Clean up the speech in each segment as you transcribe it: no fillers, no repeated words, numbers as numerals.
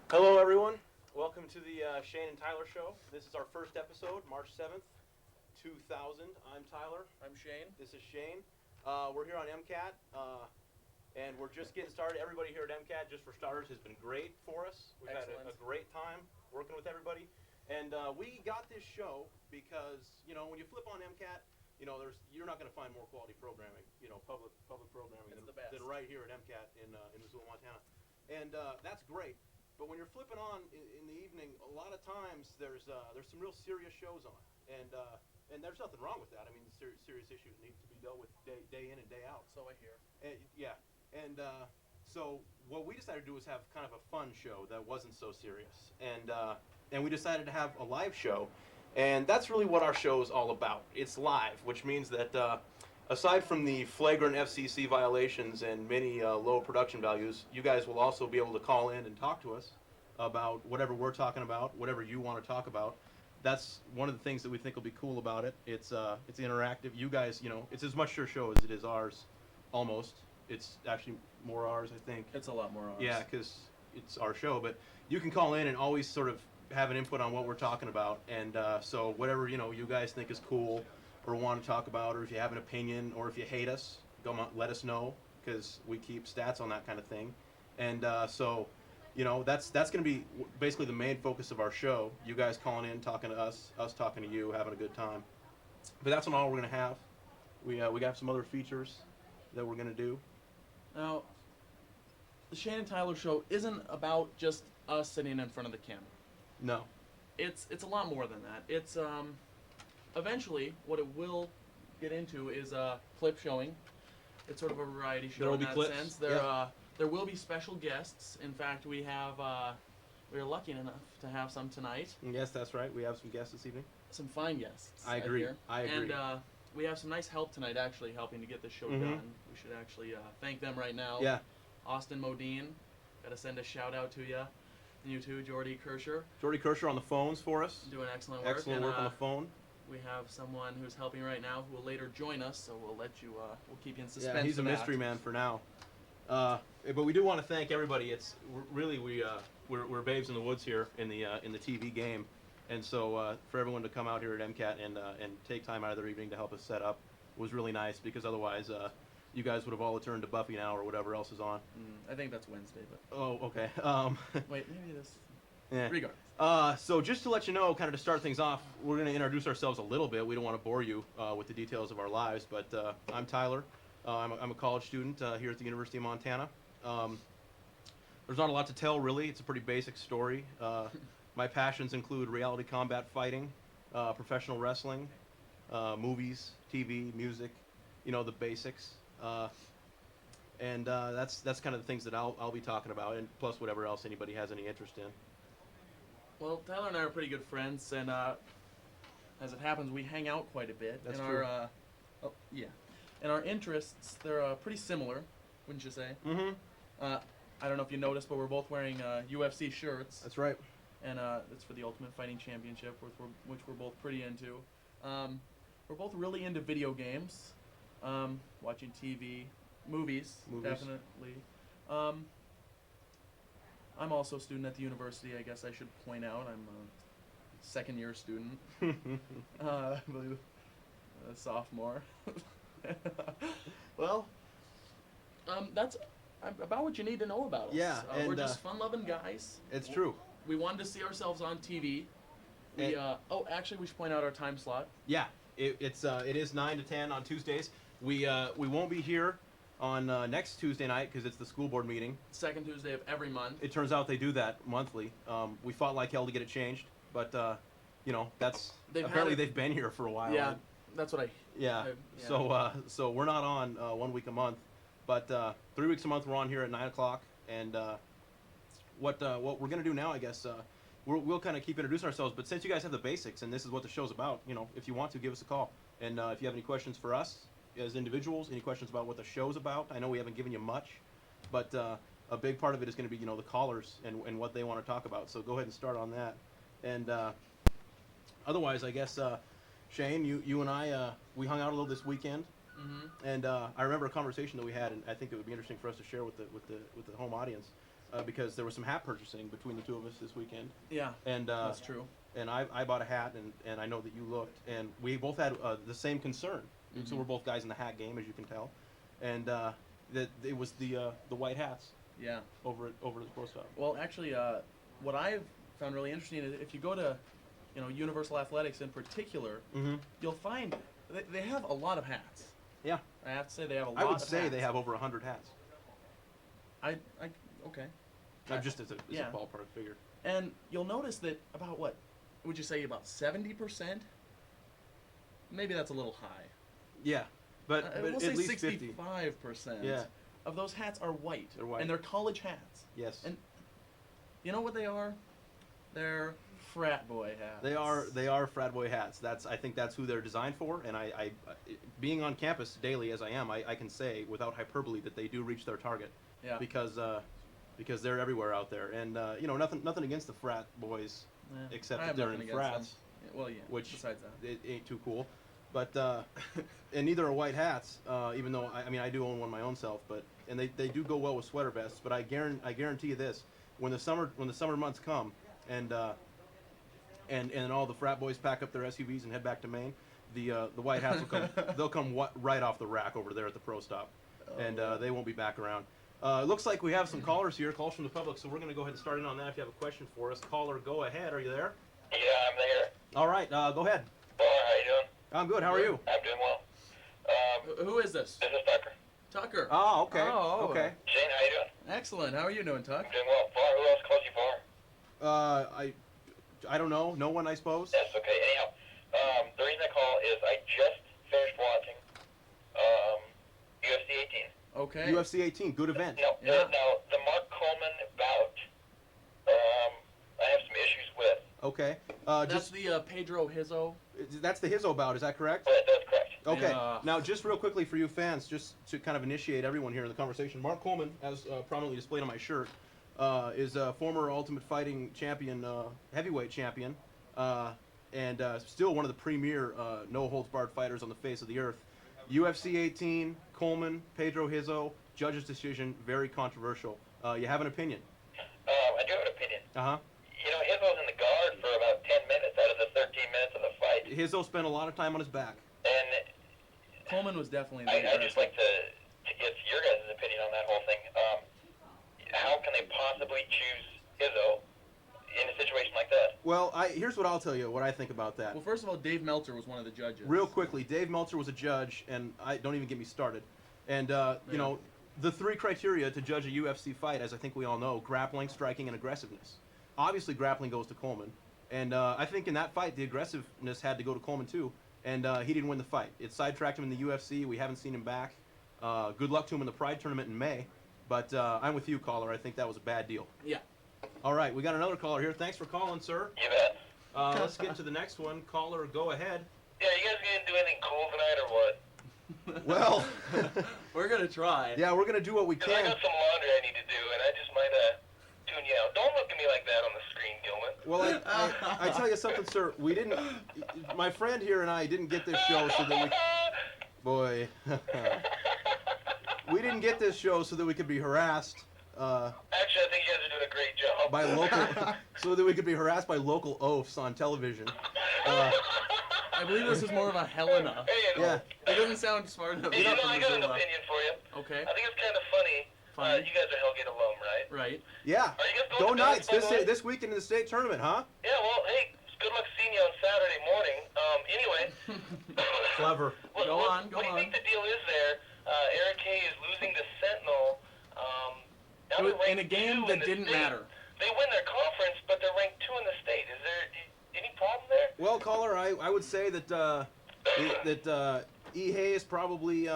Hello, everyone. Welcome to the Shane and Tyler Show. This is our first episode, March 7th, 2000. I'm Tyler. I'm Shane. This is Shane. We're here on MCAT, and we're just getting started. Everybody here at MCAT, just for starters, has been great for us. We've had a great time working with everybody. And we got this show because, when you flip on MCAT, you're not going to find more quality programming, public programming than right here at MCAT in Missoula, Montana. And that's great. But when you're flipping on in the evening, a lot of times there's some real serious shows on, and there's nothing wrong with that. I mean, serious issues need to be dealt with day in and day out. So I hear. Yeah, and so what we decided to do was have kind of a fun show that wasn't so serious, and we decided to have a live show, and that's really what our show is all about. It's live, which means that aside from the flagrant FCC violations and many low production values, you guys will also be able to call in and talk to us about whatever we're talking about, whatever you want to talk about. That's one of the things that we think will be cool about it. It's interactive. You guys, it's as much your show as it is ours, almost. It's actually more ours, I think. It's a lot more ours. Yeah, because it's our show. But you can call in and always sort of have an input on what we're talking about. And so whatever, you guys think is cool or want to talk about, or if you have an opinion, or if you hate us, let us know, because we keep stats on that kind of thing. And so, that's going to be basically the main focus of our show. You guys calling in, talking to us talking to you, having a good time. But that's not all we're going to have. We got some other features that we're going to do. Now, the Shane and Tyler Show isn't about just us sitting in front of the camera. No. It's a lot more than that. It's eventually what it will get into is clip showing. It's sort of a variety show in that sense. There will be special guests. In fact, we are lucky enough to have some tonight. Yes, that's right. We have some guests this evening. Some fine guests. I agree. And we have some nice help tonight, actually, helping to get this show done. We should actually thank them right now. Yeah. Austin Modine, got to send a shout out to you. And you too, Jordy Kirscher. Jordy Kirscher on the phones for us. Doing excellent work. Excellent work on the phone. We have someone who's helping right now who will later join us, so we'll keep you in suspense. Yeah, he's a mystery man for now. But we do want to thank everybody. We're babes in the woods here in the TV game, and so for everyone to come out here at MCAT and take time out of their evening to help us set up was really nice, because otherwise you guys would have all turned to Buffy now or whatever else is on. I think that's Wednesday, but oh, okay. Wait, maybe this. Yeah. Regardless. So just to let you know, kind of to start things off, we're going to introduce ourselves a little bit. We don't want to bore you with the details of our lives, but I'm Tyler. I'm a college student here at the University of Montana. There's not a lot to tell, really. It's a pretty basic story. My passions include reality combat fighting, professional wrestling, movies, TV, music, the basics. And that's kind of the things that I'll be talking about, and plus whatever else anybody has any interest in. Well, Tyler and I are pretty good friends, and as it happens, we hang out quite a bit. That's true. And our interests, they're pretty similar, wouldn't you say? Mm-hmm. I don't know if you noticed, but we're both wearing UFC shirts. That's right. And it's for the Ultimate Fighting Championship, which we're both pretty into. We're both really into video games, watching TV, movies. Definitely. I'm also a student at the university, I guess I should point out. I'm a second-year student. I believe a sophomore. Well, that's about what you need to know about us. Yeah, we're just fun-loving guys. It's true. We wanted to see ourselves on TV. Actually, we should point out our time slot. Yeah, it is 9 to 10 on Tuesdays. We won't be here on next Tuesday night because it's the school board meeting. Second Tuesday of every month. It turns out they do that monthly. We fought like hell to get it changed, but they've been here for a while. Yeah, that's what Yeah. So we're not on 1 week a month, but 3 weeks a month we're on here at 9 o'clock. And what we're gonna do now, I guess, we'll kind of keep introducing ourselves. But since you guys have the basics and this is what the show's about, if you want to, give us a call. And if you have any questions for us as individuals, any questions about what the show's about, I know we haven't given you much, but a big part of it is going to be the callers and what they want to talk about. So go ahead and start on that. And otherwise, I guess Shane, you and I we hung out a little this weekend. Mm-hmm. And I remember a conversation that we had, and I think it would be interesting for us to share with the home audience. because there was some hat purchasing between the two of us this weekend. Yeah, And that's true. And I bought a hat, and I know that you looked, and we both had the same concern. So we're both guys in the hat game, as you can tell, and that it was the white hats. Yeah. Over at the pro shop. Well, actually, what I've found really interesting is if you go to, Universal Athletics in particular, you'll find they have a lot of hats. Yeah. I have to say they have a lot. I would of say hats. they have over 100 hats. Okay. Just as a ballpark figure. And you'll notice that about what would you say about 70%? Maybe that's a little high. Yeah, but we'll at say least 65% 50. of those hats are white. They're white. And they're college hats. Yes. And you know what they are? They're frat boy hats. They are frat boy hats. I think that's who they're designed for. And I being on campus daily as I am, I can say without hyperbole that they do reach their target. Yeah. Because they're everywhere out there. And nothing against the frat boys, except that they're in frats. Well, yeah. Which besides that, it ain't too cool. But and neither are white hats. Even though I do own one my own self, and they do go well with sweater vests. But I guarantee you this: when the summer months come, and all the frat boys pack up their SUVs and head back to Maine, the white hats will come. They'll come right off the rack over there at the pro stop, and they won't be back around. It looks like we have some callers here, calls from the public. So we're going to go ahead and start in on that. If you have a question for us, caller, go ahead. Are you there? Yeah, I'm there. All right, go ahead. How you doing? I'm good. How are you? I'm doing well. Who is this? This is Tucker. Tucker. Oh, okay. Oh, okay. Shane, how you doing? Excellent. How are you doing, Tuck? I'm doing well. Bar, who else calls you Bar? I don't know. No one, I suppose. That's okay. Anyhow, the reason I call is I just finished watching UFC 18. Okay. UFC 18, good event. No, Yeah. now, the Mark Coleman bout, I have some issues with. Okay. That's the Pedro Hizzo. That's the Hizzo bout, is that correct? But that's correct. Okay. Yeah. Now, just real quickly for you fans, just to kind of initiate everyone here in the conversation, Mark Coleman, as prominently displayed on my shirt, is a former Ultimate Fighting champion, heavyweight champion, and still one of the premier no-holds-barred fighters on the face of the earth. UFC 18, Coleman, Pedro Hizzo, judge's decision, very controversial. You have an opinion? I do have an opinion. Uh-huh. You know, Hizzo's in the guard for about 10 minutes out of the 13 minutes of the fight. Hizzo spent a lot of time on his back. And Coleman was definitely the I'd just like to get your guys' opinion on that whole thing. How can they possibly choose Hizzo in a situation like that? Well, here's what I'll tell you, what I think about that. Well, first of all, Dave Meltzer was one of the judges. Real quickly, Dave Meltzer was a judge, and don't even get me started. And, the three criteria to judge a UFC fight, as I think we all know, grappling, striking, and aggressiveness. Obviously, grappling goes to Coleman. And I think in that fight, the aggressiveness had to go to Coleman, too. And he didn't win the fight. It sidetracked him in the UFC. We haven't seen him back. Good luck to him in the Pride tournament in May. But I'm with you, caller. I think that was a bad deal. Yeah. All right, we got another caller here. Thanks for calling, sir. You bet. Let's get to the next one. Caller, go ahead. Yeah, you guys gonna do anything cool tonight or what? Well, We're going to try. yeah, we're going to do what we Because I can. got some laundry I need to do, and I just might tune you out. Don't look at me like that on the screen, Gilman. Well, I tell you something, sir. We didn't. My friend here and I didn't get this show so that we. Boy. We didn't get this show so that we could be harassed. Actually, I think you guys are doing a great job. By local, so that we could be harassed by local oafs on television. I believe this is more of a Helena. Hey, Yeah. It doesn't sound smart enough. Hey, enough I for got an Missoula. opinion for you. Okay. I think it's kind of funny. Fine. You guys are Hellgate alum, right? Right. Yeah. Are you guys Go going to Knights Dallas, by the way? this weekend in the state tournament, huh? Yeah, well, hey, good luck seeing you on Saturday morning. Anyway. Clever. What Go on. do you think the deal is there? Eric Hay is losing to Sentinel. Now they're In a ranked game 2 that in the didn't state. matter. They win their conference, but they're ranked 2 in the state. Is there any problem there? Well, caller, I would say that E. Hayes probably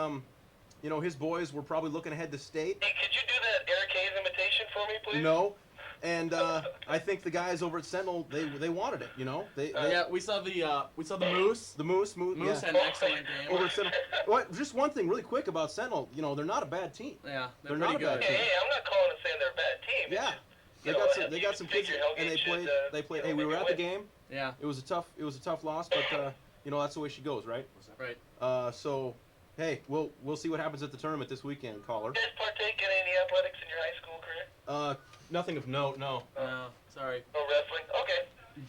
his boys were probably looking ahead to state. Hey, could you do that Eric Hayes imitation for me, please? No. And I think the guys over at Sentinel they wanted it, They Yeah, we saw the Moose. the Moose Moose yeah. had an excellent game. Over at Sentinel. What? Just one thing, really quick about Sentinel. They're not a bad team. Yeah, They're pretty not a good. bad Hey, I'm not calling and saying they're a bad team. It's Yeah. just, They got some kids, figure and they Hellgate played. should, They played. you know, Hey, we were maybe at the win. game. Yeah, It was a tough loss, but that's the way she goes, right? right. So, hey, we'll see what happens at the tournament this weekend, caller. Did you guys partake in any athletics in your high school career? Nothing of note, no. No, sorry. No wrestling? Okay.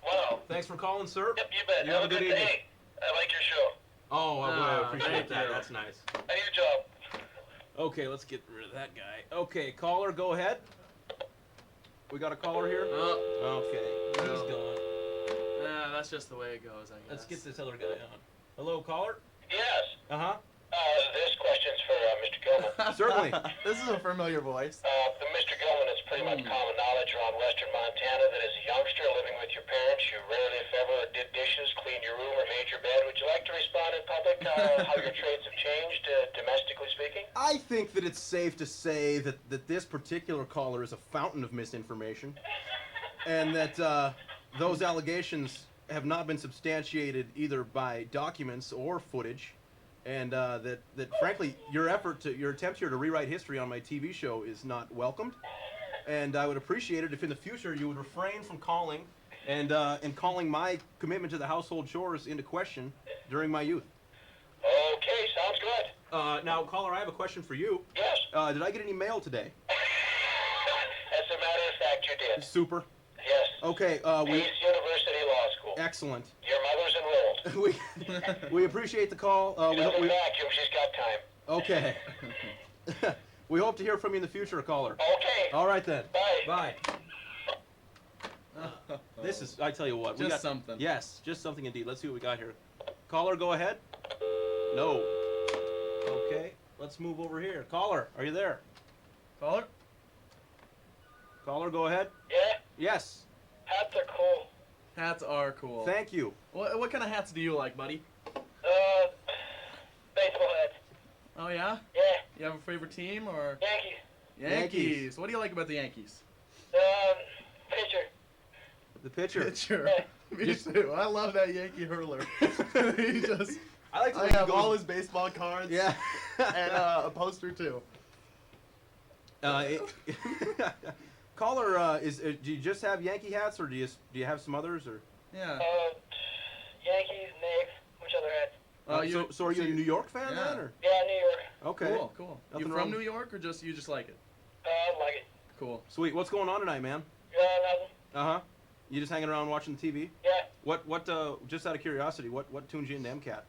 Wow. Thanks for calling, sir. Yep, you bet. You have a good evening. day. I like your show. Oh, I appreciate thank that. you. That's nice. I do your job. Okay, let's get rid of that guy. Okay, caller, go ahead. We got a caller here? Oh, Okay, he's gone. that's just the way it goes, I guess. Let's get this other guy on. Hello, caller? Yes. Uh-huh. This question's for Mr. Gilman. Certainly. This is a familiar voice. The Mr. Gilman, it's pretty much common knowledge around western Montana that as a youngster living with your parents, you rarely, if ever, did dishes, cleaned your room, or made your bed. Would you like to respond in public how your trades have changed, domestically speaking? I think that it's safe to say that this particular caller is a fountain of misinformation, and that those allegations have not been substantiated either by documents or footage, and that frankly your attempt here to rewrite history on my TV show is not welcomed, and I would appreciate it if in the future you would refrain from calling and calling my commitment to the household chores into question during my youth. Okay, sounds good. Now, caller, I have a question for you. Yes. Did I get any mail today? As a matter of fact, you did. Super. Yes. Okay. Peace University Law School. Excellent. Your mother's enrolled. we appreciate the call. She doesn't vacuum. She's got time. Okay. We hope to hear from you in the future, caller. Okay. All right then. Bye. Bye. This is, I tell you what. Just we got something. Yes, just something indeed. Let's see what we got here. Caller, go ahead. No. Okay. Let's move over here. Caller, are you there? Caller? Caller, go ahead. Yeah? Yes. Hats are cool. Hats are cool. Thank you. What kind of hats do you like, buddy? Baseball hats. Oh, yeah? Yeah. You have a favorite team or? Yankees. Yankees. What do you like about the Yankees? Pitcher. The pitcher. Pitcher. Yeah. Me too. I love that Yankee hurler. He just. I like to I think he have goes- all his baseball cards. Yeah. And a poster too. Caller, do you just have Yankee hats, or do you have some others, or? Yeah. Yankees, Knicks. Which other hats? So are you a New York fan Yeah. then, or? Yeah, New York. Okay. Cool. Nothing You wrong. from New York or you just like it? Like it. Cool. Sweet. What's going on tonight, man? Nothing. Uh huh. You just hanging around watching the TV? Yeah. What? Just out of curiosity, what tunes you into MCAT?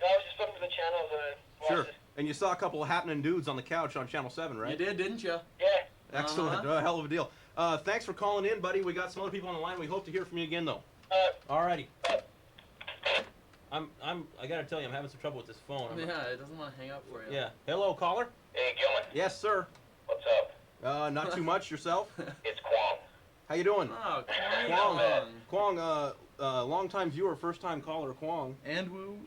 I was just flipping to the channels and watched Sure. And you saw a couple of happening dudes on the couch on Channel 7, right? You did, didn't you? Yeah. Excellent. Hell of a deal. Thanks for calling in, buddy. We got some other people on the line. We hope to hear from you again, though. Alrighty. I gotta tell you, I'm having some trouble with this phone. Yeah, it doesn't want to hang up for you. Yeah. Hello, caller. Hey, Gilman. Yes, sir. What's up? Not too much. Yourself? It's Kwong. How you doing? Oh, Kwong. Kwong, long-time viewer, first-time caller, Kwong. And Woo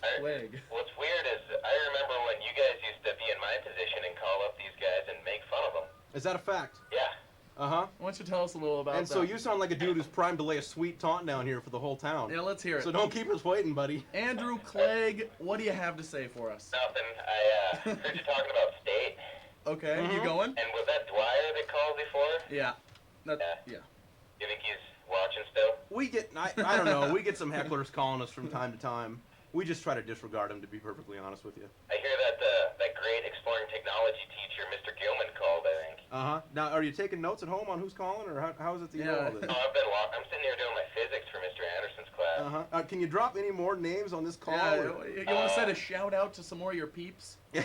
Clegg. What's weird is I remember when you guys used to be in my position and call up these guys and make fun of them. Is that a fact? Yeah. Uh-huh. Why don't you tell us a little about And that? so you sound like a dude who's primed to lay a sweet taunt down here for the whole town. Yeah, let's hear it. So don't keep us waiting, buddy. Andrew Clegg, what do you have to say for us? Nothing. I heard you talking about state. Okay, Mhm. you going? And was that Dwyer that called before? Yeah. Yeah. Yeah. You think he's watching still? We get, I don't know, we get some hecklers calling us from time to time. We just try to disregard them, to be perfectly honest with you. I hear that that great exploring technology teacher, Mr. Gilman, called, I think. Uh-huh. Now, are you taking notes at home on who's calling, or how is it that you know all this? Oh, I'm sitting here doing my physics for Mr. Anderson's class. Uh-huh. Can you drop any more names on this call? Yeah, or- you want to send a shout out to some more of your peeps? Good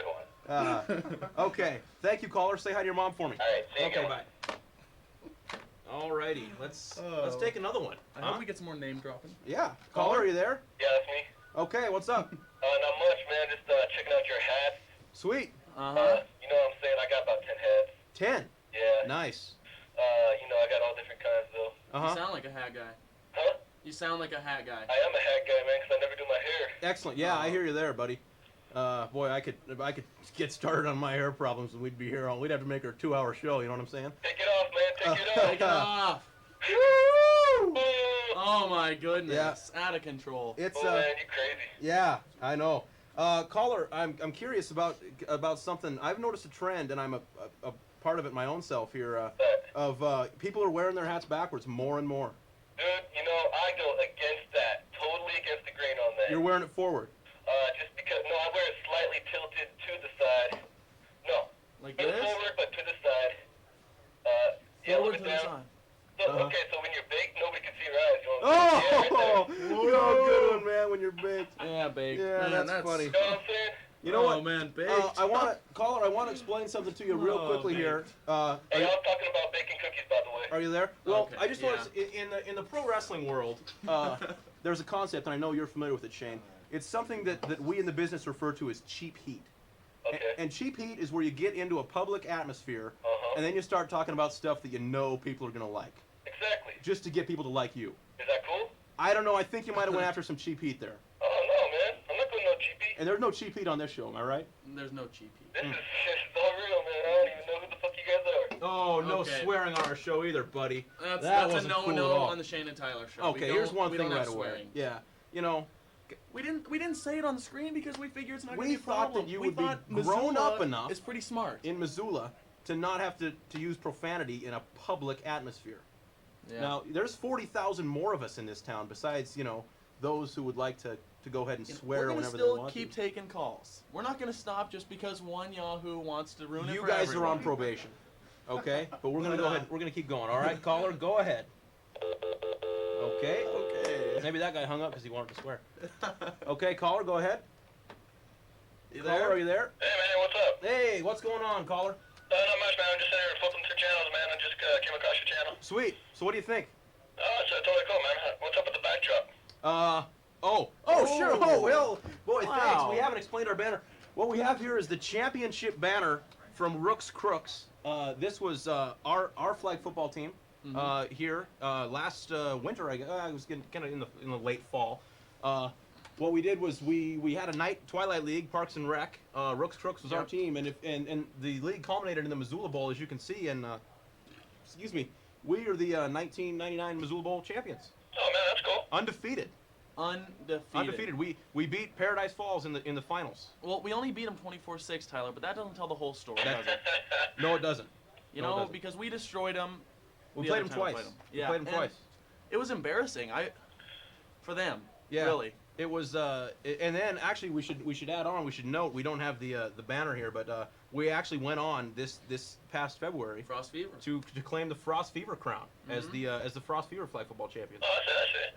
one. Okay. Thank you, caller. Say hi to your mom for me. All right, see you, Okay, Gilman. bye. Alrighty, let's Oh. take another one. I hope we get some more name dropping. Yeah. Caller, are you there? Yeah, that's me. Okay, what's up? Not much, man. Just checking out your hat. Sweet. Uh-huh. You know what I'm saying? I got about 10 heads. 10. Yeah. Nice. You know, I got all different kinds, though. You Uh-huh. sound like a hat guy. Huh? You sound like a hat guy. I am a hat guy, man, because I never do my hair. Excellent. Yeah, I hear you there, buddy. Boy, if I could get started on my hair problems, we'd be here we'd have to make her a 2-hour show, you know what I'm saying? Take it off, man. Take it off. Take it off. Woo! Oh my goodness. Out of control. It's Oh, man, you crazy. yeah, I know. Caller, I'm curious about something. I've noticed a trend, and I'm a part of it my own self here. Of people are wearing their hats backwards more and more. Dude, you know, I go against that. Totally against the grain on that. You're wearing it forward. Just because, no, I wear it slightly tilted to the side. No. Like Put it this? forward, Yeah, baked. Yeah, Man, that's funny. You know what I'm saying? You know oh, what? man, baked. I want to, caller. I want to explain something to you real Oh, quickly here. Hey, I was talking about baking cookies, by the way. Are you there? Well, Okay, I just want yeah. to, in the pro wrestling world, there's a concept, and I know you're familiar with it, Shane. It's something that we in the business refer to as cheap heat. Okay. And cheap heat is where you get into a public atmosphere, Uh-huh. and then you start talking about stuff that you know people are gonna like, Exactly. just to get people to like you. Is that cool? I don't know. I think you might have went after some cheap heat there. Oh, no, man. I'm not doing no cheapy. And there's no cheap heat on this show, am I right? There's no cheap heat. This is all real, man. I don't even know who the fuck you guys are. Oh, no Okay. swearing on our show either, buddy. That's That a wasn't cool at no-no all. on the Shane and Tyler show. Okay, We here's don't- one we thing don't have right away. swearing. Yeah, you know, We didn't say it on the screen because we figured it's not going We to be a thought that problem. you We would be thought grown Missoula up enough is pretty smart. in Missoula to not have to use profanity in a public atmosphere. Yeah. Now, there's 40,000 more of us in this town besides, you know, those who would like to go ahead and You know, swear we're gonna whenever they still want keep to. taking calls. We're not going to stop just because one Yahoo wants to ruin it You for guys are on everyone. probation, okay? But we're gonna go ahead. We're gonna keep going. All right, caller, go ahead. Okay. Okay. Maybe that guy hung up because he wanted to swear. Okay, caller, go ahead. You Caller, there? are you there? Hey, man, what's up? Hey, what's going on, caller? Not much, man. I'm just sitting here flipping through channels, man. I just came across your channel. Sweet. So, what do you think? Oh, it's totally cool, man. What's up with the backdrop? Sure. Oh, well, boy, thanks. Wow. We haven't explained our banner. What we have here is the championship banner from Rooks Crooks. This was our flag football team here last winter. I was kind of in the late fall. What we did was we had a Twilight League, Parks and Rec. Rooks Crooks was our Yep. team, and the league culminated in the Missoula Bowl, as you can see. And excuse me, we are the 1999 Missoula Bowl champions, Oh, man, that's cool. undefeated. Undefeated. We beat Paradise Falls in the finals. Well, we only beat them 24-6, Tyler, but that doesn't tell the whole story, That- does it? No, it doesn't. You No, it know, doesn't. because we destroyed them. We the played other them time we twice. played 'em. We Yeah, played them and twice. It was embarrassing. For them. Yeah. Really. It was, and then actually we should add on. We should note we don't have the banner here, but we actually went on this past February Frost Fever. to claim the Frost Fever crown as the Frost Fever flag football champions. Oh, I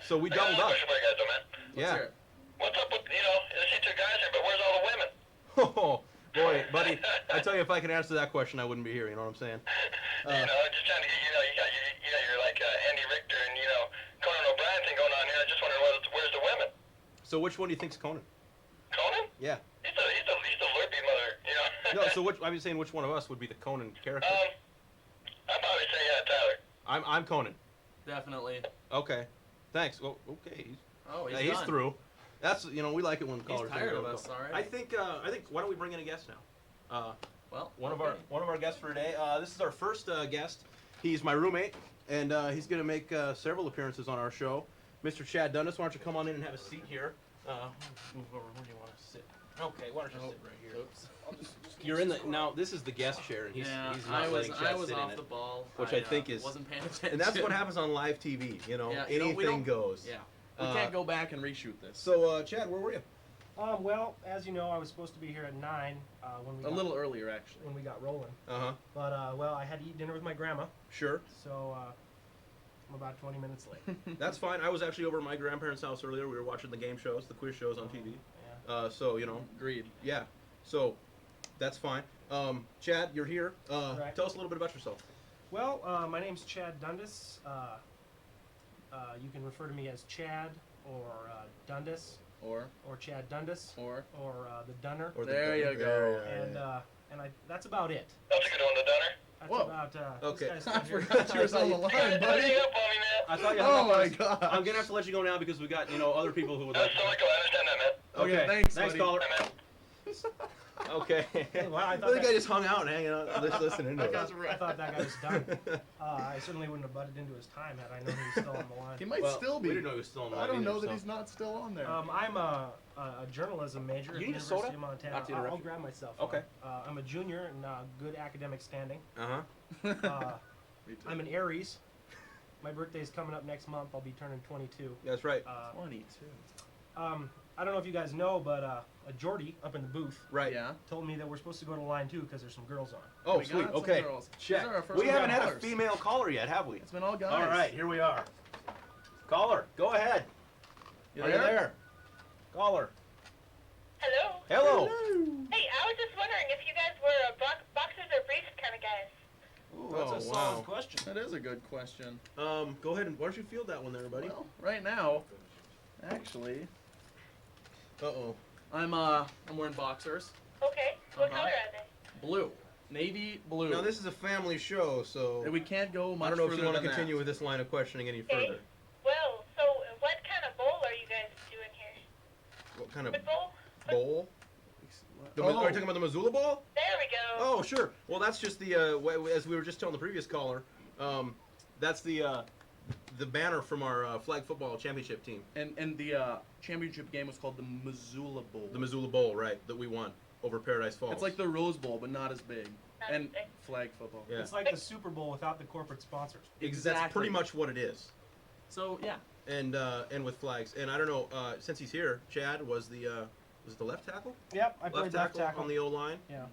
see. So we I got doubled another up. question for you guys, though, man. Let's Yeah. hear it. What's up with, I see two guys here, but where's all the women? Oh boy, buddy! I tell you, if I could answer that question, I wouldn't be here. You know what I'm saying? I'm just trying to get, you got your like Andy Richter and, Conan O'Brien thing going on here. I just wondering where's the women? So which one do you think's Conan? Conan? Yeah. He's the lurpy mother, No. So I'm saying which one of us would be the Conan character? I'd probably say, Tyler. I'm Conan. Definitely. Okay. Thanks. Well, okay. Oh, He's, he's done. through. That's we like it when callers. tired go, of go. us, all right. I think why don't we bring in a guest now? Well, One okay. of our guests for today. This is our first guest. He's my roommate, and he's going to make several appearances on our show. Mr. Chad Dundas, why don't you come on in and have a seat here? Move over. Where do you want to sit? Okay, why don't you sit right here? Oops. You're in the now. This is the guest chair, and he's not I was letting Chad sit in off it. the ball. Which I think is- wasn't paying attention. And that's what happens on live TV. You know, Yeah, you know, we anything don't- goes. Yeah. We Uh, can't go back and reshoot this. So, Chad, where were you? Well, as you know, I was supposed to be here at 9 when we A got, little earlier, actually. when we got rolling. Uh-huh. But I had to eat dinner with my grandma, Sure. so I'm about 20 minutes late. That's fine. I was actually over at my grandparents' house earlier. We were watching the game shows, the quiz shows on TV. Yeah. So, you know, Agreed. yeah. So, that's fine. Chad, you're here. Right. Tell us a little bit about yourself. Well, my name's Chad Dundas. You can refer to me as Chad or Dundas Or Chad Dundas or the Dunner. Or the- There you go. And that's about it. That's a good one, the Dunner. That's Whoa. about Okay. this I guy's here. forgot you were on the line, Don't buddy. hang up on me, man. I thought you Oh hung up on my us. god. I'm gonna have to let you go now because we got other people who would like. That's totally cool. I understand that, man. Okay, thanks, Thanks, buddy. caller. Hey, man. Okay. Hey, well, I I thought think I that- just hung out and hanging out, just listening to That it. guy's I thought that guy was done. I certainly wouldn't have butted into his time had I known he was still on the line. He might Well, still be. We didn't know he was still on the I line don't either, know that so. he's not still on there. I'm a journalism major at the You need a University soda? of Montana. Not to interrupt I'll you. grab myself. Okay. one. I'm a junior in good academic standing. Uh-huh. Me too. I'm an Aries. My birthday's coming up next month. I'll be turning 22. That's right. 22. I don't know if you guys know, but a Jordy up in the booth Right. Yeah. told me that we're supposed to go to line 2 because there's some girls on. Oh, We sweet. got some Okay. girls. Check. These are our first We haven't had a callers. female caller yet, have we? It's been all guys. All right, here we are. Caller, go ahead. You Are there? you there? Caller. Oh, a solid wow. question. That is a good question. Go ahead and why don't you field that one there, buddy? Well, right now, actually, Uh-oh. I'm wearing boxers. Okay. What Uh-huh. color are they? Blue. Navy blue. Now this is a family show, so And we can't go much I don't know if further you want to than continue that. with this line of questioning any Okay. further. Well, so what kind of bowl are you guys doing here? What kind of Foot bowl? bowl? Are you talking about the Missoula Bowl? There we go. Oh, sure. Well, that's just the as we were just telling the previous caller, that's the banner from our flag football championship team, And the championship game was called the Missoula Bowl. the Missoula Bowl, right? That we won over Paradise Falls. It's like the Rose Bowl, but not as big. Not and as big. flag football. Yeah. It's like the Super Bowl without the corporate sponsors. That's Exactly. pretty much what it is. So yeah, And with flags. And I don't know, since he's here, Chad was it the left tackle? Yep, I played left tackle. on the O line. Yeah.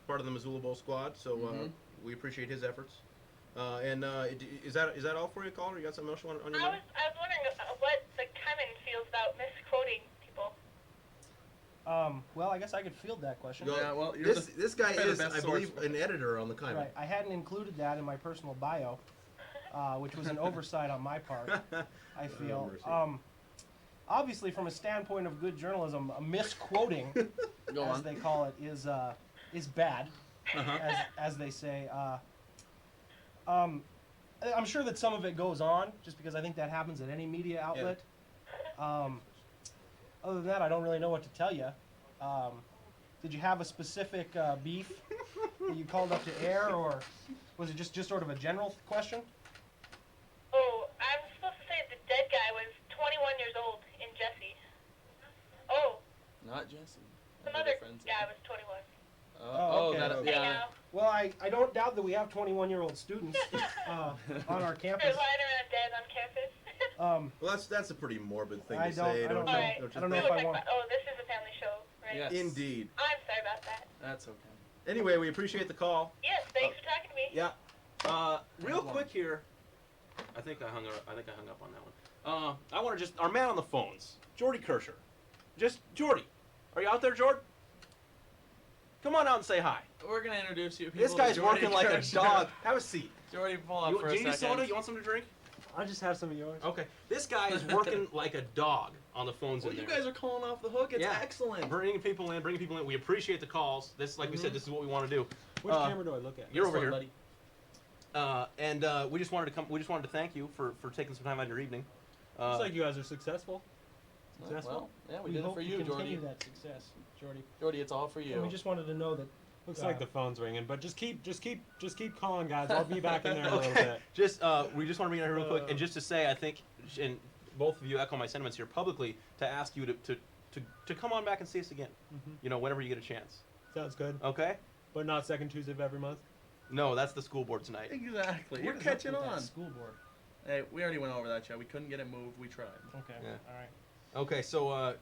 Part of the Missoula Bowl squad. So Mhm. we appreciate his efforts. Is that all for you, caller? You got something else you want on your I mind? was wondering what the Kevin feels about misquoting people. Well, I guess I could field that question. Go- Yeah, well, you're this guy probably the is, best I believe, source. an editor on the Kaiman. Right. I hadn't included that in my personal bio, which was an oversight on my part, I feel. mercy. Obviously, from a standpoint of good journalism, a misquoting, Go as on. they call it, is bad, Uh-huh. as they say. I'm sure that some of it goes on, just because I think that happens at any media outlet. Other than that, I don't really know what to tell you. Did you have a specific beef that you called up to air, or was it just sort of a general question? Oh, I'm supposed to say the dead guy was 21 years old in Jesse. Oh, Not Jesse. some I have other a friend guy saying- was 21. Oh, okay. that, Okay. Hey yeah. now, Well, I don't doubt that we have 21-year-old students on our they're campus. lying around dead on campus. Well, that's a pretty morbid thing I to don't- say. I don't you know. Alright. don't you I don't We know think? will if I talk want- about, oh, this is a family show, right? Yes. Indeed. I'm sorry about that. That's okay. Anyway, we appreciate the call. Yes, thanks for talking to me. Yeah. Real Hold on. quick here. I think I hung up on that one. I want to just our man on the phones, Jordy Kirscher. Just Jordy, are you out there, Jord? Come on out and say hi. We're gonna introduce you. This people guy's to Jordy working like a Kirscher. dog. Have a seat. Jordy, pull up You, for do a you need second. soda? You want something to drink? I'll just have some of yours. Okay. This guy is working like a dog on the phones Well, in you there. guys are calling off the hook. It's Yeah. excellent. Bringing people in. We appreciate the calls. This, like we said, this is what we want to do. Which camera do I look at? You're This over one, here. buddy. And we just wanted to come. We just wanted to thank you for taking some time out of your evening. Looks like you guys are successful. Successful. Well, yeah, we did it hope for to you, continue Jordy. that success, Jordy. Jordy, it's all for you. And we just wanted to know that. Looks like the phone's ringing, but just keep calling, guys. I'll be back in there in a little Okay. bit. Just we just want to bring it here real quick, and just to say, I think, and both of you echo my sentiments here publicly, to ask you to come on back and see us again. You know, whenever you get a chance. Sounds good. Okay? But not second Tuesday of every month. No, that's the school board tonight. Exactly. What You're is up catching with that on. School board. Hey, we already went over that, Chad. We couldn't get it moved. We tried. Okay. Yeah. All right. Okay, so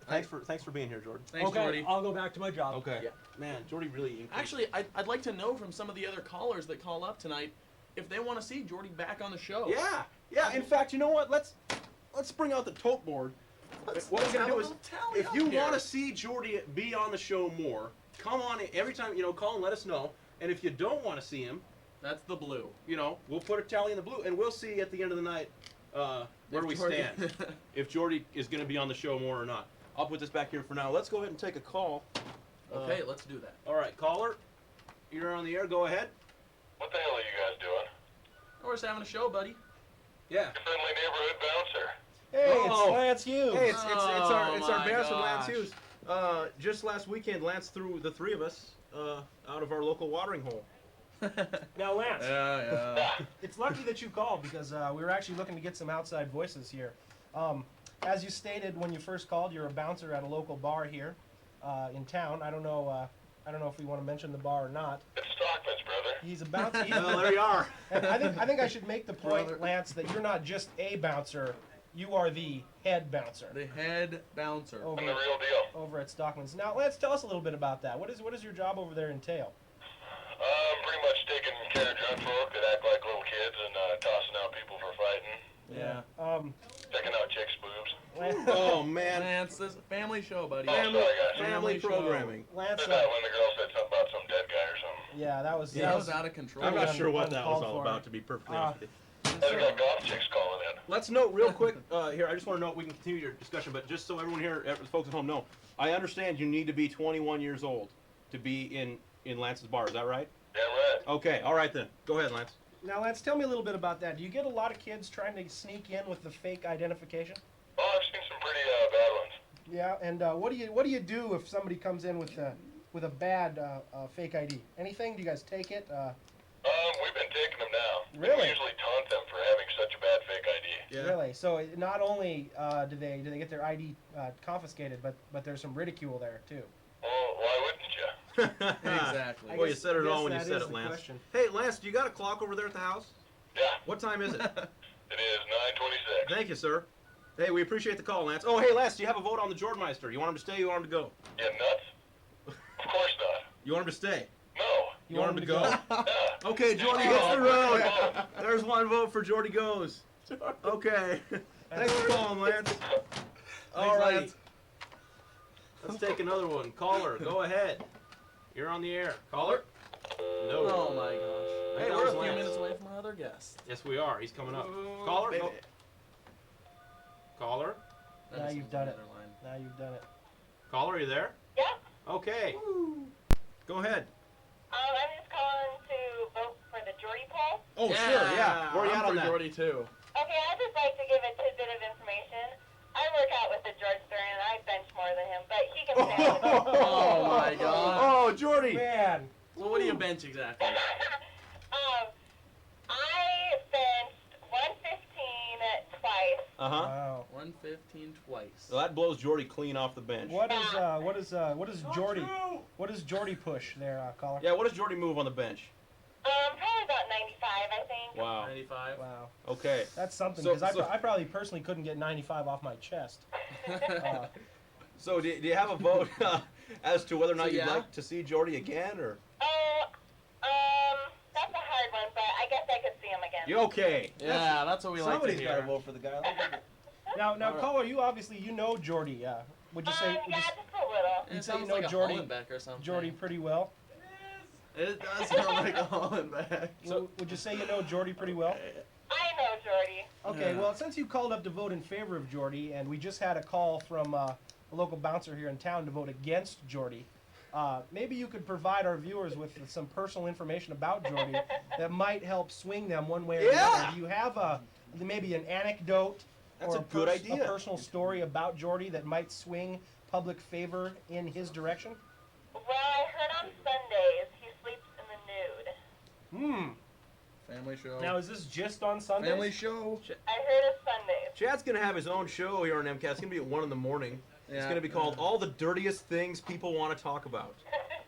thanks for being here, Jordan. Thanks, okay, Jordy. I'll go back to my job. Okay. Yeah. Man, Jordy really. increased- Actually, I'd like to know from some of the other callers that call up tonight if they want to see Jordy back on the show. Yeah. Yeah. In fact, you know what? Let's bring out the tote board. What we're gonna have do a is, little tally if up you here. want to see Jordy be on the show more, come on in. Every time, call and let us know. And if you don't want to see him, That's the blue. we'll put a tally in the blue, and we'll see at the end of the night where we stand. If Jordy is going to be on the show more or not. I'll put this back here for now. Let's go ahead and take a call. Okay, let's do that. All right, caller, you're on the air. Go ahead. What the hell are you guys doing? We're just having a show, buddy. Yeah. Your friendly neighborhood bouncer. Hey, Oh. it's Lance Hughes. Hey, it's our Oh, my bouncer, Lance gosh. Hughes. Just last weekend, Lance threw the three of us out of our local watering hole. Now, Lance, Yeah. it's lucky that you called because we were actually looking to get some outside voices here. As you stated when you first called, you're a bouncer at a local bar here in town. I don't know if we want to mention the bar or not. It's Stockman's, brother. He's a bouncer. Well, there you are. And I think I should make the point, Brother. Lance, that you're not just a bouncer. You are the head bouncer The head bouncer. I'm the real deal. over at Stockman's. Now, Lance, tell us a little bit about that. What does your job over there entail? Pretty much taking care of drunk folk that act like little kids and tossing out people for fighting. Yeah. Checking out chicks' boobs. Lance, Oh man, Lance, this is a family show, buddy. Oh, sorry, guys. family Family show. programming. Lance, Is that when the girl said something about some dead guy or something? Yeah, that was. That was out of control. I'm not un- sure what that was uncalled all for. about, to be perfectly honest with you. I got golf chicks calling in. Let's note real quick here. I just want to note we can continue your discussion, but just so everyone here, the folks at home know, I understand you need to be 21 years old to be in Lance's bar. Is that right? Damn right. Okay. All right then. Go ahead, Lance. Now, Lance, tell me a little bit about that. Do you get a lot of kids trying to sneak in with the fake identification? Oh, I've seen some pretty bad ones. Yeah, and what do you do if somebody comes in with a bad fake ID? Anything? Do you guys take it? We've been taking them now. Really? We usually taunt them for having such a bad fake ID. Really? So not only do they get their ID confiscated, but there's some ridicule there too. Well, why wouldn't you? Exactly. Well, you said it all when you that said is it, the Lance. question. Hey, Lance, do you got a clock over there at the house? Yeah, What time is it? it is 9:26. Thank you, sir. Hey, we appreciate the call, Lance. Oh, hey, Lance, do you have a vote on the Jordmeister? You want him to stay? You want him to go? You nuts? Of course not. You want him to stay? No. You want him to go? Yeah. Okay, Jordy hits the road. There's one vote for Jordy goes. Okay. Thanks for calling, Lance. All right. Lance. Let's take another one. Caller, go ahead. You're on the air. Caller? No. Oh my gosh. Hey, That where's was a few Lance? minutes away from our other guest. Yes, we are. He's coming up. Caller? baby. Go. Caller? That Now is you've on done the it. other line. Now you've done it. Caller, are you there? Yeah. Okay. Go ahead. I'm just calling to vote for the Jordy poll. Oh, sure, yeah. Where are you I'm at on for that? Jordy too. Okay, I'd just like to give a tidbit of information. I work out with the Georgester and I bench more than him, but he can stand it. Oh my god. Oh, Jordy. Man, So what do you bench exactly? I benched 115 twice. Uh-huh. wow. 115 twice. So that blows Jordy clean off the bench. What is Jordy push there, caller? Yeah, what does Jordy move on the bench? Probably about 95, I think. Wow. 95. Wow, Okay. that's something So- because so- I probably personally couldn't get 95 off my chest. So do you have a vote as to whether or not So, you'd yeah? like to see Jordy again, or Oh, that's a hard one, but I guess I could see him again. you okay? Yeah, that's what we like to Somebody's hear. got to vote for the guy. Now, Alright. caller, you obviously know Jordy. Would you say Yeah, just a little. It You'd say you sounds know like a Jordy- Hollenbeck or something. Jordy pretty well? It does sound like a Hollenbeck. Would you say you know Jordy pretty well? I know Jordy. Okay, Yeah. well, since you called up to vote in favor of Jordy, and we just had a call from a local bouncer here in town to vote against Jordy, maybe you could provide our viewers with some personal information about Jordy that might help swing them one way or Yeah. another. Do you have maybe an anecdote That's or a good idea. a personal story about Jordy that might swing public favor in his direction? Well, I heard on Sundays he sleeps in the nude. Family show. Now, is this just on Sundays? Family show. I heard of Sundays. Chad's gonna have his own show here on MCAT. It's gonna be at 1 in the morning. It's Yeah. gonna be called "All the Dirtiest Things People Want to Talk About."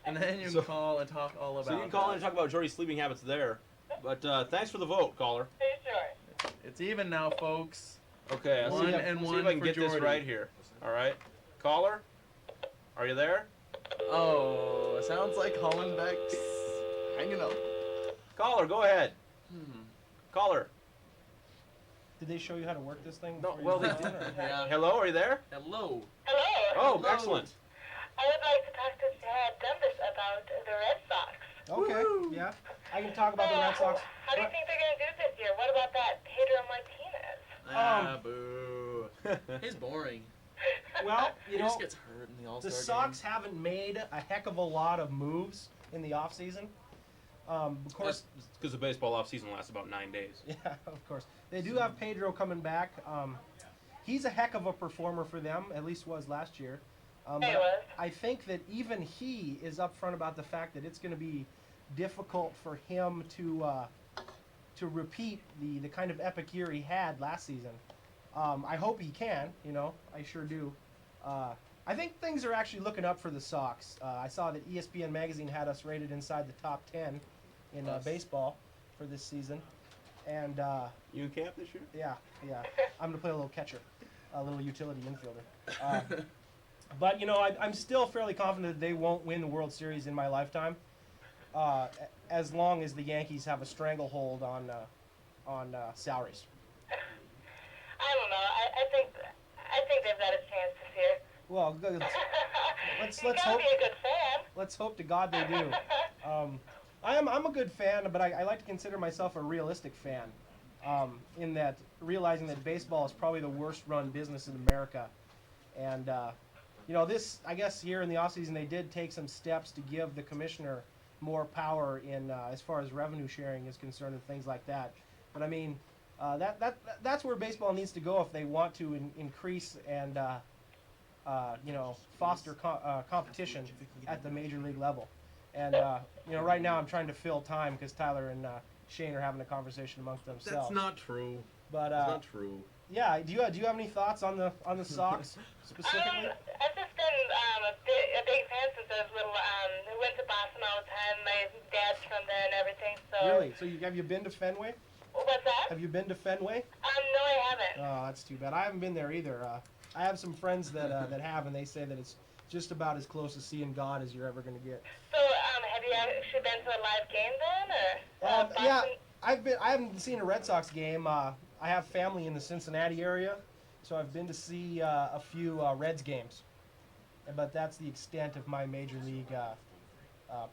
And then you can So- call and talk all about So you can call in and that. talk about Jordy's sleeping habits there. But thanks for the vote, caller. Pretty sure. It's even now, folks. Okay, let's One see, and see one if I can for get this Jordy. right here. All right, caller, are you there? Oh, it sounds like Hollenbeck's hanging up. Caller, go ahead. Caller. Did they show you how to work this thing? No, before you well, they called in, or- Yeah. Hello, are you there? Hello. Hello. Oh, Hello. excellent. I would like to talk to Chad Dundas about the Red Sox. Okay, yeah. I can talk about the Red Sox. How do you think they're going to do this year? What about that Pedro Martinez? Ah, boo. He's boring. Well, He you know, just gets hurt in the All-Star the game. Sox haven't made a heck of a lot of moves in the offseason. Of course, Because the baseball offseason lasts about 9 days. yeah, of course. They do have Pedro coming back. He's a heck of a performer for them, at least was last year. He But was. I think that even he is upfront about the fact that it's going to be difficult for him to repeat the kind of epic year he had last season. I hope he can, I sure do. I think things are actually looking up for the Sox. I saw that ESPN magazine had us rated inside the top 10 in Us. baseball for this season. And You in camp this year? yeah, I'm going to play a little catcher, a little utility infielder. But, I'm still fairly confident that they won't win the World Series in my lifetime, as long as the Yankees have a stranglehold on salaries. I don't know. I think they've got a chance this year. Well, let's You gotta hope be a good fan. let's hope to God they do. I'm a good fan, but I like to consider myself a realistic fan, in that realizing that baseball is probably the worst run business in America, and this, I guess, here in the offseason they did take some steps to give the commissioner more power in as far as revenue sharing is concerned and things like that. But I mean, that's where baseball needs to go if they want to increase and foster competition at the major league level. And right now I'm trying to fill time because Tyler and Shane are having a conversation amongst themselves. That's not true. But That's not true. yeah, do you have any thoughts on the Sox specifically? I've just been a big fan since I was little. I went to Boston all the time. My dad's from there and everything. So. Really? So have you been to Fenway? What's that? Have you been to Fenway? No, I haven't. Oh, that's too bad. I haven't been there either. I have some friends that have, and they say that it's just about as close to seeing God as you're ever going to get. So, have you actually been to a live game then, or? Yeah, Boston? I haven't seen a Red Sox game. I have family in the Cincinnati area, so I've been to see a few Reds games. But that's the extent of my major league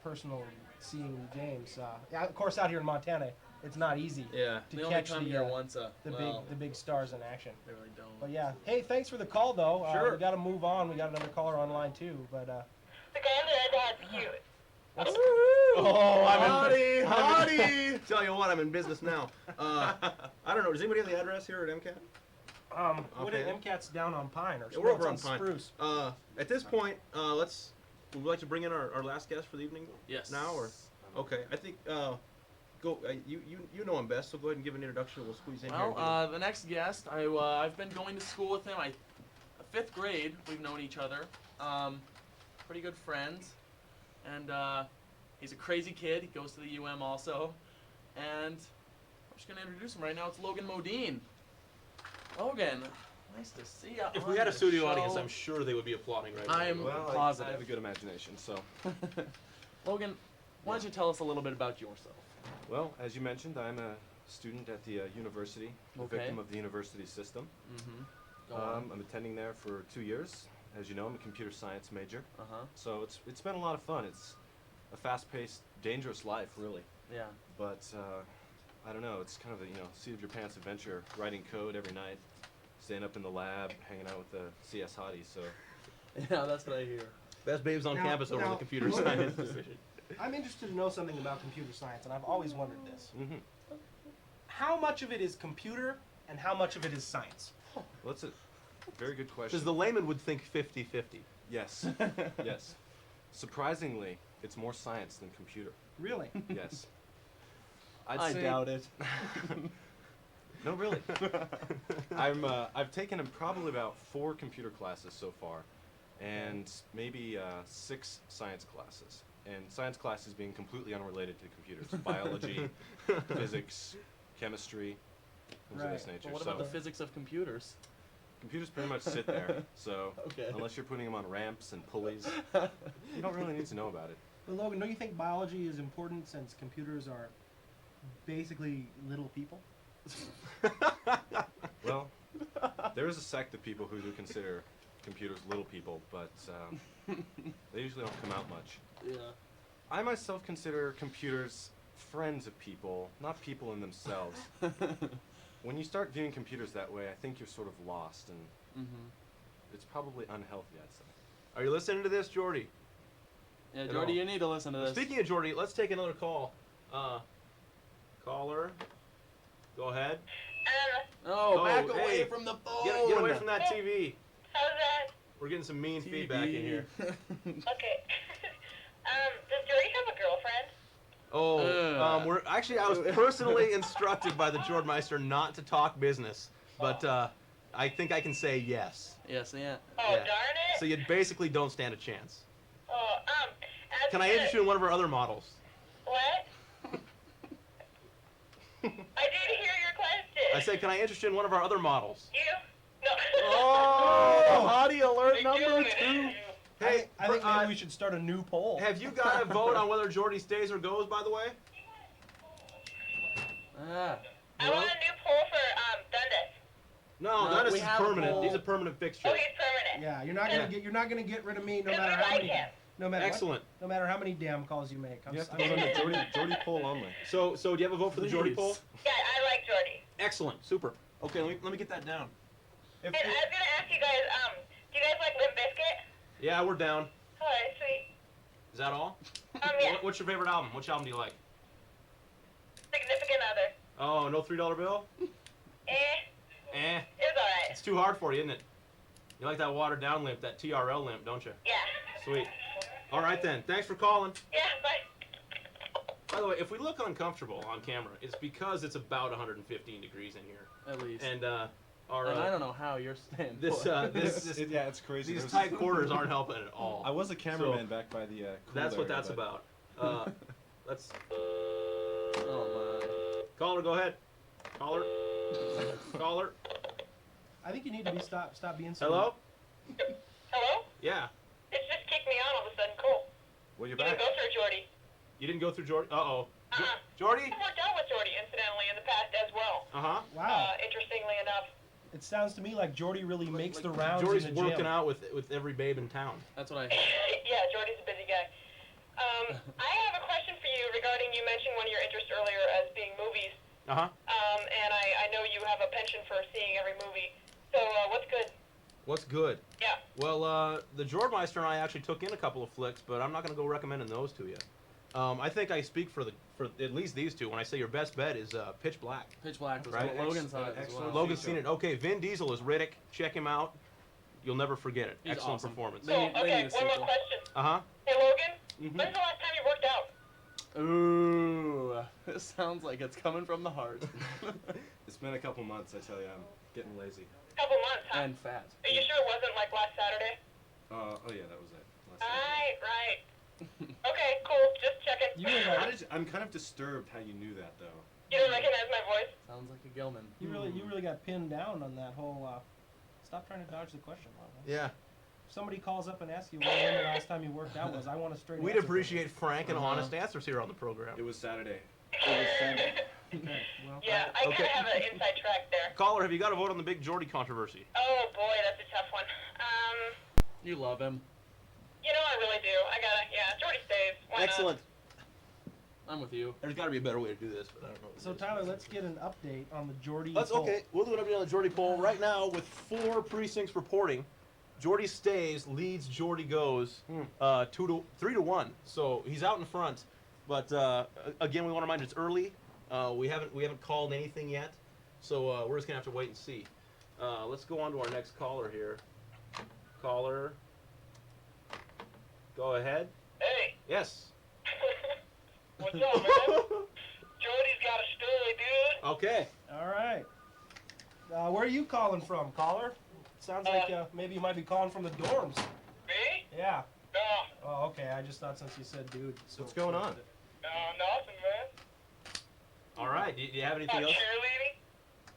personal seeing games. Of course, out here in Montana, it's not easy Yeah. to They only catch come the here once a the big stars in action. They really don't. But yeah, hey, thanks for the call though. Sure. We got to move on. We got another caller online too. But The guy on the red hat's cute. Oh, Hottie, hottie. Tell you what, I'm in business now. I don't know. Does anybody have the address here at MCAT? what Okay. MCAT's down on Pine or Yeah, we're it's over on Pine. Spruce. At this point, would we like to bring in our last guest for the evening? Yes. Now or? Okay, I think you know him best, so go ahead and give an introduction. We'll squeeze in here. Well, the next guest, I've been going to school with him. Fifth grade, we've known each other. Pretty good friends, and he's a crazy kid. He goes to the UM also, and I'm just gonna introduce him right now. It's Logan Modine. Logan, nice to see you. If on we had a the studio show. audience, I'm sure they would be applauding right now. I'm Well, I positive. have a good imagination, so. Logan, why don't you tell us a little bit about yourself? Well, as you mentioned, I'm a student at the university, a Okay. victim of the university system. Mm-hmm. Go on. I'm attending there for 2 years. As you know, I'm a computer science major. Uh-huh. So it's been a lot of fun. It's a fast-paced, dangerous life, really. Yeah. But I don't know. It's kind of a seat of your pants adventure, writing code every night, staying up in the lab, hanging out with the CS hotties. So Yeah, that's what I hear. Best babes on Now- campus over now- the computer science division. I'm interested to know something about computer science, and I've always wondered this: mhm. how much of it is computer, and how much of it is science? Well, that's a very good question. Because the layman would think 50-50. Yes, yes. Surprisingly, it's more science than computer. Really? Yes. I'd I say- doubt it. No, really. I've taken probably about 4 computer classes so far, and maybe 6 science classes. And science classes being completely unrelated to computers: biology, physics, chemistry, things of this Right. nature. Well, what So about the physics of computers? computers pretty much sit there. So Okay. unless you're putting them on ramps and pulleys, you don't really need to know about it. Well, Logan, don't you think biology is important since computers are basically little people? Well, there is a sect of people who do consider computers little people, but they usually don't come out much. Yeah. I myself consider computers friends of people, not people in themselves. When you start viewing computers that way, I think you're sort of lost, and Mm-hmm. it's probably unhealthy, I'd say. Are you listening to this, Jordy? Yeah, At Jordy, all. you need to listen to this. Speaking of Jordy, let's take another call. Caller, go ahead. Oh, Oh, back away hey. from the phone. Get away from that TV. How's that? We're getting some mean feedback in here. Okay. Does Jordy have a girlfriend? Oh, we're actually, I was personally instructed by the Jordmeister not to talk business, but I think I can say yes. Yes, yeah. Oh, Yeah. darn it. So you basically don't stand a chance. Oh, as Can I to- interest you in one of our other models? What? I didn't hear your question. I said, can I interest you in one of our other models? You? No. Oh, hottie alert Big number deal, 2. man. Hey, I think maybe we should start a new poll. have you got a vote on whether Jordy stays or goes, by the way? Ah. I want a new poll for Dundas. No, No, Dennis we is have a permanent. poll. He's a permanent fixture. Oh, he's permanent. Yeah, you're not gonna get rid of me no Because matter we how like many. him. No matter Excellent. no matter how many damn calls you make. You have to vote on the Jordy poll only. So do you have a vote for the Jordy Please. poll? Yeah, I like Jordy. Excellent. Super. Okay, let me get that down. If And I was gonna ask you guys, do you guys like Limp Bizkit? Yeah, we're down. Alright, sweet. Is that all? Yeah. What's your favorite album? Which album do you like? Significant Other. Oh, no $3 bill? Eh, Eh. it was alright. It's too hard for you, isn't it? You like that watered down limp, that TRL limp, don't you? Yeah. Sweet. All right then. Thanks for calling. Yeah, bye. By the way, if we look uncomfortable on camera, it's because it's about 115 degrees in here. At least. And our And I don't know how you're staying this put. this Yeah, it's crazy. these There's- tight quarters aren't helping at all. I was a cameraman back by the. That's cool what area, that's but- about. Let's Oh caller. Go ahead. Caller. Caller. I think you need to be stop being so. Hello. Hello? Yeah. It just kicked me out all of a sudden. Cool. Well, you're You didn't back. go through Jordy. You didn't go through Jordy. Uh-oh. Uh-uh. Jordy. I worked out with Jordy, incidentally, in the past as well. Uh-huh. Wow. Interestingly enough. It sounds to me like Jordy really makes the rounds Jordy's in the working gym. out with every babe in town. That's what I heard. Yeah, Jordy's a busy guy. I have a question for you regarding, you mentioned one of your interests earlier as being movies. Uh-huh. And I know you have a penchant for seeing every movie. So, what's good? What's good? Yeah. Well, the Jordmeister and I actually took in a couple of flicks, but I'm not going to go recommending those to you. I think I speak for at least these two when I say your best bet is Pitch Black. Pitch Black was Right. what Logan saw it as Excellent. well. Logan's seen it. Okay, Vin Diesel is Riddick. Check him out. You'll never forget it. He's Excellent awesome. performance. They So, need- they okay, need a one more sequel. question. Uh-huh. Hey, Logan, Mhm. when's the last time you worked out? Ooh, this sounds like it's coming from the heart. It's been a couple months, I tell you. I'm getting lazy. Couple months, huh? And fat. Are you sure it wasn't like last Saturday? Oh yeah, that was it. Last Saturday. Right. Okay, cool. Just checking. You were How did you, I'm kind of disturbed how you knew that though. You don't recognize my voice? Sounds like a Gilman. You really got pinned down on that whole. Stop trying to dodge the question, Logan. Yeah. If somebody calls up and asks you when the last time you worked out was, I want a straight We'd answer from appreciate frank and Uh-huh. honest answers here on the program. It was Saturday. you. Okay, well, Yeah, I Okay. kind of have an inside track there. Caller, have you got a vote on the big Jordy controversy? Oh boy, that's a tough one. You love him. You know I really do. I gotta, yeah, Jordy stays. Why Excellent. I'm with you. There's got to be a better way to do this, but I don't know. So Tyler, let's get an update on the Jordy. That's poll. okay. We'll do an update on the Jordy poll right now with 4 precincts reporting. Jordy stays, leads, Jordy goes, 3 to 1. So he's out in front. But again, we want to remind you it's early. We haven't called anything yet, so we're just gonna have to wait and see. Let's go on to our next caller here. Caller, go ahead. not? Hey, Yes. what's up, man? Jordy's got a story, dude. Okay. All right. Where are you calling from, caller? Sounds like maybe you might be calling from the dorms. Me? Yeah. No, Oh, okay. I just thought since you said dude. So What's going on? nothing, man. All right. Do you have anything About else? cheerleading?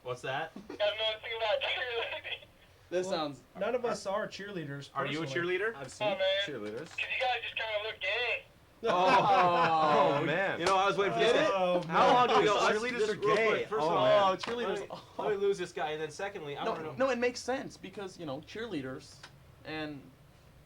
What's that? Got nothing about cheerleading. This Well, sounds. None of us are cheerleaders. Are you a personally. cheerleader? I've seen Oh, man. cheerleaders. Cause you guys just kind of look gay. Oh man. You know, I was waiting for this. Oh, How long do we go? Cheerleaders Let's just are real gay. quick, First Oh, of all, man. Cheerleaders. let me lose this guy, and then secondly, I want to know. No, it makes sense because cheerleaders and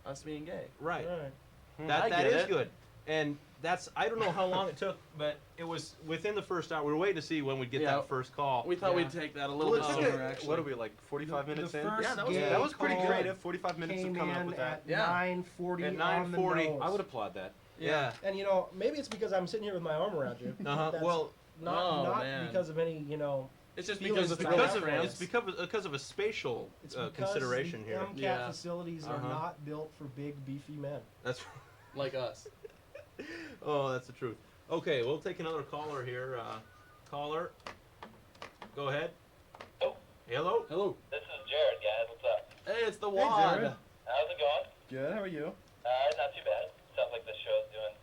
us being gay. Right. Right. That I that get is it. good, and that's I don't know how long it took, but it was within the first hour. We were waiting to see when we'd get Yeah. that first call. We thought Yeah. we'd take that a little Well, bit it's sooner, okay. actually. What are we like? 45 minutes the in? first Yeah, that was- gay That was pretty call creative. 45 minutes Came of coming up in with that. at Yeah. 9:40 At on 9:40, the nose. I would applaud that. Yeah. And maybe it's because I'm sitting here with my arm around you. Uh-huh. That's Well, not Oh, man. because of any It's just feelings because it's about because a of France. it's because of a spatial it's because consideration the here. MCAT Yeah. facilities Uh-huh. are not built for big beefy men. That's like us. oh, that's the truth. Okay, we'll take another caller here. Caller, go ahead. Oh. Hello. Hello. This is Jared, guys. What's up? Hey, it's the Hey, wad. Jared. How's it going? Good. How are you? Not too bad. Sounds like the show's doing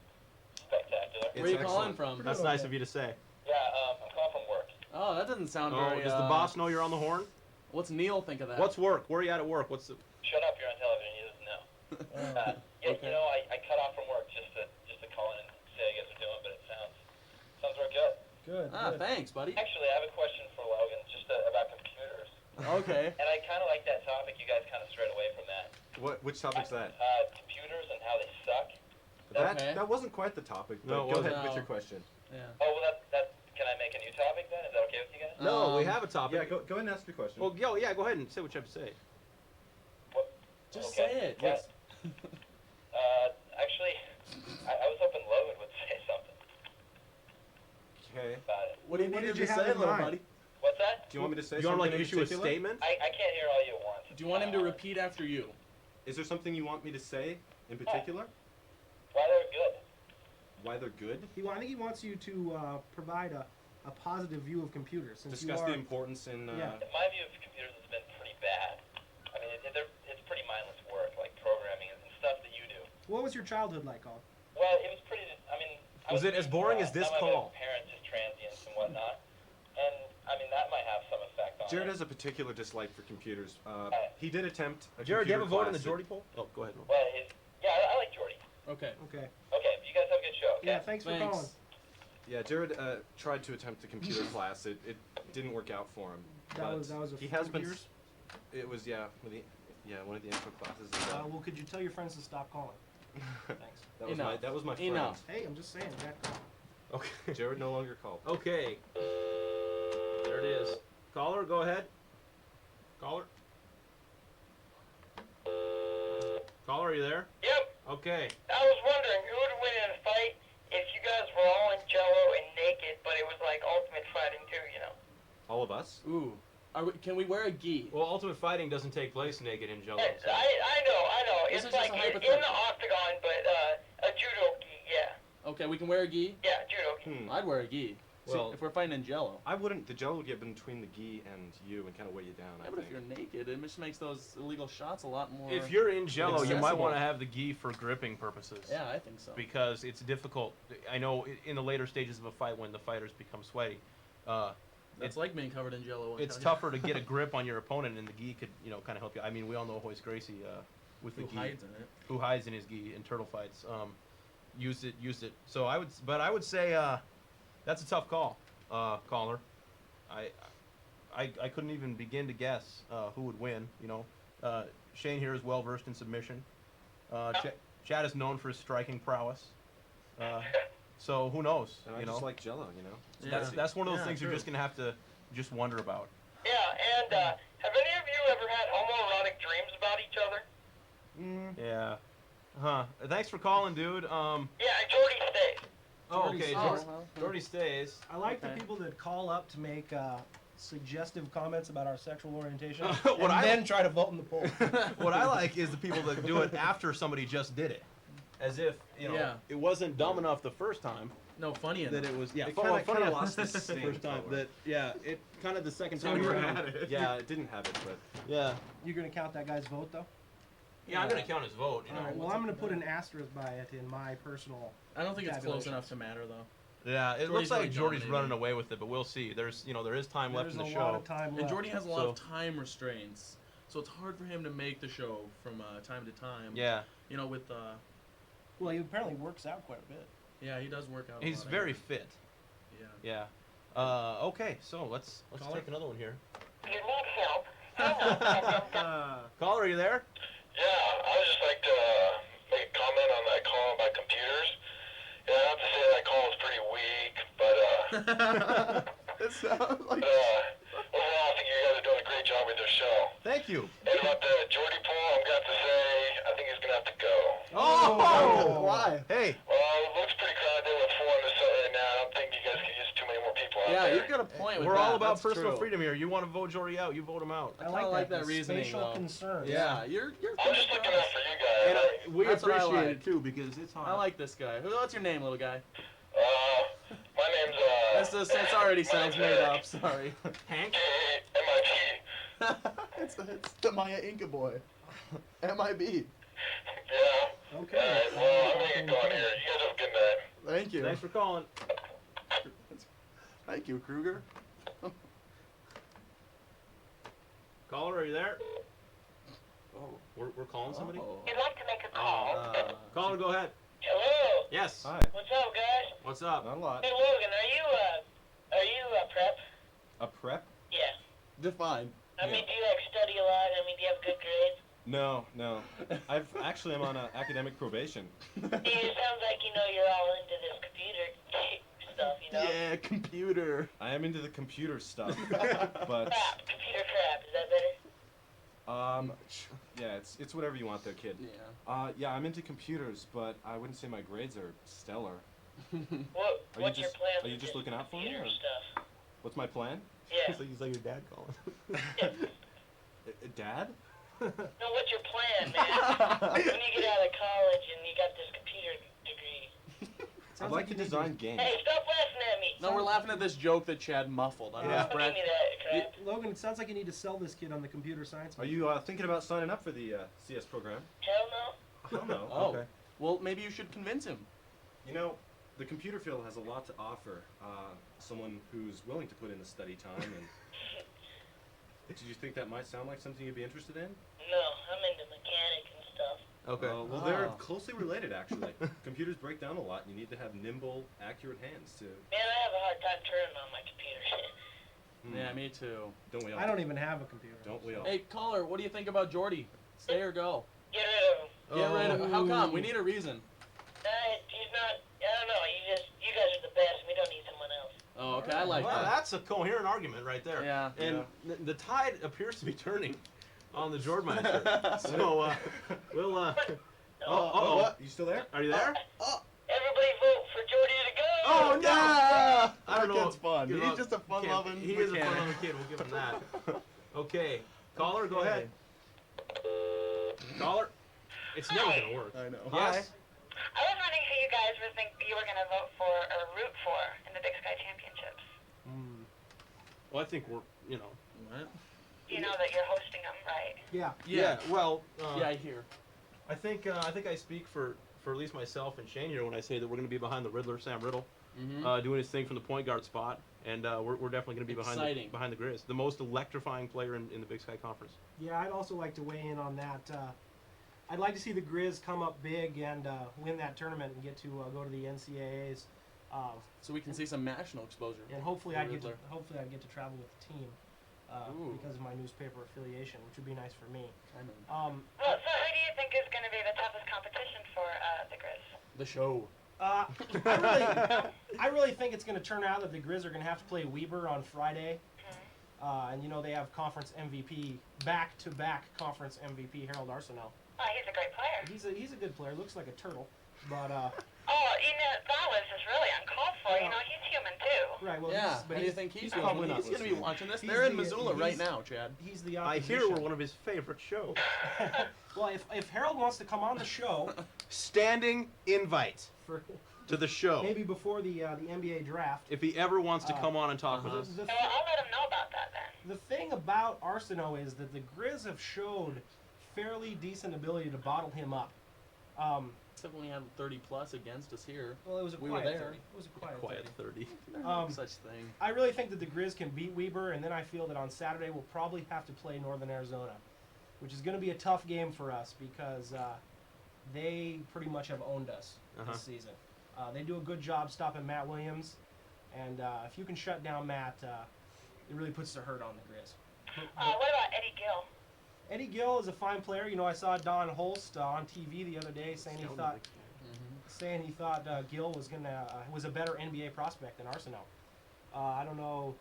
spectacular. Where are you It's calling excellent. from? That's nice of you to say. Yeah, I'm calling from work. Oh, that doesn't sound Oh, very. does the boss know you're on the horn? What's Neil think of that? What's work? Where are you at work? What's the? Shut up, you're on television. He doesn't know. Oh. Yeah, Okay. you know, I cut off from work just to call in and see how you guys are doing, but it sounds real good. Good. Ah, good. thanks, buddy. Actually, I have a question for Logan, just about computers. Okay. And I kind of like that topic. You guys kind of strayed away from that. Which topic's that? Computers and how they suck. That wasn't quite the topic, but No, it go wasn't. ahead with No. your question. Yeah. Oh, well, can I make a new topic then? Is that okay with you guys? No, we Um, have a topic. Yeah, go ahead and ask your question. Well, yeah, go ahead and say what you have to say. Just Okay. say it. Yeah. Yes. Actually, I was hoping Logan would say something Okay. about it. What do you What need did to you say, have in little mind? buddy? What's that? Do you want me to say You want to something like in issue a particular? statement? I can't hear all you want. Do you want him to repeat after you? Is there something you want me to say in particular? Why they're good. Why they're good? I think he wants you to provide a positive view of computers. Since Discuss you the are, importance in. Yeah. My view of computers has been pretty bad. I mean, it's pretty mindless work, like programming and stuff that you do. What was your childhood like, Colin? Well, it was pretty. I mean, Was it as boring as this some of call? it, parents just transients and whatnot, and I mean that might have some effect on Jared it. has a particular dislike for computers. He did attempt a Jared, do you have a computer vote in the class Geordie poll? Oh, go ahead. Well, yeah, I like Jordy. Okay. Okay. Okay, you guys have a good show. Okay? Yeah, thanks for calling. Thanks. Yeah, Jared tried to attempt a computer class. It didn't work out for him. That but was a he friend has of been. yours? It was one of the intro classes. Well, could you tell your friends to stop calling? Thanks. That was my friend. Enough. Hey, I'm just saying, Jack. Call. Okay. Jared no longer called. Okay. There it is. Caller, go ahead. Caller. Caller, are you there? Yep. Okay. I was wondering who would win in a fight if you guys were all in Jello and naked, but it was like Ultimate Fighting too, you know. All of us. Ooh. Can we wear a gi? Well, Ultimate Fighting doesn't take place naked in Jello. I so- know. This It's is just like a in hypothetical. the octagon, but a judo gi, yeah. Okay, we can wear a gi. Yeah, judo gi. I'd wear a gi. Well- if we're fighting in Jello. I wouldn't. The gel would get between the gi and you and kind of weigh you down. Yeah, I but if think. you're naked, it just makes those illegal shots a lot more. If you're in Jello, you might accessible. want to have the gi for gripping purposes. Yeah, I think so. Because it's difficult. I know in the later stages of a fight when the fighters become sweaty, It's like being covered in Jello. it's tougher to get a grip on your opponent, and the gi could, kind of help you. I mean, we all know Hoist Gracie with the Who gi, hides in it? who hides in his gi in turtle fights. Used it. So I would say that's a tough call, caller. I couldn't even begin to guess who would win. Shane here is well versed in submission. Chad is known for his striking prowess. So who knows? And I just like Jello, you know. Yeah. That's one of those Yeah, things you're true. just gonna have to just wonder about. Yeah, and have any of you ever had homoerotic dreams about each other? Yeah. Huh. Thanks for calling, dude. Yeah, Jordy stays. Oh, Jordy okay. stays. Jordy stays. I like Okay. the people that call up to make suggestive comments about our sexual orientation What and I- then try to vote in the poll. What I like is the people that do it after somebody just did it, as if Yeah. it wasn't dumb enough the first time No, funny enough. that it was. Yeah, It funny kinda enough lost the its sting first time. color. It kind of the second So time you're- around. Yeah, it didn't have it, but Yeah. You're gonna count that guy's vote though? Yeah, I'm gonna count his vote. All right. Well, I'm gonna put an asterisk by it in my personal. I don't think it's close Tabulations. enough to matter though. Yeah, it Jordy's looks like really Jordy's dominating. running away with it, but we'll see. There is time left There's in the a show. lot of time And left. Jordy has a lot of So- time restraints, so it's hard for him to make the show from time to time. Yeah, With Well, he apparently works out quite a bit. yeah, he does work out. a he's lot, very anyway. fit. Yeah. Yeah. Okay, so let's Caller? take another one here. You need help. Hang on. Caller, are you there? Yeah, I would just like to make a comment on that call about computers. Yeah, I have to say that call is pretty weak, but It sounds like. overall, I think you guys are doing a great job with your show. Thank you. And about the Jordy poll, I'm going to have to say, I think he's going to have to go. Oh, Why? Hey, Well, it looks pretty crowded with 4 in the set right now. I don't think you guys can use too many more people out Yeah, there. you've got a point with we're that. all about That's personal true. freedom here. You want to vote Jordy out, you vote him out. I kinda like that the reasoning, Spatial though. concerns. Yeah, you're. I'm just looking out for you guys. And we That's what I appreciate like. it too because it's hard. I like this guy. What's your name, little guy? My name's, It's already sounds made up. Sorry. Hank. MIB. it's the Maya Inca boy. MIB. Yeah. Okay. Well, I'm going to get going here. You guys have a good night. Thank you. Thanks for calling. Thank you, Kruger. Caller, are you there? Oh, we're calling somebody. You'd like to make a call? Caller, go ahead. Hello. Yes. hi. What's up, guys? What's up? Not a lot. Hey, Logan, are you prep? A prep? Yeah. Define. I mean, do you study a lot? I mean, do you have good grades? No. I'm on academic probation. It sounds like you're all into this computer stuff, Yeah, computer. I am into the computer stuff, but Crap, computer crap. Is that better? yeah, it's whatever you want there, kid. Yeah. Yeah, I'm into computers, but I wouldn't say my grades are stellar. What's your plan? Are you just looking out for me, computer or stuff? what's my plan? Yeah. He's like your dad calling. Dad? No, what's your plan, man? When you get out of college and you got this computer degree. I'd like to design games. Hey, stop laughing at me. No, we're laughing at this joke that Chad muffled. I don't know Yeah. if Don't Brad. give me that crap. Logan, it sounds like you need to sell this kid on the computer science. Are you thinking about signing up for the CS program? Hell no. Hell no. Oh. Okay. Well, maybe you should convince him. You know, the computer field has a lot to offer. Someone who's willing to put in the study time and. Did you think that might sound like something you'd be interested in? No, I'm into mechanic and stuff. Okay. Well, they're Oh. closely related, actually. Computers break down a lot, and you need to have nimble, accurate hands to. Man, I have a hard time turning on my computer. Yeah, me too. Don't we all? I don't even have a computer. Don't we all? Hey, caller, what do you think about Jordy? Stay or go? Get rid of him. Get rid of. How come? We need a reason. He's not. I don't know. You guys are the best. We don't need someone else. Oh, okay, I like Well, that. that's a coherent argument right there. Yeah. And the tide appears to be turning on the Jordmeister. So we'll. What? You still there? Are you there? Everybody vote for Jordy to go. Oh no! Yeah! I don't know. Kid's fun. You know, He's just a fun-loving He is a mechanic. fun-loving kid. We'll give him that. Okay, caller, go ahead. Caller, it's never gonna work. I know. Yes. I was wondering who you guys would think you were going to vote for or root for in the Big Sky Championships. Well, I think we're, What? You know that you're hosting them, right? Yeah. Yeah. Well. Yeah, I hear. I think I speak for at least myself and Shane here when I say that we're going to be behind the Riddler, Sam Riddle, Mm-hmm. doing his thing from the point guard spot, and we're definitely going to be Exciting. behind the Grizz, the most electrifying player in the Big Sky Conference. Yeah, I'd also like to weigh in on that. I'd like to see the Grizz come up big and win that tournament and get to go to the NCAAs. So we can see some national exposure. And hopefully For I'd get to, Riddler. travel with the team Ooh. because of my newspaper affiliation, which would be nice for me. I know. Well, so who do you think is going to be the toughest competition for the Grizz? The show. I really think it's going to turn out that the Grizz are going to have to play Weber on Friday. And they have conference MVP, back-to-back conference MVP, Harold Arsenault. Oh, he's a great player. He's a good player. Looks like a turtle, but Oh, that was just really uncalled for. He's human too. right. Well, Yeah. but How do you think he's doing? probably not He's going to be listening. watching this. He's They're in the- Missoula right he's- now, Chad. he's the I opposition. hear we're one of his favorite shows. Well, if Harold wants to come on the show Standing invite for to the show. maybe before the NBA draft, If he ever wants to come on and talk with us. the, So I'll let him know about that then. the thing about Arsenault is that the Grizz have showed fairly decent ability to bottle him up. Except when we had 30 plus against us here. Well, it was a We were quiet there. 30. It was a quiet, Quiet 30. 30. No Um, such thing. I really think that the Grizz can beat Weber, and then I feel that on Saturday we'll probably have to play Northern Arizona, which is going to be a tough game for us because they pretty much have owned us this season. They do a good job stopping Matt Williams, and if you can shut down Matt, it really puts the hurt on the Grizz. What about Eddie Gill? Eddie Gill is a fine player. I saw Don Holst on TV the other day saying he thought Gill was a better NBA prospect than Arsenault. I don't know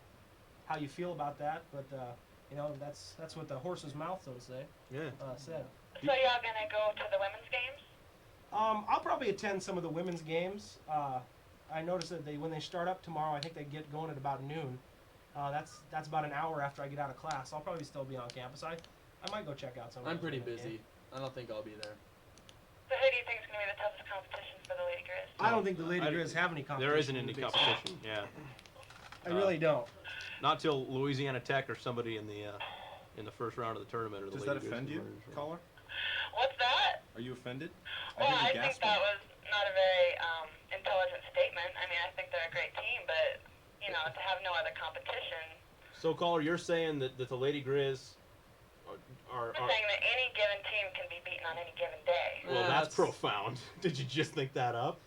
how you feel about that, but that's what the horse's mouth, so to say, Yeah. said. So y'all going to go to the women's games? I'll probably attend some of the women's games. I noticed that when they start up tomorrow, I think they get going at about noon. That's about an hour after I get out of class. I'll probably still be on campus. I might go check out some. I'm of those pretty women's busy. games. I don't think I'll be there. So who do you think is going to be the toughest competition for the Lady Grizz? I don't think the Lady I- Grizz have any competition. There isn't in any the Big Sky. competition. Yeah. I really don't. Not till Louisiana Tech or somebody in the first round of the tournament. Or the Does that Lady Grizz offend you, Warriors. caller? What's that? Are you offended? Well, hear you I think gasping. that was not a very intelligent statement. I mean, I think they're a great team, but, to have no other competition. So, caller, you're saying that the Lady Grizz are I'm saying that any given team can be beaten on any given day. well, Yeah, that's profound. Did you just think that up?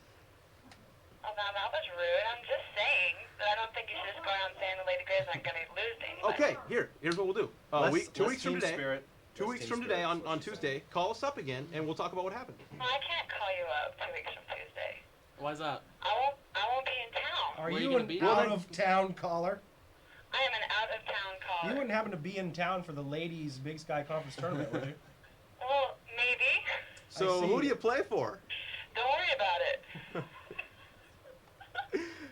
Oh, now that was rude. I'm just saying that I don't think you should just go around saying the Lady Grizz aren't going to lose to anybody. Okay, here's what we'll do. 2 weeks from team today. spirit. 2 weeks from today, on Tuesday, call us up again, and we'll talk about what happened. Well, I can't call you up 2 weeks from Tuesday. Why's that? I won't be in town. Are Where you you gonna an be? out-of-town caller? I am an out-of-town caller. You wouldn't happen to be in town for the ladies' Big Sky Conference tournament, would you? Well, maybe. So see. who do you play for? Don't worry about it.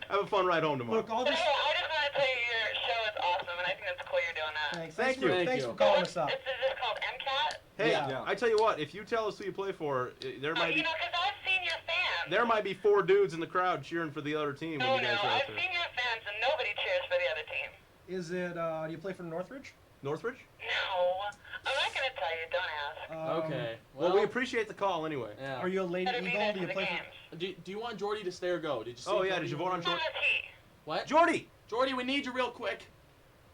Have a fun ride home tomorrow. Look, I'll But just hey, I just want to tell you your show is awesome, and I think it's cool you're doing that. Thank you. Thanks for you. calling us up. Is this called MCAT? Hey, Yeah. I tell you what, if you tell us who you play for, there might You be know, because I've seen your fans. there might be 4 dudes in the crowd cheering for the other team when No, you guys are I've out there. seen your fans, and nobody cheers for the other team. Is it, do you play for Northridge? Northridge? No. I'm not going to tell you. Don't ask. Okay. Well, we appreciate the call anyway. Yeah. Are you a Lady Better be Eagle? there Do for you the play games. Do you want Jordy to stay or go? Did you see? Oh if yeah, Jordy- did you vote on Not Jordy? a T. What? Jordy! Jordy, we need you real quick.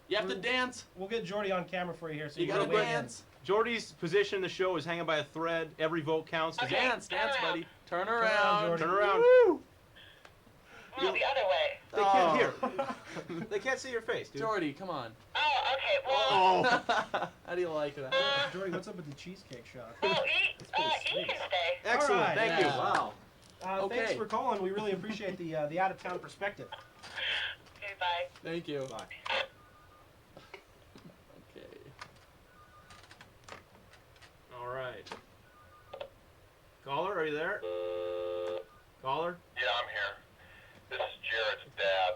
You have to We're- dance. We'll get Jordy on camera for you here. So You can gotta weigh in. dance. Jordy's position in the show is hanging by a thread. Every vote counts. Okay. Dance, turn dance, around. buddy. Turn around, around. Jordy. Turn around. Woo! No, the other way. They can't hear. They can't see your face, dude. Jordy, come on. Oh, okay. Well, Oh. How do you like that? Jordy, what's up with the cheesecake shot? well, E can stay. Excellent. All right. Thank you. Yeah. Wow. Thanks Okay. for calling. We really appreciate the out-of-town perspective. Okay, bye. Thank you. Bye. Okay. All right. Caller, are you there? Caller? Yeah, I'm here. This is Jared's dad.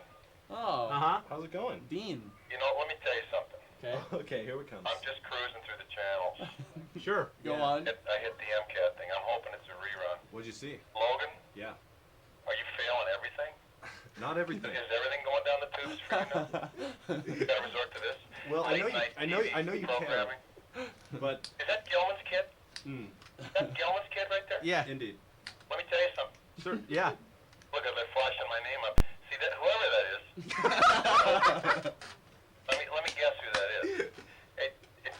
Oh. huh. How's it going? Dean. You know, let me tell you something. Okay. Okay, here we come. I'm just cruising through the channels. Sure. Go Yeah. on. I hit the MCAT thing. I'm hoping it's a rerun. What'd you see? Logan, Yeah. are you failing everything? Not everything. Is everything going down the tubes for you now? You gotta resort to this? Well, I know Late you. night I know. TV I know you can. programming? But Is that Gilman's kid? That's Gilman's kid right there? Yeah. indeed. Let me tell you something. Sir. Yeah. Look, they're flashing my name up. See that? Whoever that is. let me guess who that is. And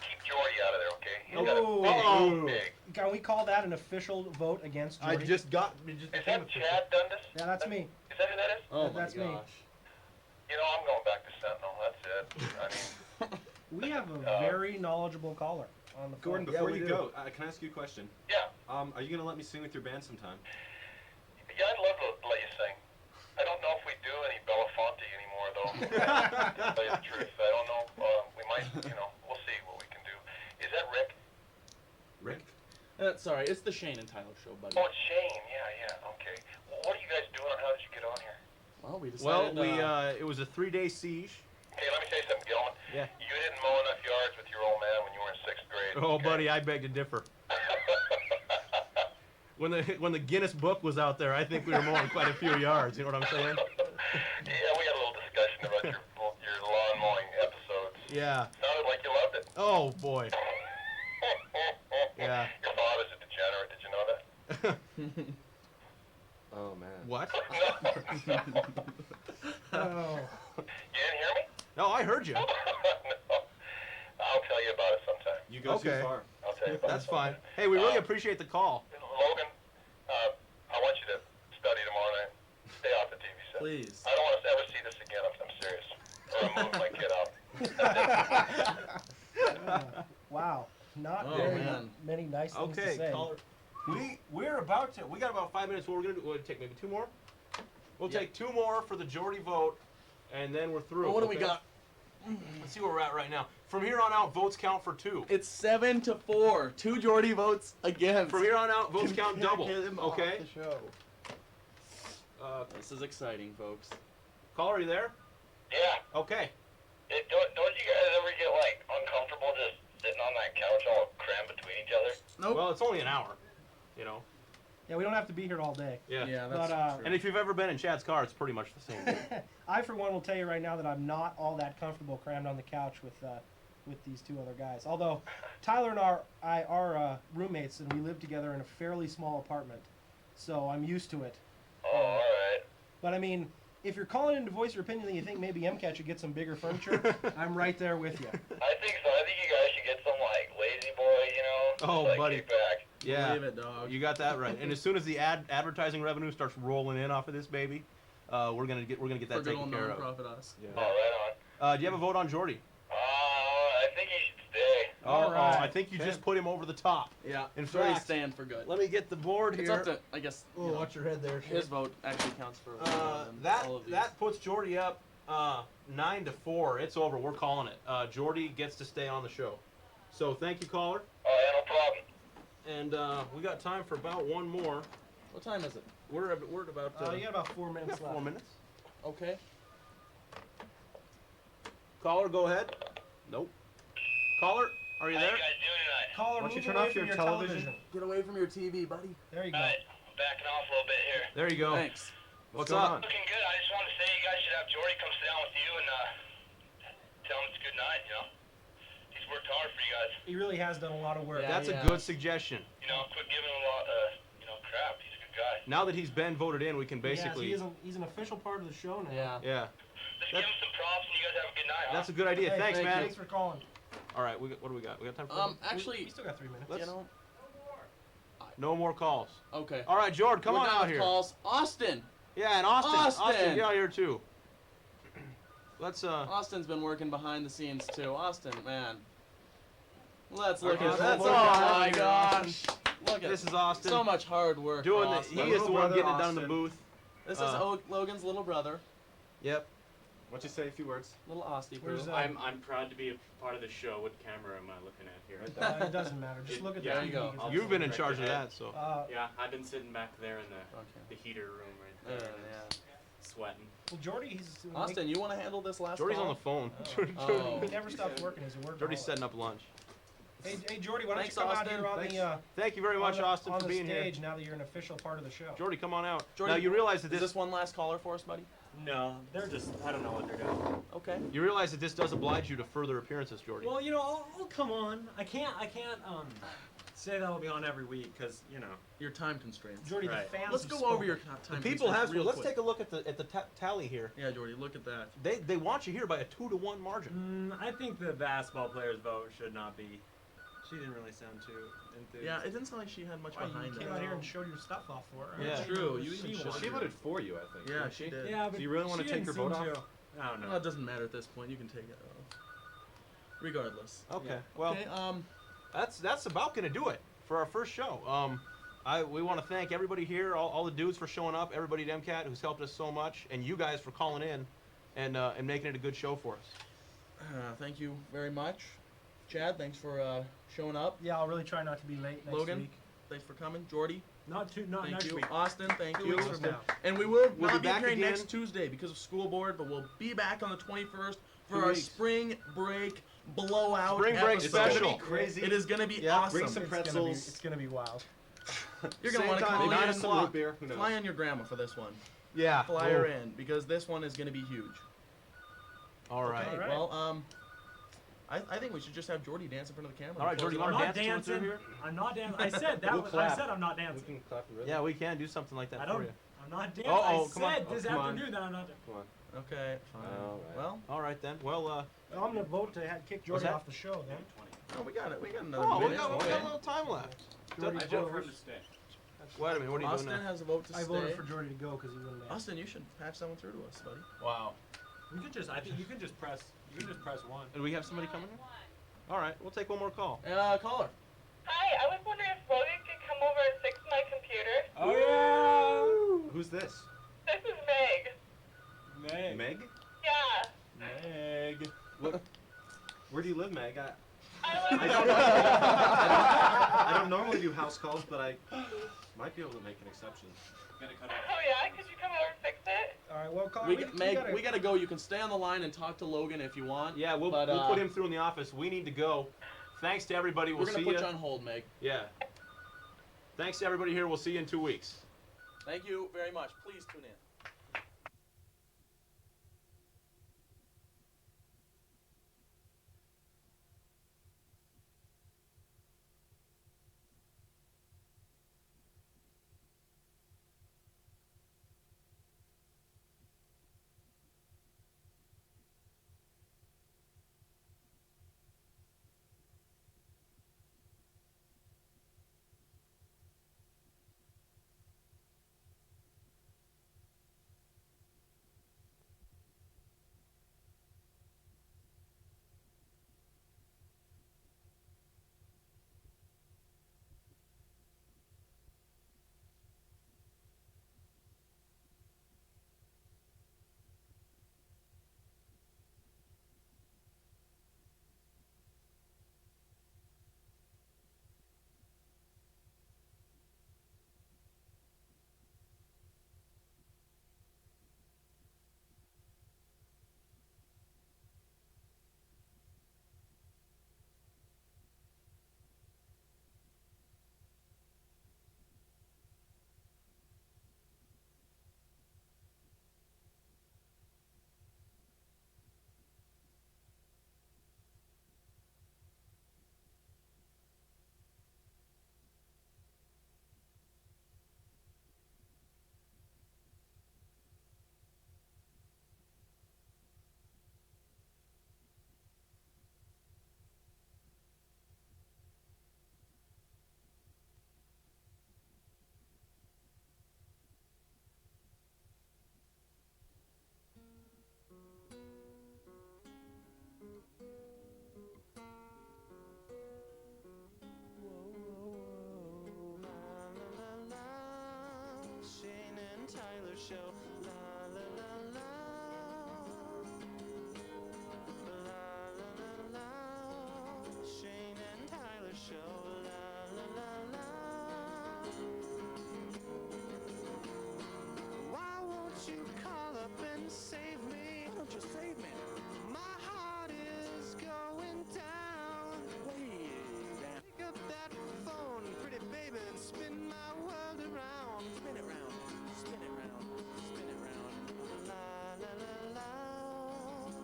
keep Jordy out of there, okay? He's got Oh. a big. Can we call that an official vote against Jordy? Is that Chad Dundas? Yeah, that's me. Is that who that is? Oh That's my me. gosh. You know, I'm going back to Sentinel. That's it. I mean, We have a very knowledgeable caller on the phone. Gordon, Yeah, before we you do. go, can I ask you a question? yeah. Are you gonna let me sing with your band sometime? Yeah, I'd love to let you sing. I don't know if we do any Belafonte anymore, though. To tell you the truth, I don't know. We might, we'll see what we can do. Is that Rick? Rick? Sorry, it's the Shane and Tyler show, buddy. Oh, it's Shane. Yeah. Okay. Well, what are you guys doing, or how did you get on here? Well, we Well, decided. it was a 3-day siege. Okay, let me tell you something, Gilman. Yeah. You didn't mow enough yards with your old man when you were in 6th grade. Oh, okay? buddy, I beg to differ. When the Guinness Book was out there, I think we were mowing quite a few yards. You know what I'm saying? Yeah, we had a little discussion about your lawn mowing episodes. Yeah. Sounded like you loved it. Oh boy. Yeah. Your father's a degenerate. Did you know that? Oh man. What? Oh. You didn't hear me? No, I heard you. No. I'll tell you about it sometime. You go Okay. too far. I'll tell you about That's it. fine. Hey, we really appreciate the call. Logan, I want you to study tomorrow night. Stay off the TV set. Please. I don't want to ever see this again. I'm serious. Or I'm moving my kid out. Wow. Not Oh, very man. many nice things to Okay, say. caller. We're about to. We got about 5 minutes. What we're gonna do? We'll take maybe 2 more. We'll take 2 more for the Jordy vote, and then we're through. Well, what do we okay? got? Let's see where we're at right now. From here on out, votes count for 2. It's 7-4. 2 Jordy votes against. From here on out, votes count Can't double. get him off Okay. the show. This This is exciting, folks. caller, are you there? Yeah. Okay. Don't you guys ever get, like, uncomfortable just sitting on that couch all crammed between each other? Nope. Well, it's only an hour. You know. Yeah, we don't have to be here all day. Yeah. Yeah, But, that's true. And if you've ever been in Chad's car, it's pretty much the same. I, for one, will tell you right now that I'm not all that comfortable crammed on the couch with these 2 other guys. Although Tyler and I are roommates, and we live together in a fairly small apartment, so I'm used to it. Oh, all right. But I mean, if you're calling in to voice your opinion and you think maybe MCAT should get some bigger furniture, I'm right there with you. I think so. I think you guys should get some, like, lazy boy, Oh, like, buddy. kick back. Yeah. Believe it, dog. You got that right. And as soon as the advertising revenue starts rolling in off of this baby, we're gonna get For that good taken old care of. nonprofit us. Yeah. Oh, right on. Do you have a vote on Jordy? I think he should stay. Oh, right. I think you just put him over the top. Yeah. In so he's fact, staying for good. Let me get the board It's here. up to, I guess, you Oh, know, watch your head there. his vote actually counts for That all of these. that puts Jordy up 9-4. It's over. We're calling it. Jordy gets to stay on the show. So thank you, caller. Oh, yeah, no problem. And we got time for about one more. What time is it? We're at about. You got about 4 we minutes got left. 4 minutes. Okay. Caller, go ahead. Nope. Caller, are you How there? you guys doing tonight? Caller, Why don't you move turn away off from your your television? Get away from your TV, buddy. There you go. Alright, I'm backing off a little bit here. There you go. Thanks. What's going up? on? Looking good. I just wanted to say you guys should have Jordy come sit down with you and tell him it's a good night, you know? He's worked hard for you guys. He really has done a lot of work. Yeah. That's a good suggestion. You know, quit giving him a lot, crap. He's a good guy. Now that he's been voted in, we can basically. He's an official part of the show now. Yeah. Yeah, Just give him some props and you guys have a good night, huh? that's a good idea. Hey, Thanks, thank man. Thanks for calling. All right, what do we got? We got time for We Actually, still got 3 minutes. you know, no more calls. okay. All right, Jordan, come We're on done out with here. calls. Austin. Yeah, and Austin. Austin! get out here too. Let's Austin's been working behind the scenes too. Austin, man. Let's look Okay, at that's that. all Oh right my here, gosh. Look at This is Austin. so much hard work. doing for the. Austin. He is the Little one brother getting it done in the Austin. booth. This is Logan's little brother, Yep. Why don't you say a few words? little Austin. Where's Brew. I'm proud to be a part of the show. What camera am I looking at here? Right there. It doesn't matter. Just look at Yeah, the there you TV. go. It's- You've been in Right charge of ahead. that, so. Yeah, I've been sitting back there in Okay. the heater room right there, Yeah. sweating. well, Jordy, he's Austin, you want to handle this last Jordy's call? on the phone. Oh. he never stops working. He's a worker. Jordy's setting up lunch. Hey, Jordy, why don't Thanks, you come out Austin. here on Thanks. the Thank you very much, Austin, on for the being here. stage now that you're an official part of the show? Jordy, come on out. Jordy, now you realize that Is this, this one last caller for us, buddy? No, they're just, I don't know what they're doing. Okay. you realize that this does oblige you to further appearances, Jordy. Well, I'll come on. I can't say that I'll be on every week because, Your time constraints. Jordy, Right. the fans Let's have go spoken. over your time People constraints have. real Let's quick. take a look at the tally here. Yeah, Jordy, look at that. They want you here by a 2-1 margin. I think the basketball player's vote should not be. She didn't really sound too enthused. Yeah, it didn't sound like she had much Why, behind you it. came out here and showed your stuff off for her. Yeah. True, you even She showed won. She voted for you, I think. Yeah, didn't she did. Yeah, but Do you really wanna she take didn't her vote seem off? to- I don't know. Well, it doesn't matter at this point. You can take it. Regardless. Okay. Well, Okay. that's about gonna do it for our first show. We want to thank everybody here, all the dudes for showing up, everybody at MCAT who's helped us so much, and you guys for calling in and making it a good show for us. Thank you very much, Chad. Thanks for showing up. Yeah, I'll really try not to be late next Logan, week. thanks for coming. Jordy, Not thank next you. week. Austin, thank 2 you. weeks from now. And we will We'll not be be back here again. next Tuesday because of school board, but we'll be back on the 21st for 2 our weeks. spring break blowout Spring break episode. special. Crazy. It is gonna be Yeah, awesome. bring some pretzels. It's gonna be wild. You're gonna Same want to time, call 9 in, Some o'clock. root beer. Who knows? fly on your grandma for this one. Yeah. Fly her in because this one is gonna be huge. All right. Okay, Alright. well, I think we should just have Jordy dance in front of the camera. All right, Jordy, you I'm wanna not dance to it through dancing. here? I'm not dancing. I said that. We'll I clap. said I'm not We dancing. can clap the rhythm. Yeah, we can do something like that I for don't. you. I'm not dancing. Oh, I come on. said this come on. afternoon that I'm not. Come on. Okay, fine. All right. Well, All right then. Well, Well, I'm gonna vote to kick Jordy that? off the show then. no, we got it. We got another oh, we minute. got, we Okay. got a little time left. Jordy I voted vote for him for- to stay. Wait a minute. What are you Austin doing now? has a vote to I stay. voted for Jordy to go because he wouldn't dance. Austin, you should patch someone through to us, buddy. Wow. You could just. I think you can just press. You can just press one. Do we have somebody coming in? All right, we'll take one more call. Caller. Hi, I was wondering if Logan could come over and fix my computer. Oh Who's this? This is Meg. yeah. Meg. Meg? Yeah. Meg. Where do you live, Meg? I live I in don't, I don't normally do house calls, but I might be able to make an exception. Gotta cut off. Oh yeah, could you come over and fix it? All right, well, call. Meg, we gotta go. You can stay on the line and talk to Logan if you want. Yeah, we'll But, put him through in the office. We need to go. Thanks to everybody. We'll We're gonna see put you. you on hold, Meg. Yeah. Thanks to everybody here. We'll see you in 2 weeks. Thank you very much. Please tune in. Show. La la la la. La la la la. Shane and Tyler Show. La la la la. Why won't you call up and save me? Why don't you save me? My heart is going down. Way down. Pick up that phone, pretty baby, and spin my world around. Spin it round, spin it round, spin it round. La la la la.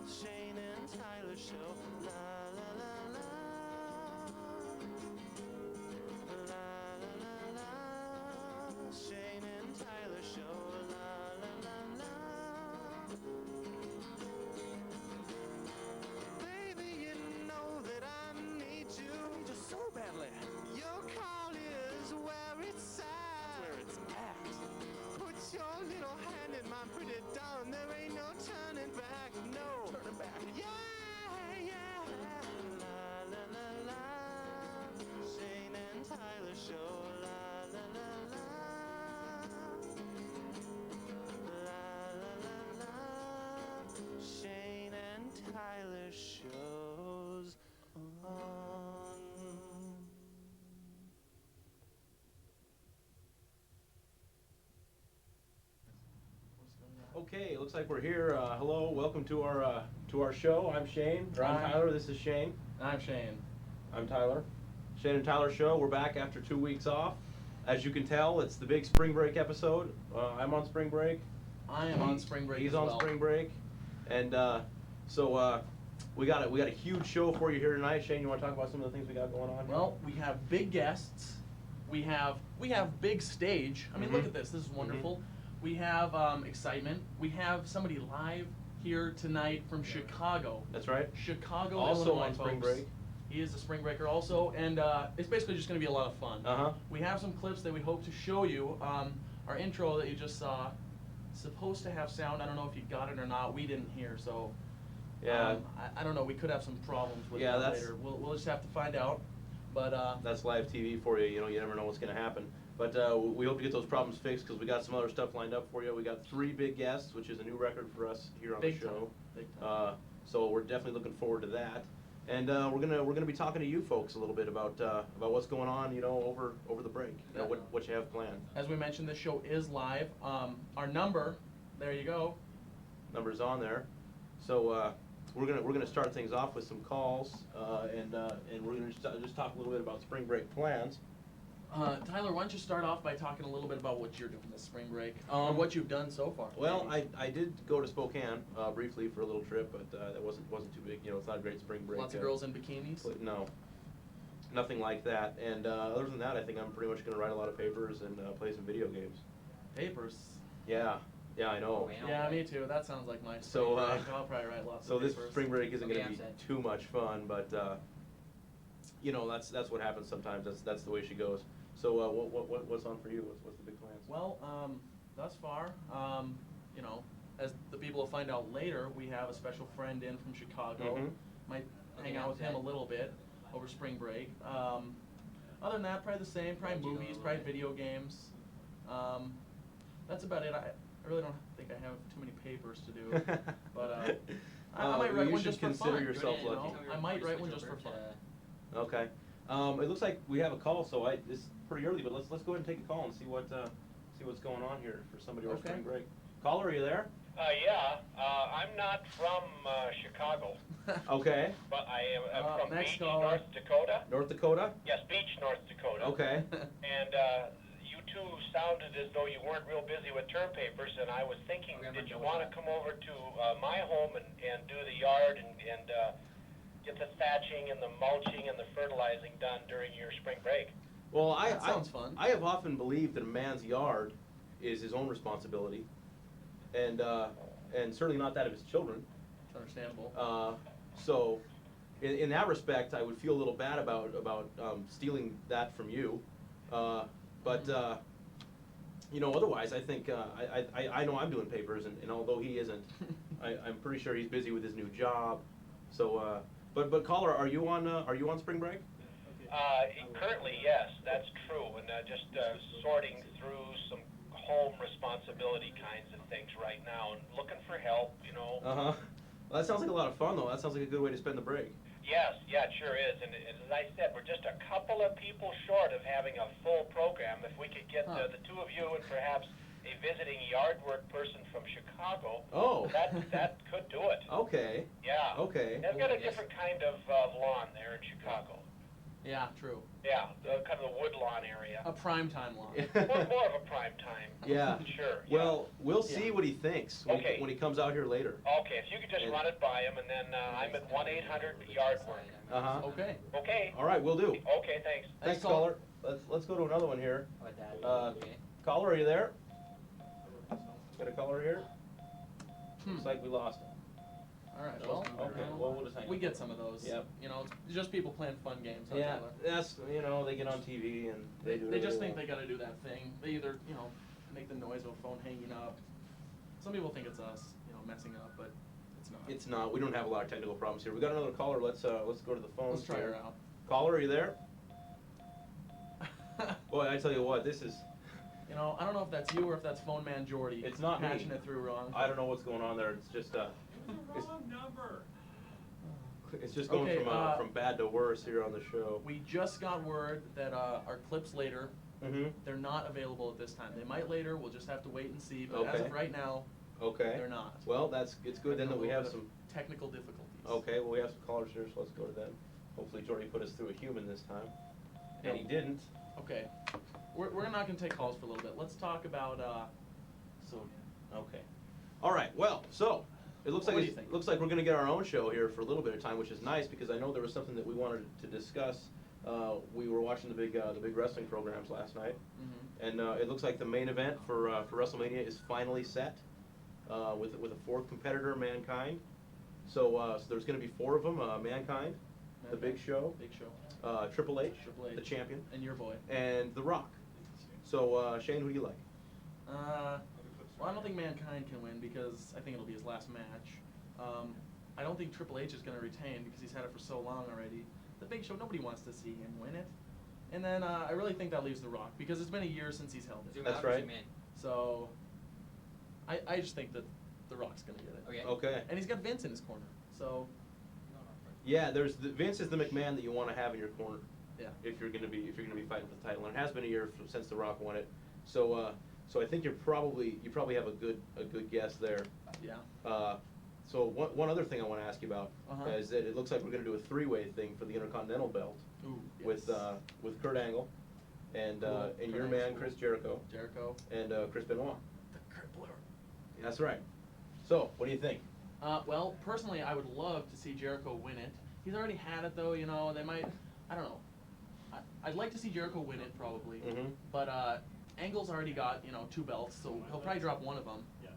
Shane and Tyler Show. La la la la. La la la la. Shane and Tyler Show. La la la la. Baby, you know that I need you just so badly. Your call is where it's at. Where it's at. Put your little hand in mine, pretty darling. There ain't no turning back. No turning back. Yeah, yeah. La la la la. Shane and Tyler Show. La la la la. La la la la. Shane and Tyler shows on. Okay, it looks like we're here. Hello, welcome to our show. I'm Shane. Or I'm Hi. Tyler. This is Shane. I'm Shane. I'm Tyler. Shane and Tyler show. We're back after 2 weeks off. As you can tell, it's the big spring break episode. I'm on spring break. I am on spring break. He's as on well. spring break, and so we got a huge show for you here tonight. Shane, you want to talk about some of the things we got going on here? Well, we have big guests. We have big stage. I mean, look at this. This is wonderful. We have excitement. We have somebody live here tonight from Chicago. That's right. Chicago, Also Illinois, on spring folks. break. He is a spring breaker also, and it's basically just going to be a lot of fun. Uh-huh. We have some clips that we hope to show you. Our intro that you just saw, supposed to have sound. I don't know if you got it or not. We didn't hear, so Yeah. I don't know. We could have some problems with Yeah, that that's- later. We'll just have to find out. But That's live TV for you. You know, you never know what's going to happen. But we hope to get those problems fixed because we got some other stuff lined up for you. We got 3 big guests, which is a new record for us here on big the show. time. Big time. So we're definitely looking forward to that. And we're gonna be talking to you folks a little bit about what's going on, you know, over the break. You know, what you have planned. As we mentioned, this show is live. Our number, there you go. Numbers on there. So we're gonna start things off with some calls, and we're gonna just talk a little bit about spring break plans. Tyler, why don't you start off by talking a little bit about what you're doing this spring break, or what you've done so far? Well, I did go to Spokane briefly for a little trip, but that wasn't too big. You know, it's not a great spring break. Lots of girls in bikinis. No, nothing like that. And other than that, I think I'm pretty much gonna write a lot of papers and play some video games. Papers. Yeah, I know. Yeah, me too. That sounds like my spring So, break. I'll probably write lots So of this papers. spring break isn't going to be upset. too much fun, but you know that's what happens sometimes. That's the way she goes. So what's on for you? What's the big plans? Well, thus far, you know, as the people will find out later, we have a special friend in from Chicago. Mhm. Might Looking hang out with him a outside. little bit over spring break. Other than that, probably the same. Probably Enjoy a movies, little probably bit. video games. That's about it. I really don't think I have too many papers to do. But I might write you one should just for consider fun. yourself you know? lucky. I might write one just for fun. Okay. It looks like we have a call, so it's pretty early, but let's go ahead and take a call and see what's going on here for somebody over Okay. spring break. Caller, are you there? I'm not from Chicago, Okay. but I am from next Beach, caller. North Dakota. North Dakota. Yes, Beach, North Dakota. Okay. And you two sounded as though you weren't real busy with term papers, and I was thinking, Okay, I'm did you gonna want go to come over to my home and do the yard and get the thatching and the mulching and the fertilizing done during your spring break? Well, That sounds fun. I have often believed that a man's yard is his own responsibility, and certainly not that of his children. It's understandable. So, in that respect, I would feel a little bad about stealing that from you, but you know, otherwise, I think I know I'm doing papers, and although he isn't, I'm pretty sure he's busy with his new job. So, but caller, are you on spring break? Currently, yes, that's true, and just sorting through some home responsibility kinds of things right now, and looking for help, you know. Uh-huh. Well, that sounds like a lot of fun, though. That sounds like a good way to spend the break. Yes, yeah, it sure is. And as I said, we're just a couple of people short of having a full program. If we could get the two of you and perhaps a visiting yard work person from Chicago, Oh. that could do it. Okay. Yeah. Okay. They've got a different kind of lawn there in Chicago. Yeah, true. Yeah, kind of the wood lawn area. A primetime lawn. More of a prime time. Yeah. Sure. Yeah. Well, we'll see what he thinks when he comes out here later. Okay, if you could just run it by him, and then I'm at 1-800-YARD work. Uh-huh. Okay. Okay. All right, we'll do. Okay, thanks. Thanks, caller. Let's go to another one here. Caller, are you there? Got a caller here? Looks like we lost him. All right. Well, Okay. Well, we'll just hang. we get some of those. Yep. You know, it's just people playing fun games. Huh, Yeah, Taylor? that's they get on TV and they do. They just whatever think they got to do that thing. They either make the noise of a phone hanging up. Some people think it's us, messing up, but it's not. It's not. We don't have a lot of technical problems here. We got another caller. Let's go to the phone. Let's try her out. Caller, are you there? Boy, I tell you what, this is. I don't know if that's you or if that's phone man Jordy. It's not me. patching it through wrong. I don't know what's going on there. It's just number. It's just going from bad to worse here on the show. We just got word that our clips later, they're not available at this time. They might later. We'll just have to wait and see. But as of right now, they're not. Well, it's good then that we have some technical difficulties. Okay, well we have some callers here, so let's go to them. Hopefully Jordy put us through a human this time, and he didn't. Okay, we're not gonna take calls for a little bit. Let's talk about Okay. All right. Well, so it looks What do like you think? looks like we're going to get our own show here for a little bit of time, which is nice because I know there was something that we wanted to discuss. We were watching the big wrestling programs last night, and it looks like the main event for WrestleMania is finally set with a fourth competitor, Mankind. So there's going to be 4 of them: Mankind, the Big Show, Triple H, the champion, and your boy, and The Rock. So Shane, who do you like? Well, I don't think Mankind can win because I think it'll be his last match. I don't think Triple H is going to retain because he's had it for so long already. The Big Show, nobody wants to see him win it. And then I really think that leaves The Rock because it's been a year since he's held it. That's right. So I just think that The Rock's going to get it. Okay. And he's got Vince in his corner. So yeah, Vince is the McMahon that you want to have in your corner. Yeah. If you're gonna be fighting for the title, and it has been a year since The Rock won it, so I think you probably have a good guess there. Yeah. So one other thing I want to ask you about is that it looks like we're gonna do a 3-way thing for the Intercontinental belt. Ooh, with Kurt Angle, and Kurt your Angle's man cool. Chris Jericho. And Chris Benoit. The Kurt Blur. That's right. So what do you think? Well, personally, I would love to see Jericho win it. He's already had it, though. They might. I don't know. I'd like to see Jericho win it, probably. But Angle's already got 2 belts, so he'll probably drop one of them. Yeah.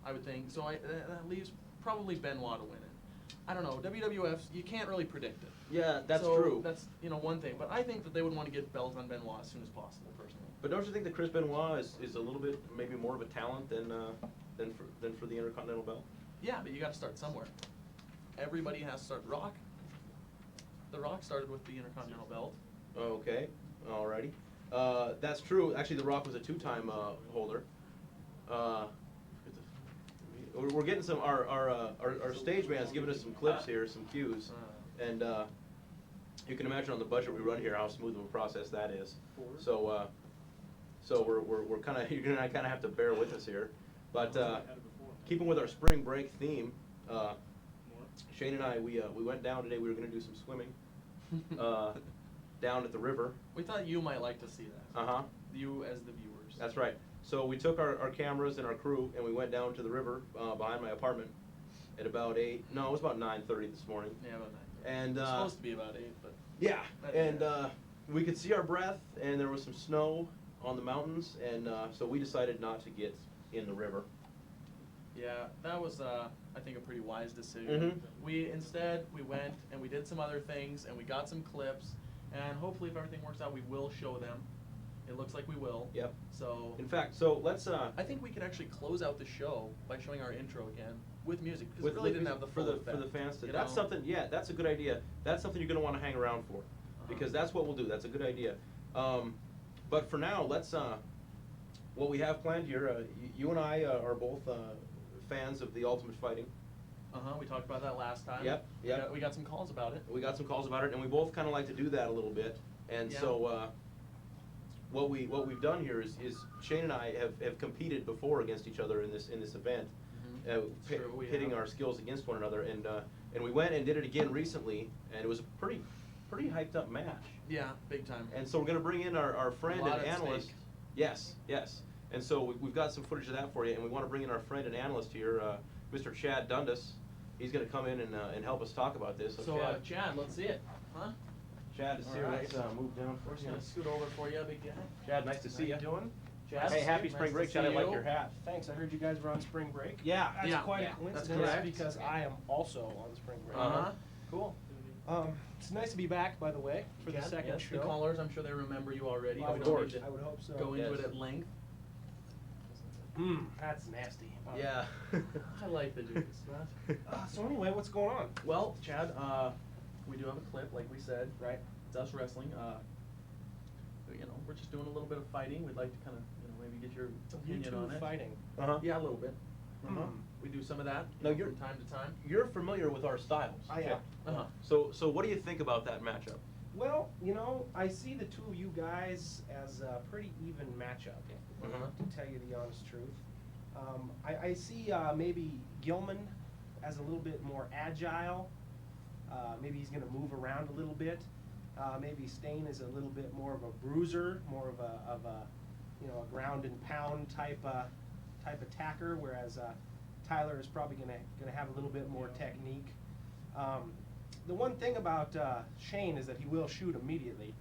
I would think. So that leaves probably Benoit to win it. I don't know. WWF, you can't really predict it. Yeah, that's so true. That's one thing. But I think that they would want to get belts on Benoit as soon as possible, personally. But don't you think that Chris Benoit is a little bit maybe more of a talent than for the Intercontinental belt? Yeah, but you got to start somewhere. Everybody has to start. The Rock started with the Intercontinental belt. Okay, alrighty. That's true. Actually, The Rock was a 2-time holder. We're getting some. Our stage man's giving us some clips here, some cues, and you can imagine on the budget we run here how smooth of a process that is. So we're kind of you're gonna kind of have to bear with us here, but keeping with our spring break theme, Shane and I we went down today. We were gonna do some swimming. Down at the river. We thought you might like to see that. You as the viewers. That's right. So we took our cameras and our crew and we went down to the river behind my apartment at about 8. No, it was about 9:30 this morning. Yeah, about 9:30. And it's supposed to be about 8, but yeah. And we could see our breath, and there was some snow on the mountains, and so we decided not to get in the river. Yeah, that was I think a pretty wise decision. We went and we did some other things and we got some clips, and hopefully if everything works out we will show them. It looks like we will. Yep. So in fact, so let's I think we could actually close out the show by showing our intro again with music because it really didn't have the full effect. For the fans to, that's something. Yeah, that's a good idea. That's something you're going to want to hang around for, because that's what we'll do. That's a good idea. But for now, let's what we have planned here, you and I are both fans of the Ultimate Fighting. We talked about that last time. Yep, yep. We got some calls about it. We got some calls about it, and we both kind of like to do that a little bit. And Yeah. so, what we've done here is Shane and I have competed before against each other in this event, True, we pitting have. our skills against one another. And we went and did it again recently, and it was a pretty hyped up match. Yeah, big time. And so we're gonna bring in our friend lot and at analyst. stake. Yes, yes. And so we've got some footage of that for you, and we want to bring in our friend and analyst here, Mr. Chad Dundas. He's gonna come in and help us talk about this. So, Chad, let's see it. Huh? Chad is All here. right. Let's move down We're first. just gonna scoot over for you, big guy. Chad, nice to see you. How you doing? Chad, Hey, happy nice spring to break, see Chad. I like you. your hat. Thanks. I heard you guys were on spring break. Yeah. That's Yeah. quite Yeah, a that's coincidence correct. because I am also on spring break. Uh-huh. Cool. It's nice to be back, by the way, for the Chad, second yes, show. The callers, I'm sure they remember you already. I We would, don't course. need to I would hope so. go into Yes. it at length. That's nasty. Yeah. I like the juice. So anyway, what's going on? Well, Chad, we do have a clip, like we said. Right. It's us wrestling. We're just doing a little bit of fighting. We'd like to kind of, maybe get your opinion on YouTube it. fighting. Uh-huh. Yeah, a little bit. Hmm. We do some of that No, from you're- time to time. You're familiar with our styles. I am. Uh-huh. So what do you think about that matchup? Well, I see the two of you guys as a pretty even matchup, to tell you the honest truth. I see maybe Gilman as a little bit more agile. Maybe he's going to move around a little bit. Maybe Stain is a little bit more of a bruiser, more of a a ground and pound type attacker, whereas Tyler is probably going to have a little bit more technique. The one thing about Shane is that he will shoot immediately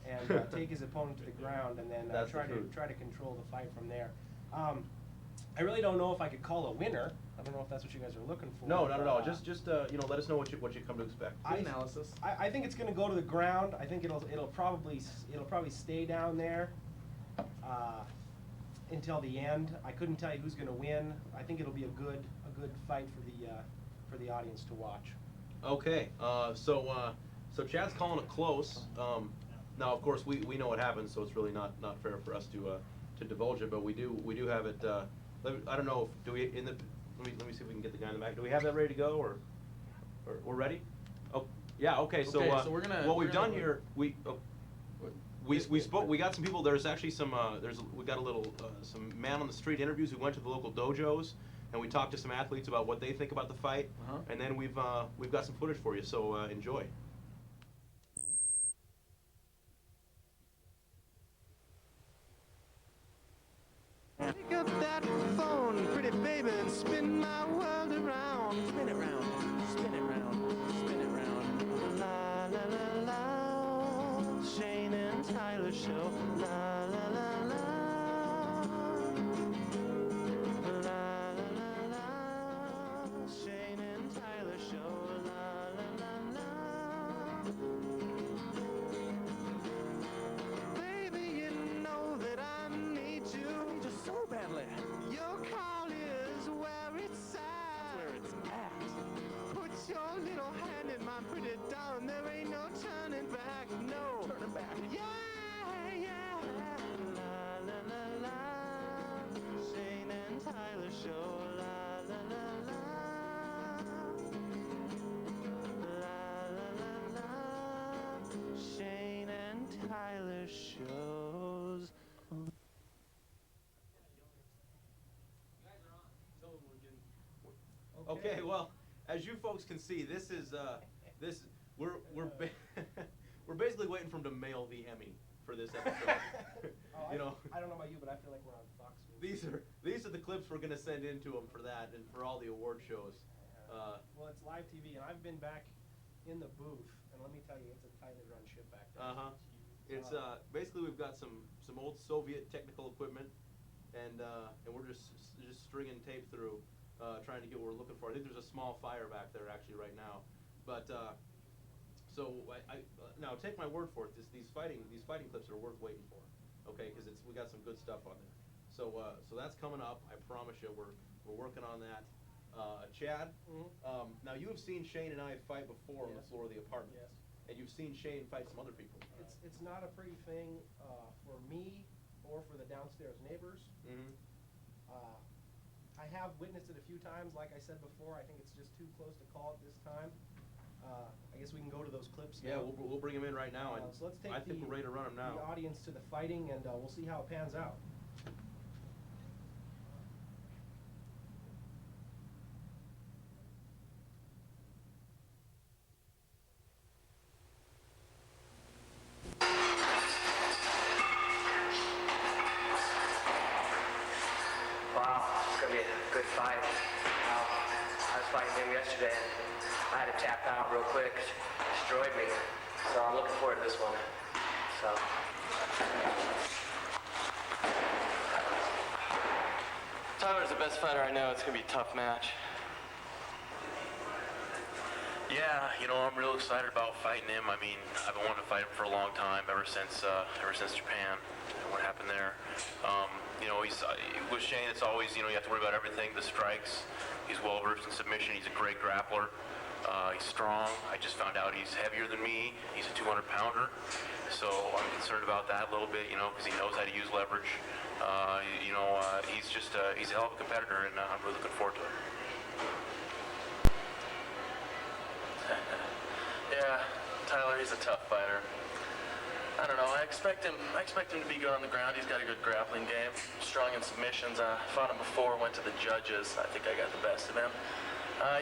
and take his opponent to the ground, and then That's the try truth. to control the fight from there. I really don't know if I could call a winner. I don't know if that's what you guys are looking for. No, not at all. but, Just let us know what you come to expect. Good analysis. I think it's going to go to the ground. I think it'll probably stay down there until the end. I couldn't tell you who's going to win. I think it'll be a good fight for the audience to watch. Okay. So Chad's calling it close. Now, of course, we know what happens, so it's really not fair for us to divulge it. But we do have it. I don't know. Do we in the? Let me see if we can get the guy in the back. Do we have that ready to go, or we're ready? Oh, yeah. Okay. So, Okay, so we're gonna- what we're we've gonna- done here, we spoke. We got some people. There's actually some. We got a little some man on the street interviews who went to the local dojos, and we talked to some athletes about what they think about the fight. Uh-huh. And then we've got some footage for you. So enjoy. Pick up that phone, pretty baby, and spin my world around. Spin it round, spin it round, spin it round. La la la la, Shane and Tyler show. La la la la. La la la la, Shane and Tyler show. La la la la. Baby, you know that I need you. Just so badly. Your call is where it's at. Where it's at. Put your little hand in mine, put it down. There ain't no turning back. No. Turning back. Yeah, yeah. La la la la. Shane and Tyler show. La la la la. La la la la. Shane and Tyler shows. Okay, well, as you folks can see, this is we're we're basically waiting for him to mail the Emmy for this episode. Oh, You know, I don't know about you, but I feel like we're on Fox News. these are the clips we're gonna send into him for that and for all the award shows. Well, it's live TV, and I've been back in the booth, and let me tell you, it's a tightly run ship back there. It's basically we've got some old Soviet technical equipment, and we're just stringing tape through, trying to get what we're looking for. I think there's a small fire back there actually right now, but so I now take my word for it. These fighting clips are worth waiting for, okay? Because we got some good stuff on there. So that's coming up. I promise you, we're working on that. Chad, now you have seen Shane and I fight before on the Yes. floor of the apartment. Yes. And you've seen Shane fight some other people. It's not a pretty thing for me or for the Down downstairs neighbors. Mm-hmm. I have witnessed it a few times. Like I said before, I think it's just too close to call at this time. I guess we can go to those clips Yeah, now. we'll bring him in right now, and So let's take I think we're ready to run him now. the audience to the fighting, and we'll see how it pans out. Wow, it's gonna be a good fight. I was fighting him yesterday, and I had to tap out real quick. Destroyed me. So I'm looking forward to this one. So. Tyler's the best fighter I know. It's gonna be a tough match. Yeah, you know, I'm real excited about fighting him. I mean, I've been wanting to fight him for a long time, ever since Japan, and what happened there. You know, with Shane, it's always, you know, you have to worry about everything, the strikes. He's well versed in submission. He's a great grappler. He's strong. I just found out he's heavier than me. He's a 200-pounder. So I'm concerned about that a little bit, you know, because he knows how to use leverage. He's just, he's a hell of a competitor, and I'm really looking forward to it. Yeah, Tyler, he's a tough fighter. I don't know, I expect him to be good on the ground. He's got a good grappling game, strong in submissions. I fought him before, went to the judges. I think I got the best of him.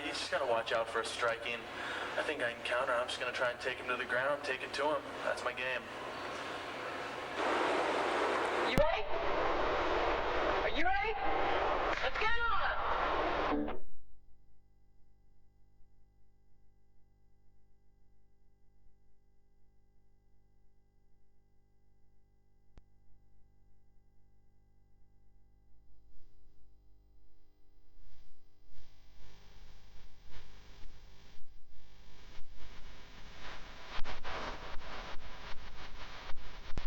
You just gotta watch out for his striking. I think I can counter. I'm just gonna try and take him to the ground, take it to him. That's my game. You ready? Are you ready? Let's get it on!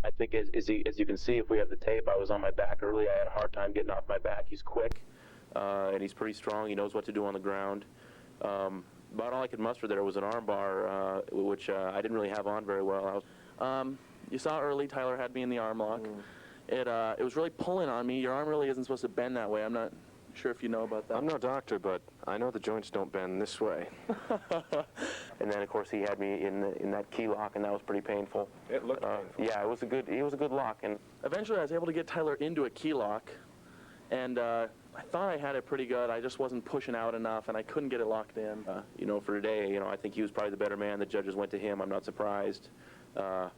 I think as you can see, if we have the tape, I was on my back early. I had a hard time getting off my back. He's quick, and he's pretty strong. He knows what to do on the ground. About all I could muster there was an arm bar, which I didn't really have on very well. You saw early, Tyler had me in the arm lock. It was really pulling on me. Your arm really isn't supposed to bend that way. I'm not sure if you know about that. I'm no doctor, but I know the joints don't bend this way. And then, of course, he had me in that key lock, and that was pretty painful. It looked painful. Yeah, it was a good lock. And eventually, I was able to get Tyler into a key lock, and I thought I had it pretty good. I just wasn't pushing out enough, and I couldn't get it locked in. You know, for today, I think he was probably the better man. The judges went to him. I'm not surprised. You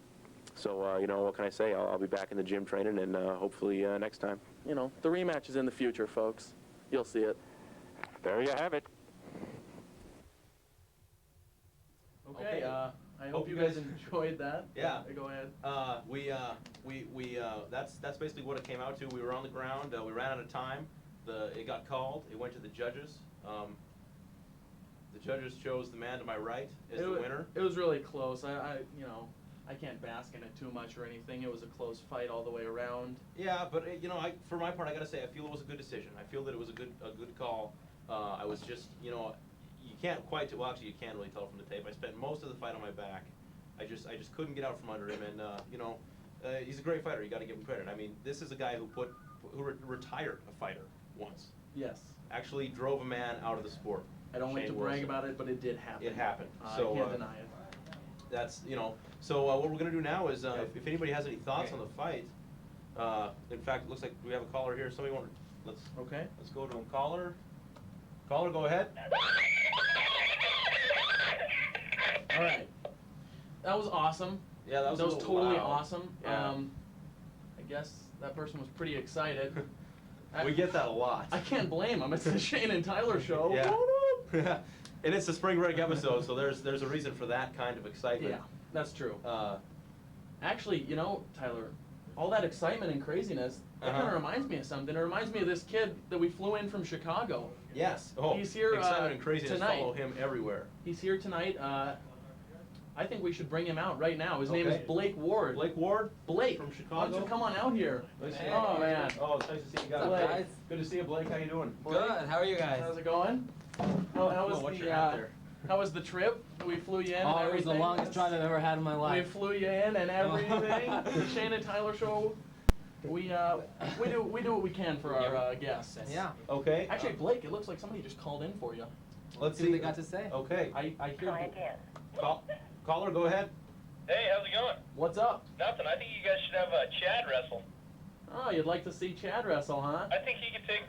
know, what can I say? I'll be back in the gym training, and hopefully next time. You know, the rematch is in the future, folks. You'll see it. There you have it. Okay, I hope you guys enjoyed that. Yeah. Go ahead. That's basically what it came out to. We were on the ground. We ran out of time. It got called. It went to the judges. The judges chose the man to my right as the winner. It was really close. I can't bask in it too much or anything. It was a close fight all the way around. Yeah, but for my part, I gotta say, I feel it was a good decision. I feel that it was a good call. I was just, you can't quite. Well, actually, you can't really tell from the tape. I spent most of the fight on my back. I just couldn't get out from under him, and he's a great fighter. You got to give him credit. I mean, this is a guy who retired a fighter once. Yes. Actually drove a man out of the sport. I don't like to Shane brag Wilson. about it, but it did happen. It happened. I So can't deny it. that's So what we're gonna do now is if anybody has any thoughts on the fight. In fact, it looks like we have a caller here. Somebody want to let's go to him. Caller, go ahead. All right. That was awesome. Yeah, that was totally wow. awesome. Yeah. I guess that person was pretty excited. We get that a lot. I can't blame him. It's the Shane and Tyler show. Yeah. And it's a spring break episode, so there's a reason for that kind of excitement. Yeah, that's true. Actually, Tyler, all that excitement and craziness, that kind of reminds me of something. It reminds me of this kid that we flew in from Chicago. Yes. Oh, he's here excitement and craziness tonight. follow him everywhere. He's here tonight. I think we should bring him out right now. His name is Blake Ward. Blake Ward? Blake. From Why Chicago? don't you come on out here? Hey. Oh, man. Oh, it's nice to see you guys. What's up, guys? Good to see you, Blake. How you doing? Good. How are you guys? How's it going? How was the trip? We flew you in and Oh, it was everything? the longest drive I've ever had in my We life. flew you in and everything. The Shane and Tyler show. We do what we can for our guests. Yeah. Okay. Actually, Blake, it looks like somebody just called in for you. Let's See see what they got to say. Okay. I hear. Try again. Caller, go ahead. Hey, how's it going? What's up? Nothing. I think you guys should have a Chad wrestle. Oh, you'd like to see Chad wrestle, huh? I think he could take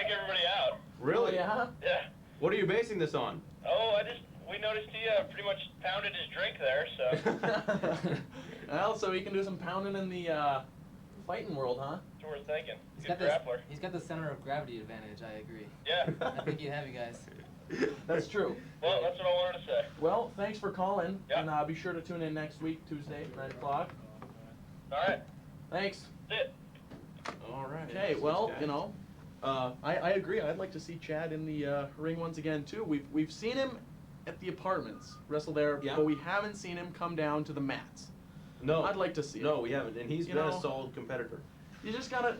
everybody out. Really? Yeah. Yeah. What are you basing this on? Oh, we noticed he pretty much pounded his drink there, so Well, so he can do some pounding in the fighting world, huh? that's what we're thinking. He's Good got, grappler. he's got the center of gravity advantage, I agree. Yeah. I think he'd have you guys. That's true. Well, that's what I wanted to say. Well, thanks for calling, Yeah. and be sure to tune in next week, Tuesday, 9 o'clock. All right. Thanks. That's it. All right. Okay, well, you know, I agree. I'd like to see Chad in the ring once again too. We've seen him at the apartments wrestle there, Yeah. but we haven't seen him come down to the mats. No. I'd like to see No, it. we haven't, and he's You been know- a solid competitor. You just gotta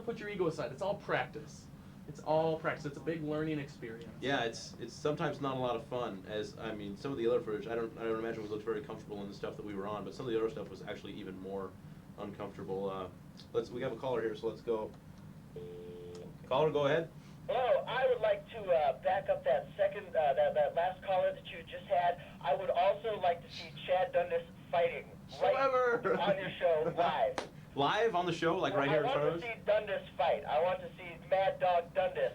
put your ego aside. It's all practice. It's all practice. It's a big learning experience. Yeah, it's sometimes not a lot of fun. As I mean, some of the other footage, I don't imagine we looked very comfortable in the stuff that we were on, but some of the other stuff was actually even more uncomfortable. We have a caller here, so let's go. Caller, go ahead. Hello, I would like to back up that second, that last caller that you just had. I would also like to see Chad Dundas fighting Forever. on your show live. Live on the show, like right here in front of I us. want to see Dundas fight. I want to see Mad Dog Dundas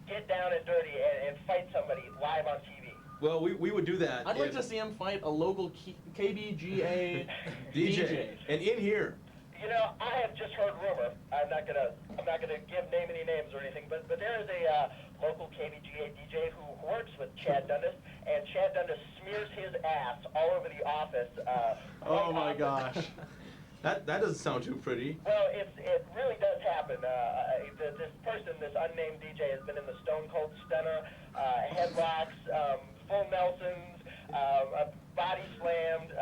get down and dirty and fight somebody live on TV. Well, we would do that. I'd like if to see him fight a local KBGA DJ. And in here. You know, I have just heard rumor. I'm not gonna name any names or anything, but there is a local KBGA DJ who works with Chad Dundas, and Chad Dundas smears his ass all over the office. Oh my gosh. That doesn't sound too pretty. Well, it really does happen. This person, this unnamed DJ, has been in the Stone Cold Stunner, headlocks, full Nelsons, body slammed.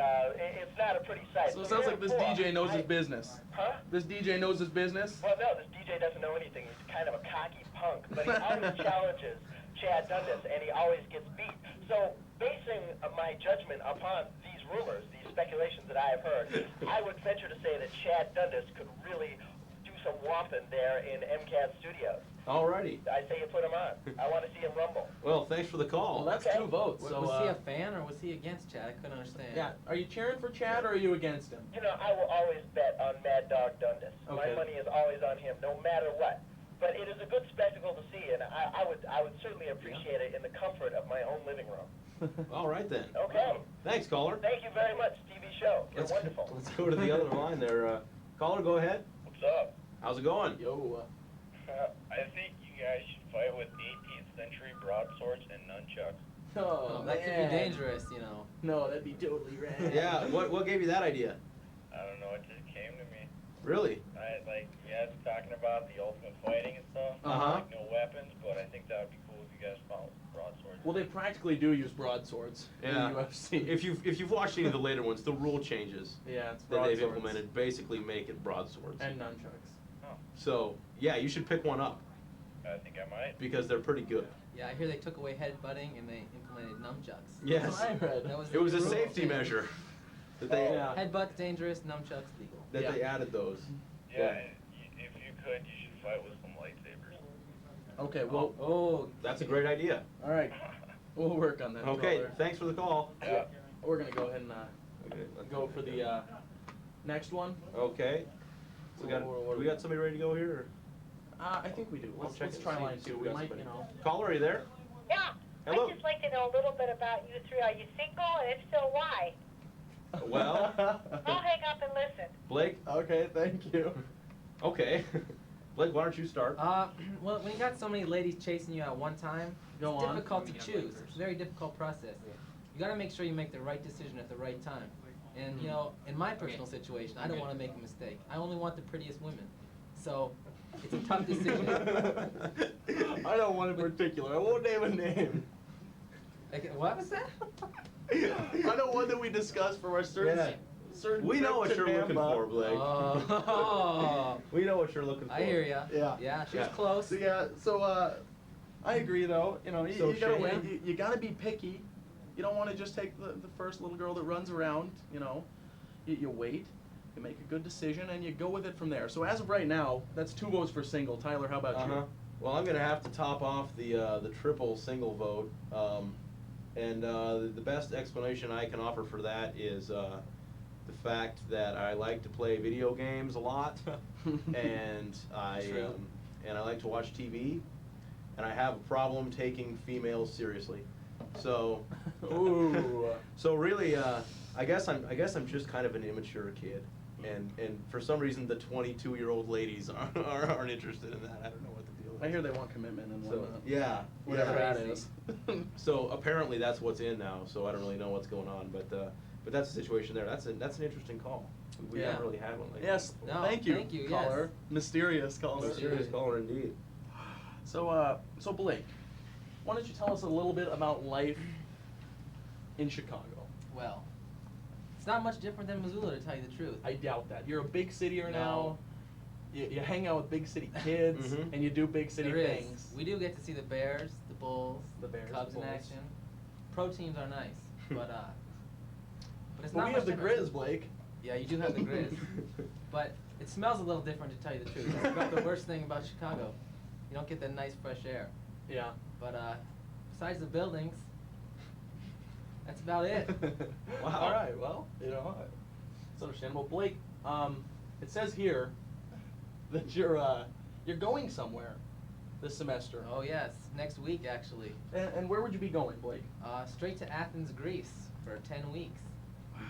It's not a pretty sight. So it sounds like this DJ knows his business. Huh? This DJ knows his business? Well, no, this DJ doesn't know anything. He's kind of a cocky punk, but he always challenges Chad Dundas, and he always gets beat. So, basing my judgment upon these rumors, these speculations that I have heard, I would venture to say that Chad Dundas could really do some whomping there in MCAT Studios. Alrighty. I say you put him on. I want to see him rumble. Well, thanks for the call. Well, that's Okay. 2 votes. So, was he a fan or was he against Chad? I couldn't understand. yeah. Are you cheering for Chad or are you against him? You know, I will always bet on Mad Dog Dundas. Okay. My money is always on him, no matter what. But it is a good spectacle to see, and I would certainly appreciate it in the comfort of my own living room. All right then. Okay. Thanks, caller. Thank you very much, TV show. You're Let's wonderful. let's go to the other line there. Caller, go ahead. What's up? How's it going? Yo. I think you guys should fight with 18th century broadswords and nunchucks. Oh, that could be dangerous, you know. No, that'd be totally rad. Yeah. What gave you that idea? I don't know, it just came to me. Really? You guys talking about the ultimate fighting and stuff. Uh-huh. Like no weapons, but I think that would be cool if you guys fought with broadswords. Well, they practically do use broadswords Yeah. in the UFC. If you've watched any of the later ones, the rule changes Yeah, it's that they've broadswords. implemented basically make it broadswords. And nunchucks. So yeah, you should pick one up I think I might. because they're pretty good. Yeah, I hear they took away headbutting and they implemented nunchucks. Yes. That's what I read. That was It was the a rule safety change. measure that they Yeah. Headbutt dangerous, nunchucks legal. that Yeah. they added those. Yeah, and if you could, you should fight with some lightsabers. Okay, well, Oh, That's a great idea. all right. We'll work on that. Okay, brother. thanks for the call. Yeah. We're going to go ahead and Okay, let's go for the next one. Okay. So we got somebody ready to go here? I think we do. Let's try line 2. We might, you know. Caller, are you there? Yeah. Hello. I'd just like to know a little bit about you three. Are you single? And if so, why? Well, I'll hang up and listen. Blake. Okay, thank you. Okay. Blake, why don't you start? well, when you got so many ladies chasing you at one time, Go it's on. difficult to choose. It's a very difficult process. You got to make sure you make the right decision at the right time. And you know, in my personal situation, I don't want to make a mistake. I only want the prettiest women. So it's a tough decision. I don't want in particular. I won't name a name. Like, what was that? I don't want that we discuss for our certain. Yeah. certain We know what trip you're to looking Namba. for, Blake. Oh. We know what you're looking for. I hear ya. Yeah. Yeah, she was Yeah. close. So yeah, so I agree though. You know, So you gotta Shane? wait. You gotta be picky. You don't want to just take the first little girl that runs around. You know, you wait. you make a good decision, and you go with it from there. So as of right now, that's 2 votes for single. Tyler, how about you? Well, I'm gonna have to top off the triple single vote, and the best explanation I can offer for that is the fact that I like to play video games a lot, and I like to watch TV, and I have a problem taking females seriously. So, so really, I guess I'm just kind of an immature kid, and for some reason the 22-year-old ladies aren't interested in that. I don't know what the deal is. I hear they want commitment and So, whatnot. yeah, Whatever yeah. that is. So apparently that's what's in now. So I don't really know what's going on, but that's the situation there. That's an interesting call. We Yeah. haven't really had one like Yes, that No, thank you, thank you, caller. yes. Mysterious caller. Mysterious caller indeed. So, so Blake, why don't you tell us a little bit about life in Chicago? Well, it's not much different than Missoula, to tell you the truth. I doubt that. You're a big cityer now. No. You hang out with big city kids, Mhm. and you do big city There is. things. We do get to see the Bears, the Bulls, The Bears, Cubs the in Bulls. action. Pro teams are nice, but it's But not we much have the different. Grizz, Blake. Yeah, you do have the Grizz, but it smells a little different, to tell you the truth. That's about the worst thing about Chicago. You don't get that nice fresh air. Yeah. But besides the buildings, that's about it. Wow. All right. Well, it's understandable. Blake, it says here that you're going somewhere this semester. Oh yes, next week actually. And where would you be going, Blake? Straight to Athens, Greece, for 10 weeks. Wow.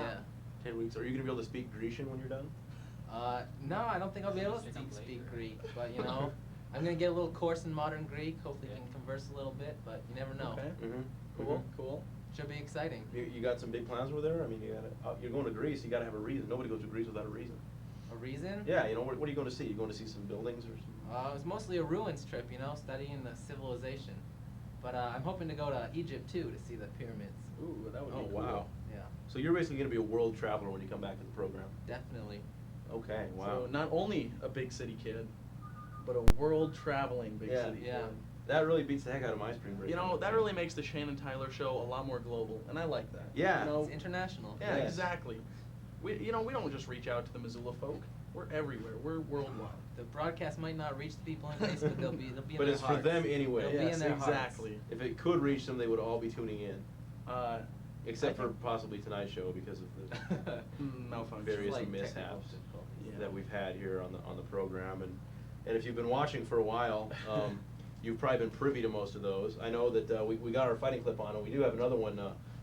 Yeah. 10 weeks. Are you gonna be able to speak Grecian when you're done? No, I don't think I'll be able to speak Greek, but you know, I'm gonna get a little course in modern Greek. Hopefully, can converse a little bit, but you never know. Okay. Mm-hmm. Cool. Cool. Should be exciting. You got some big plans over there? I mean, you're going to Greece. You got to have a reason. Nobody goes to Greece without a reason. A reason? Yeah. What are you going to see? You going to see some buildings or some? It's mostly a ruins trip, you know, studying the civilization. But I'm hoping to go to Egypt too to see the pyramids. Ooh, that would Oh be cool. wow. Yeah, So you're basically going to be a world traveler when you come back to the program. definitely. Okay. Wow. So not only a big city kid, but a world traveling big Yeah. city Yeah. kid. That really beats the heck out of my spring break. You know, that really makes the Shannon Tyler show a lot more global, and I like that. Yeah. You know, It's international. yeah, Yes. exactly. We don't just reach out to the Missoula folk. We're everywhere. We're worldwide. The broadcast might not reach the people in Greece, but they'll be in But their it's hearts. for them anyway. They'll be Yes, in their hearts. exactly. If it could reach them, they would all be tuning in. Except I for think- possibly tonight's show because of the Malfunction. various Like technical mishaps Yeah. that we've had here on the program, and if you've been watching for a while, you've probably been privy to most of those. I know that we got our fighting clip on, and we do have another one.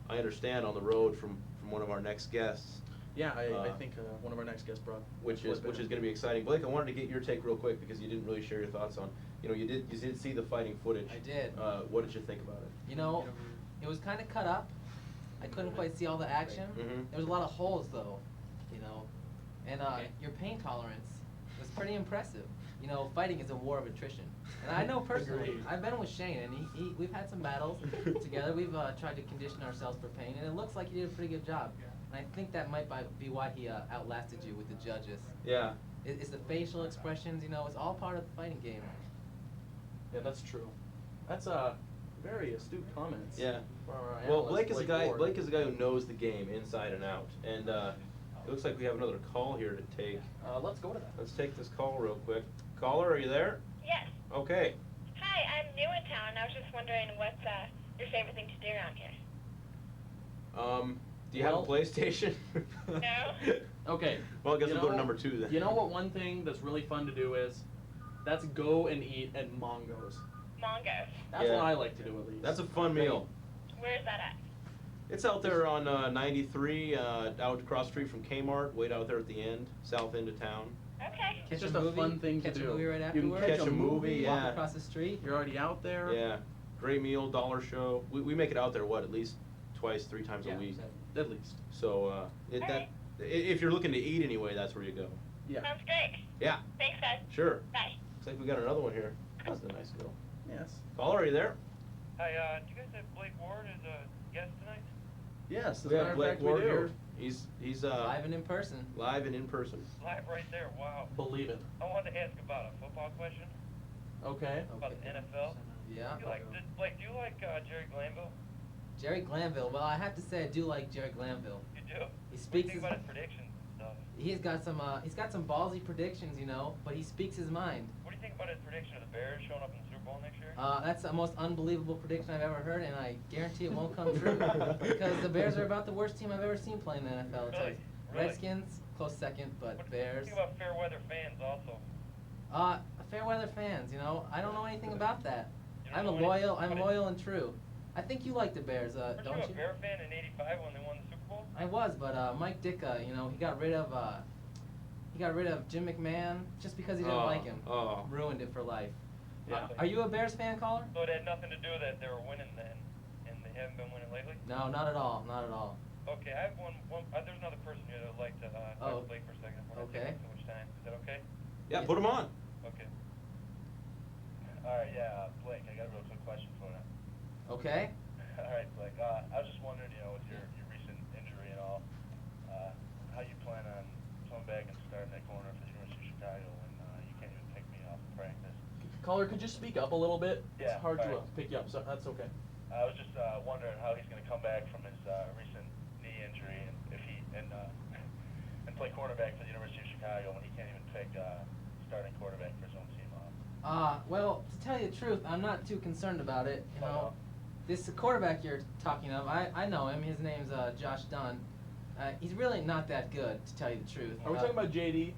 I understand on the road from one of our next guests, Yeah, I think one of our next guests brought. which is going to be exciting. Blake, I wanted to get your take real quick because you didn't really share your thoughts on. You did see the fighting footage. I did. What did you think about it? You know, it was kind of cut up. I couldn't quite see all the action. Mhm. There was a lot of holes though, you know, and your pain tolerance was pretty impressive. You know, fighting is a war of attrition. And I know personally, Agreed. I've been with Shane, and we've had some battles together. We've tried to condition ourselves for pain, and it looks like he did a pretty good job. And I think that might be why he outlasted you with the judges. Yeah. It's the facial expressions, you know, it's all part of the fighting game. Yeah, that's true. That's very astute comments. Yeah. from our Well, analyst, Blake is a guy. Ward. Blake is a guy who knows the game inside and out, and it looks like we have another call here to take. Let's go to that. Let's take this call real quick. Caller, are you there? Yes. Okay. Hi, I'm new in town. I was just wondering what's your favorite thing to do around here. Do you have a Well- PlayStation? No. Okay. Well, I guess you we'll go to know- number 2 then. You know what? One thing that's really fun to do is, that's go and eat at Mongo's. Mongos. That's Yeah. what I like to do at least. That's a fun meal. Where is that at? It's out there on 93, out across the street from Kmart, way out there at the end, south end of town. Okay. It's just a fun thing to catch do. a movie right You can afterwards. catch a movie, Walk yeah. across the street. You're already out there. Yeah, great meal, dollar show. We make it out there, at least twice, 3 times a week. At least. So if you're looking to eat anyway, that's where you go. Yeah. Sounds great. Yeah, Thanks, guys. sure. Bye. Looks like we got another one here. That's a nice girl. Yes. Caller, are you there? Hi, do you guys have Blake Ward as a guest tonight? Yes. As We a have matter of Blake fact, Ward we do. here. He's Live and in person. live and in person. Live right there, wow. Believe it. I wanted to ask about a football question, Okay. about the NFL. Yeah. Blake, do you like Jerry Glanville? Jerry Glanville. Well, I have to say I do like Jerry Glanville. You do? He speaks What do you think about his predictions and stuff? he's got some ballsy predictions, you know, but he speaks his mind. What do you think about his prediction of the Bears showing up in the Super Bowl next year? That's the most unbelievable prediction I've ever heard, and I guarantee it won't come true because the Bears are about the worst team I've ever seen play in the NFL. It's like Really? Redskins, close second, but What do Bears. you think about fair weather fans also? Fair weather fans, you know, I don't know anything about that. You don't know I'm loyal and true. I think you like the Bears, Weren't don't you a you? Bear fan in '85 when they won the Super Bowl? I was, but Mike Ditka, you know, he got rid of Jim McMahon just because he didn't like him. Oh. Ruined it for life. Yeah. Are you a Bears fan, caller? So it had nothing to do that they were winning then, and they haven't been winning lately? No, not at all, not at all. Okay, I have one there's another person here that would like to talk to Blake for a second. We're not Okay. taking too much time. Is that okay? Yeah, put him on. Okay. Alright, yeah, Blake, I got a real quick question for you. Okay. Alright, Blake, I was just wondering, you know, with your recent injury and all, how you plan on coming back and starting that corner for the University of Chicago when you can't even pick me off in practice. Caller, could you speak up a little bit? Yeah, It's hard to alright. pick you up, so that's okay. I was just wondering how he's going to come back from his recent knee injury and if he and play quarterback for the University of Chicago when he can't even pick starting quarterback for his own team off. Well, to tell you the truth, I'm not too concerned about it. You know, this quarterback you're talking of, I know him. His name's Josh Dunn. He's really not that good, to tell you the truth. Are we talking about JD?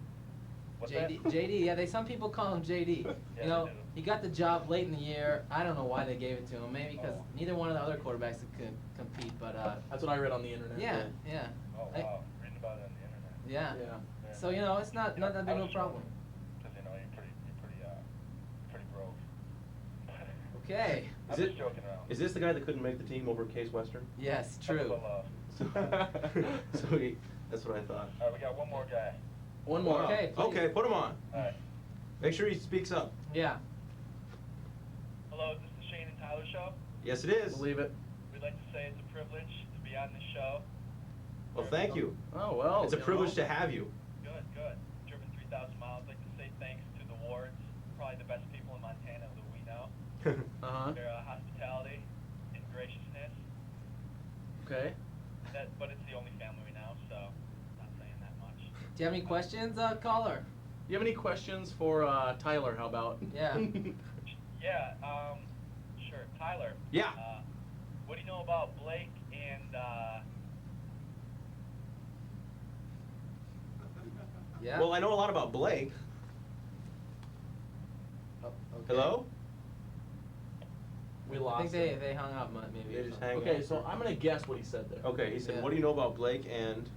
What's JD, yeah, some people call him JD. Yeah, You know, they do. he got the job late in the year. I don't know why they gave it to him. Maybe because neither one of the other quarterbacks could compete. But That's what I read on the internet. yeah. Oh, wow. Reading about it on the internet. Yeah. Yeah. So you know, it's not that big of a problem. Because, you know, you're pretty broke. Okay. I'm just joking around. Is this the guy that couldn't make the team over Case Western? Yes, Talk true. about love. That's what I thought. Alright, we got one more guy. One more. Okay, please. Okay, put him on. Alright. Make sure he speaks up. Yeah. Hello, is this the Shane and Tyler show? Yes, it is. Believe it. We'd like to say it's a privilege to be on this show. Well, thank you. Oh, well. It's a you privilege know. to have you. Good, good. Driven 3,000 miles. I'd like to say thanks to the Wards, probably the best people in Montana that we know. Uh-huh. Their hospitality and graciousness. Okay. But it's the only family we know, so not saying that much. Do you have any questions, caller? Do you have any questions for Tyler? How about? Yeah. Yeah, sure. Tyler. Yeah. What do you know about Blake and, Yeah. Well, I know a lot about Blake. Oh, okay. Hello? We I lost think him. they hung up, maybe. They or just something. hang Okay, up. so I'm gonna guess what he said there. Okay, he said, Yeah. what do you know about Blake and...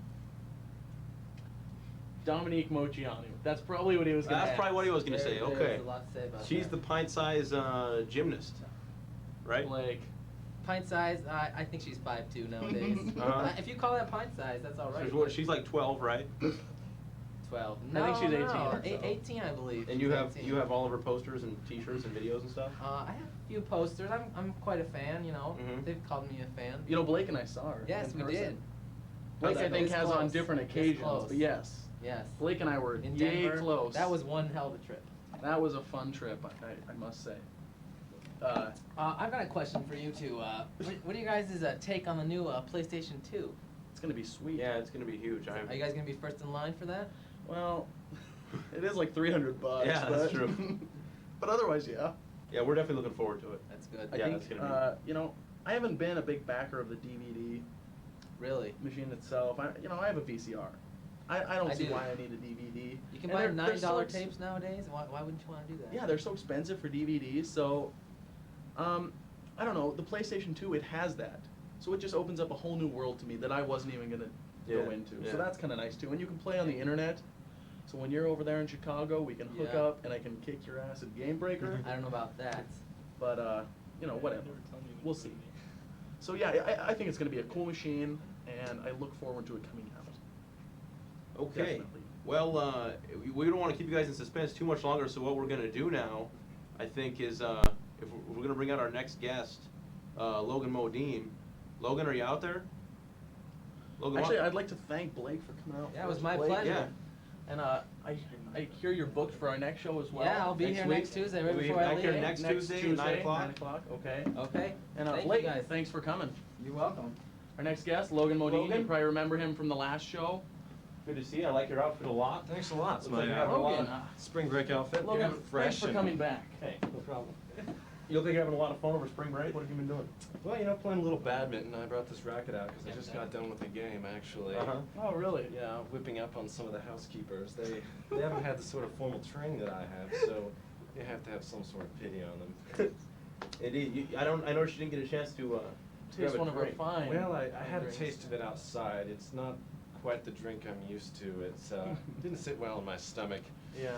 Dominique Moceanu. That's probably what he was gonna That's ask. probably what he was going to say, There's okay. a lot to say about She's that. the pint-size gymnast, right? Blake. Pint size, I think she's 5'2" nowadays. Uh-huh. If you call that pint size, that's all right. She's like 12, right? 12. I think she's 18 No, or so. 18, I believe. And She's you 18. have all of her posters and T-shirts and videos and stuff. I have a few posters. I'm quite a fan. You know, Mhm. they've called me a fan. You know, Blake and I saw her. Yes, in we person. did. Blake, Was I it think, this has on close? different This occasions, close? but yes. Yes. Blake and I were In yay Denver. close. That was one hell of a trip. That was a fun trip, I must say. I've got a question for you two. What are you guys' take on the new PlayStation 2? It's gonna be sweet. Yeah, it's going to be huge. Are you guys gonna be first in line for that? Well, it is like $300. Yeah, but, that's true. But otherwise, yeah. Yeah, we're definitely looking forward to it. That's good. I Yeah, think, that's gonna you know, I haven't been a big backer of the DVD Really? machine itself. I have a VCR. I don't I see do. why I need a DVD. You can And buy they're $9 so ex- tapes nowadays. Why wouldn't you want to do that? Yeah, they're so expensive for DVDs. So, I don't know. The PlayStation 2, it has that. So it just opens up a whole new world to me that I wasn't even gonna go Yeah, into. yeah. So that's kind of nice too. And you can play on the internet. So when you're over there in Chicago, we can hook Yeah. up and I can kick your ass at Game Breaker. I don't know about that. But you know, whatever. We'll see. So yeah, I think it's gonna be a cool machine, and I look forward to it coming out. Okay. Definitely. Well, we don't want to keep you guys in suspense too much longer, so what we're going to do now, I think, is if we're going to bring out our next guest, Logan Modine. Logan, are you out there? Logan, Actually, I'd like to thank Blake for coming out. Yeah, it was first, my Blake. pleasure. Yeah. And I hear you're booked for our next show as well. Yeah, I'll be here week. next Tuesday, right We'll be before I back here leave. next Tuesday, 9 o'clock. 9 o'clock, okay. Okay. And Thank Blake, you guys. thanks for coming. You're welcome. Our next guest, Logan Modine. Logan? You probably remember him from the last show. Good to see you. I like your outfit a lot. Thanks a lot. It's Looks like my you're having a lot Logan, of- spring break outfit. Logan, Fresh thanks for and- coming back. Hey, no problem. You look like you're having a lot of fun over spring break. What have you been doing? Well, playing a little badminton. I brought this racket out because I just got done with the game, actually. Oh, really? Yeah, whipping up on some of the housekeepers. They haven't had the sort of formal training that I have, so you have to have some sort of pity on them. Indeed. I noticed you didn't get a chance to Taste grab a one of our drink. fine. Well, I had a drinks. taste of it outside. It's not quite the drink I'm used to. It's didn't sit well in my stomach. Yeah.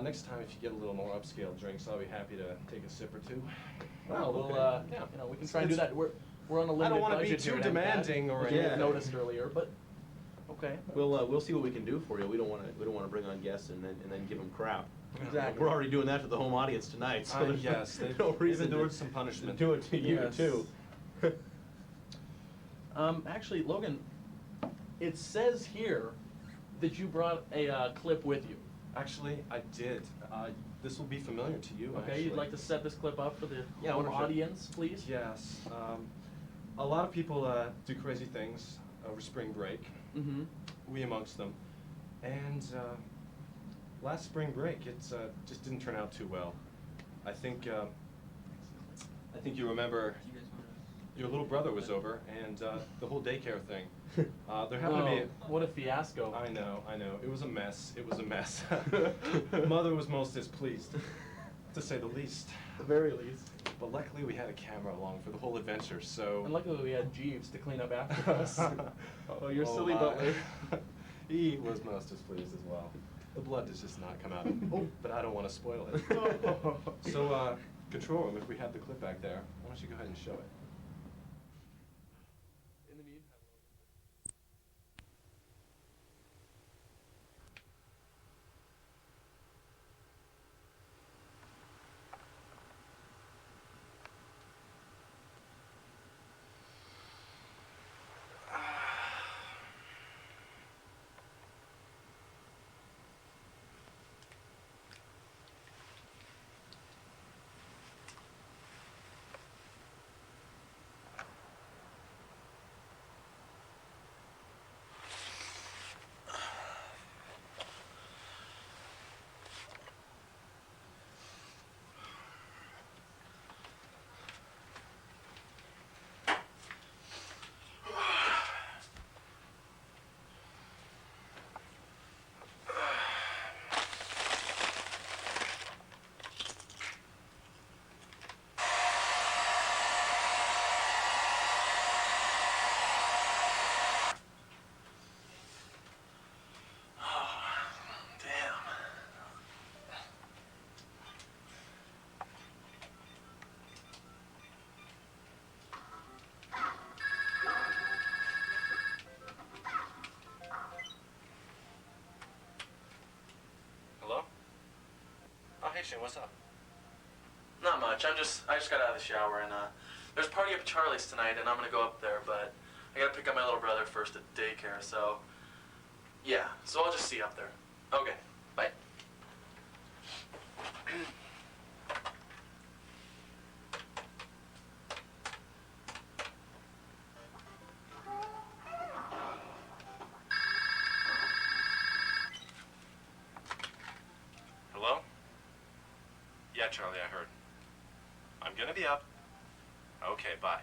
Next time, if you get a little more upscale drinks, I'll be happy to take a sip or two. Well, we'll okay. yeah, we can try and do that. We're on a limited I don't want to be budget too here at MCAT, demanding or which you anything. noticed earlier, but okay. We'll see what we can do for you. We don't want to bring on guests and then give them crap. Exactly. We're already doing that to the home audience tonight, so there's Yes, no they've reason endured to some punishment. do it to you Yes. too. Actually, Logan, it says here that you brought a clip with you. Actually, I did. This will be familiar to you. Okay, actually. you'd like to set this clip up for the Yeah, home why don't you- audience, please? Yes. A lot of people do crazy things over spring break. Mm-hmm. We amongst them. And last spring break, it just didn't turn out too well. I think you remember your little brother was over, and the whole daycare thing. There happened to be. What a fiasco. I know. It was a mess. It was a mess. Mother was most displeased, to say the least. At the very least. But luckily we had a camera along for the whole adventure, so. And luckily we had Jeeves to clean up after us. Oh, your oh silly my. butler. He was most displeased as well. The blood does just not come out. But I don't want to spoil it. So, control room, if we have the clip back there, why don't you go ahead and show it? In the meantime. Hello? Oh, hey Shane, what's up? Not much. I just got out of the shower and there's a party up at Charlie's tonight and I'm gonna go up there, but I gotta pick up my little brother first at daycare, so yeah. So I'll just see you up there. Okay. Bye. Hello? Yeah, Charlie, I heard. I'm gonna be up. Okay, bye.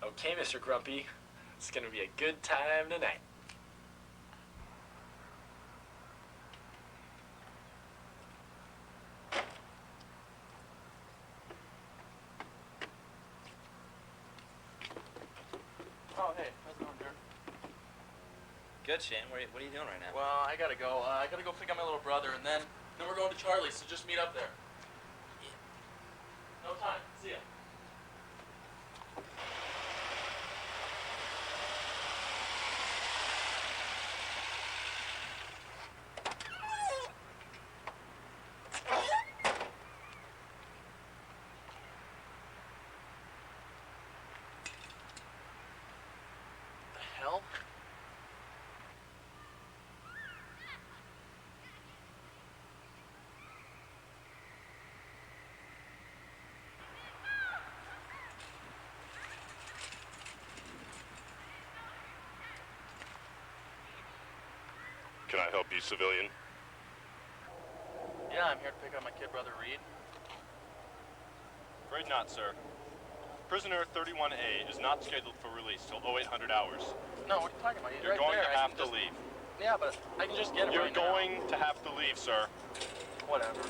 Okay, Mr. Grumpy. It's gonna be a good time tonight. Oh, hey, how's it going, Jared? Good, Shane. What are you doing right now? Well, I gotta go. I gotta go pick up my little brother, and then we're going to Charlie's, so just meet up there. No time. See ya. The hell? Can I help you, civilian? Yeah, I'm here to pick up my kid brother Reed. Afraid not, sir. Prisoner 31A is not scheduled for release till 0800 hours. No, what are you talking about? He's You're right going there. to have to leave. Yeah, but I can just get him You're right now. going to have to leave, sir. Whatever.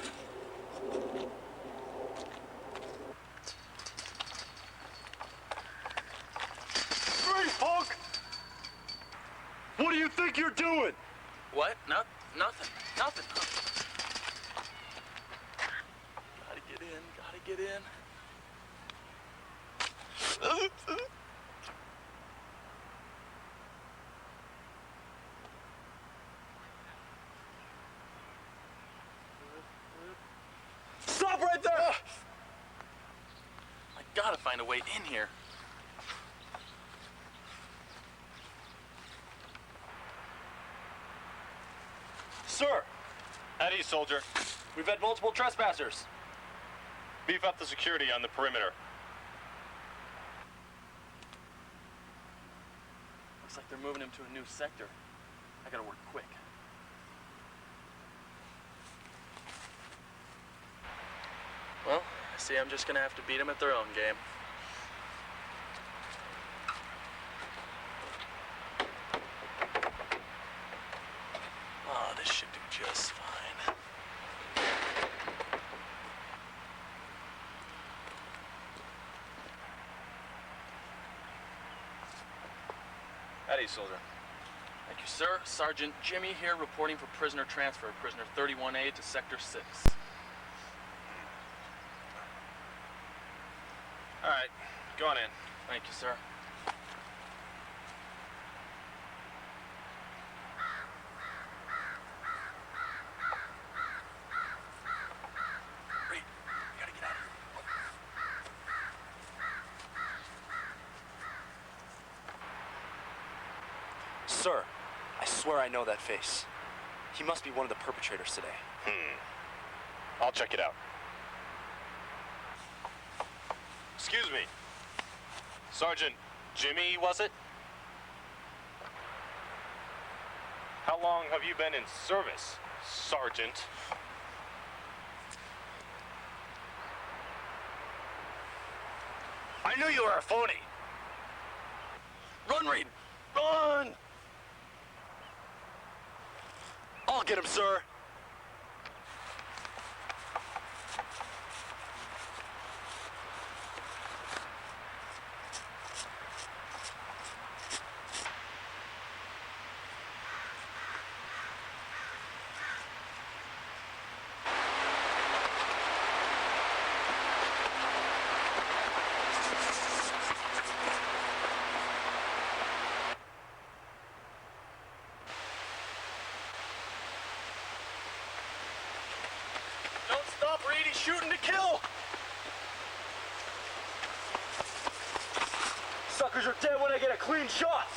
Hey, punk! What do you think you're doing? What? Nothing. Nothing. Gotta get in. Gotta get in. Stop right there! I gotta find a way in here. Sir! At ease, soldier. We've had multiple trespassers. Beef up the security on the perimeter. Looks like they're moving him to a new sector. I gotta work quick. Well, I see I'm just gonna have to beat them at their own game. Oh, this should do just fine. At ease, soldier. Thank you, sir. Sergeant Jimmy here reporting for prisoner transfer. Prisoner 31A to Sector 6. All right, go on in. Thank you, sir. Reed, you gotta get out of here. Sir, I swear I know that face. He must be one of the perpetrators today. I'll check it out. Excuse me. Sergeant Jimmy, was it? How long have you been in service, Sergeant? I knew you were a phony! Run, Reed! Run! I'll get him, sir! Don't stop, Reed! He's shooting to kill! Suckers are dead when I get a clean shot!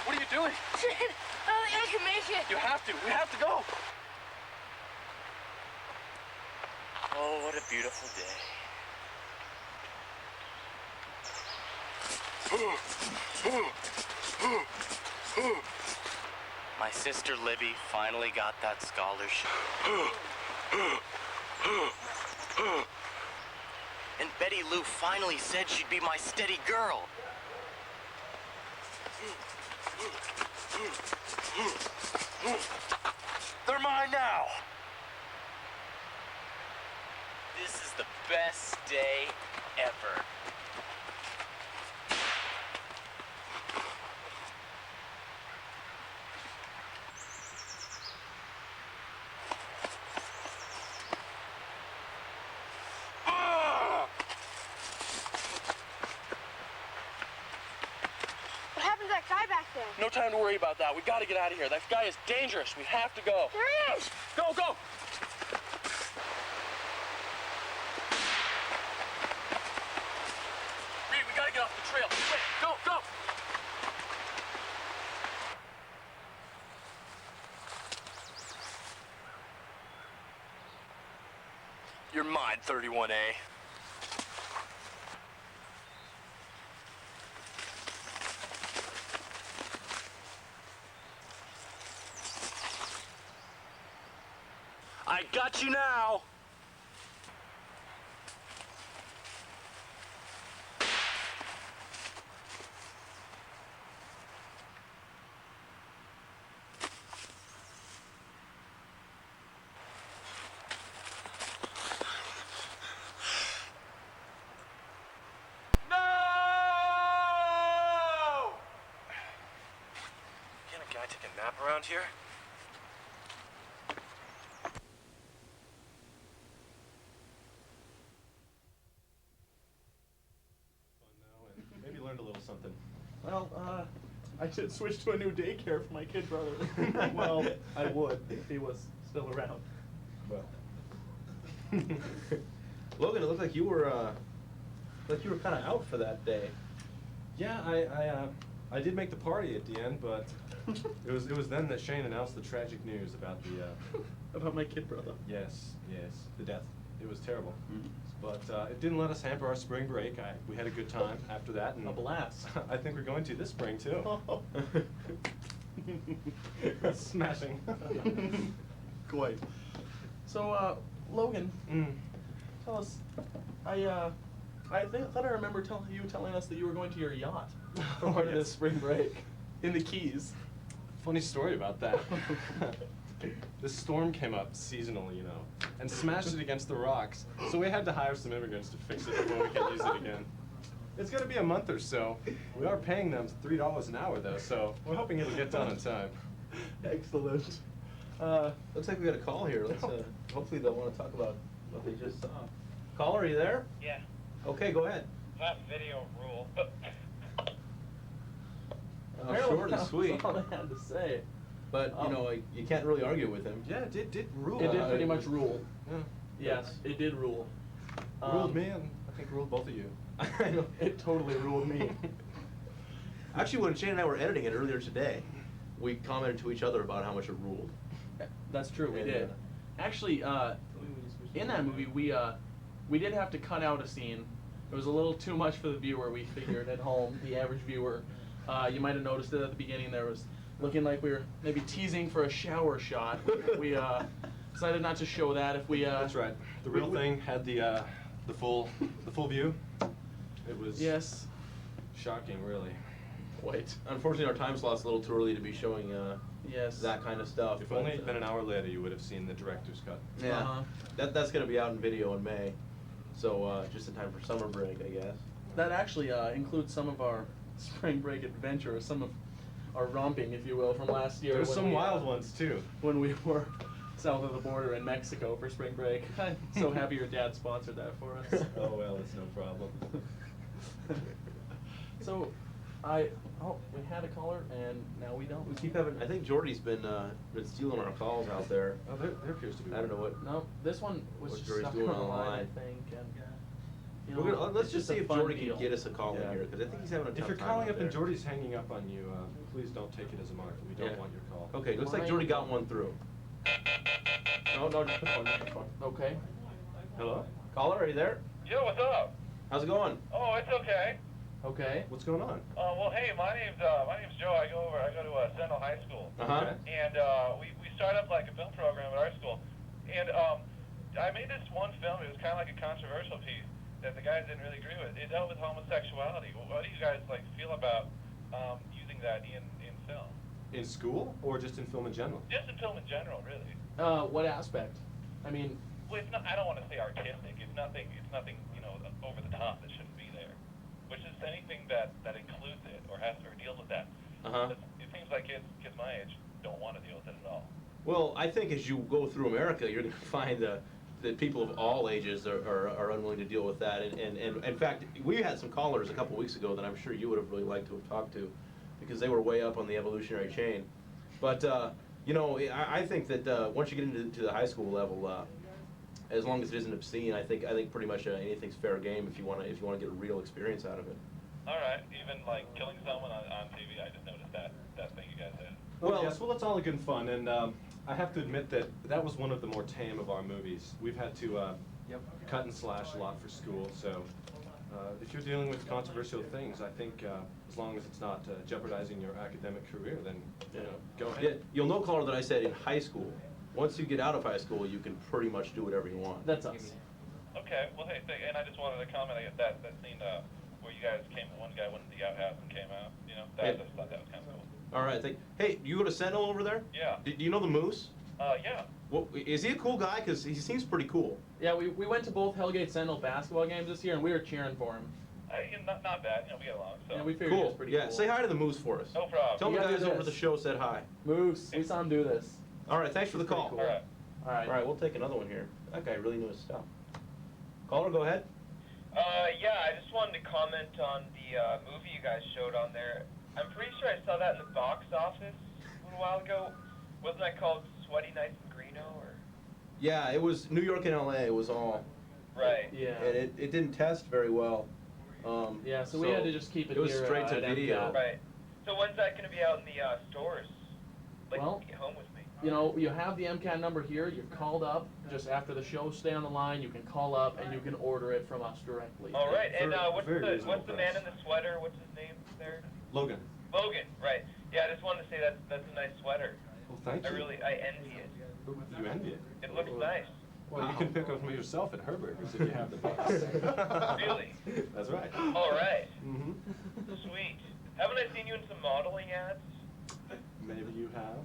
What are you doing? Shit, I don't think I can make it. You have to. We have to go. Oh, what a beautiful day. My sister Libby finally got that scholarship. And Betty Lou finally said she'd be my steady girl. They're mine now! This is the best day ever. What happened to that guy back there? No time to worry about that. We gotta get out of here. That guy is dangerous. We have to go. There he is! Go, go! Reed, we gotta get off the trail. Quick, go, go! You're mine, 31A. I got you now. Can a guy take a nap around here? Maybe learned a little something. Well, I should switch to a new daycare for my kid brother. Well, I would if he was still around. Well. Logan, it looked like you were kind of out for that day. Yeah, I did make the party at the end, but it was then that Shane announced the tragic news about the About my kid brother. yes, the death. It was terrible, but it didn't let us hamper our spring break. We had a good time after that, and A blast. I think we're going to this spring too. Smashing. Quite. So, Logan, tell us. I thought I remember you telling us that you were going to your yacht for part of this spring break in the Keys. Funny story about that. This storm came up seasonally, you know, and smashed it against the rocks. So we had to hire some immigrants to fix it before we could use it again. It's gonna be a month or so. We are paying them $3 an hour though, so we're hoping it'll get done in time. Excellent. Looks like we got a call here. Let's hopefully they'll want to talk about what they just saw. Caller, are you there? Yeah. Okay, go ahead. That video rule. Short and sweet. That's all I had to say. But you know, like, you can't really argue with him. Yeah, it did rule. It did pretty much rule. Yeah. Yes, it did rule. Ruled me, and I think ruled both of you. I know. It totally ruled me. Actually, when Shane and I were editing it earlier today, we commented to each other about how much it ruled. That's true, we And, did. Actually, in that movie, we did have to cut out a scene. It was a little too much for the viewer, we figured, at home, the average viewer. You might have noticed it at the beginning, there was looking like we were maybe teasing for a shower shot. We decided not to show that if we... That's right. The real thing had the full view. It was shocking, really. Quite. Unfortunately, our time slot's a little too early to be showing that kind of stuff. If only it had been an hour later, you would have seen the director's cut. Yeah. That's going to be out in video in May. So just in time for summer break, I guess. That actually includes some of our spring break adventure, some of our romping, if you will, from last year. There's some wild ones, too. When we were south of the border in Mexico for spring break. I'm so happy your dad sponsored that for us. Oh, well, it's no problem. So, we had a caller, and now we don't. We keep having. I think Jordy's been stealing our calls out there. Oh, there appears to be. I don't know what. No, this one was what just Jordy's stuck doing on the line, online. I think. And, you We're know, gonna, let's it's just a see if fun Jordy deal. can get us a call in here, because I think he's having a tough If you're time calling out up and there. Jordy's hanging up on you, please don't take it as a mark. We don't want your call. Okay, looks like Jordy got one through. No, just put the phone. Okay. Hello? Caller, are you there? Yo, what's up? How's it going? Oh, it's okay. Okay. What's going on? Well, hey, my name's Joe. I go to Sentinel High School. Uh-huh. And we started up like a film program at our school. And I made this one film. It was kind of like a controversial piece that the guys didn't really agree with. It dealt with homosexuality. What do you guys feel about using that in film? In school or just in film in general? Just in film in general, really. What aspect? I mean, Well, it's not. I don't want to say artistic. It's nothing. You know, over the top that shouldn't be there. Which is anything that includes it or deals with that. Uh-huh. It seems like kids my age don't want to deal with it at all. Well, I think as you go through America, you're going to find that people of all ages are unwilling to deal with that. And in fact, we had some callers a couple weeks ago that I'm sure you would have really liked to have talked to, because they were way up on the evolutionary chain. But you know, I think that once you get into the high school level, as long as it isn't obscene, I think pretty much anything's fair game if you want to get a real experience out of it. All right, even like killing someone on TV, I just noticed that thing you guys did. Well, yes, well, it's all good fun, and I have to admit that was one of the more tame of our movies. We've had to cut and slash a lot for school, so if you're dealing with controversial things, I think as long as it's not jeopardizing your academic career, then you know, go ahead. Yeah, you'll know, caller, that I said in high school. once you get out of high school, you can pretty much do whatever you want. That's us. Okay, well, hey, and I just wanted to comment on that scene where you guys came, one guy went into the outhouse and came out, you know, I just thought that was kind of cool. All right, hey, you go to Sentinel over there? Yeah. Do you know the Moose? Yeah. Well, is he a cool guy? Because he seems pretty cool. Yeah, we went to both Hellgate Sentinel basketball games this year, and we were cheering for him. Not bad, you know, we get along, so. Yeah, we figured he was pretty cool. Say hi to the Moose for us. No problem. Tell You the gotta guys do over this. the show said hi. Moose, we saw him do this. All right, thanks for the call. Cool. All right. All right, we'll take another one here. That guy really knew his stuff. Caller, go ahead. Yeah, I just wanted to comment on the movie you guys showed on there. I'm pretty sure I saw that in the box office a little while ago. Wasn't that called Sweaty Nights in Greeno, or? Yeah, it was New York and L.A. It was all. Right. Yeah. And it didn't test very well. Yeah, so we had to just keep it. It was here, straight to at video. MCAT. Right. So when's that going to be out in the stores? Like, Well, get home with me. You know, you have the MCAT number here. You're called up just after the show. Stay on the line. You can call up and you can order it from us directly. All right. And what's very the reasonable man in the sweater? What's his name there? Logan. Logan. Right. Yeah, I just wanted to say that's a nice sweater. Well, thank you. I envy it. You envy it. It looks nice. Well, you can pick up from yourself at Herberger's if you have the bucks. Really? That's right. All right. Mm-hmm. Sweet. Haven't I seen you in some modeling ads? Maybe you have.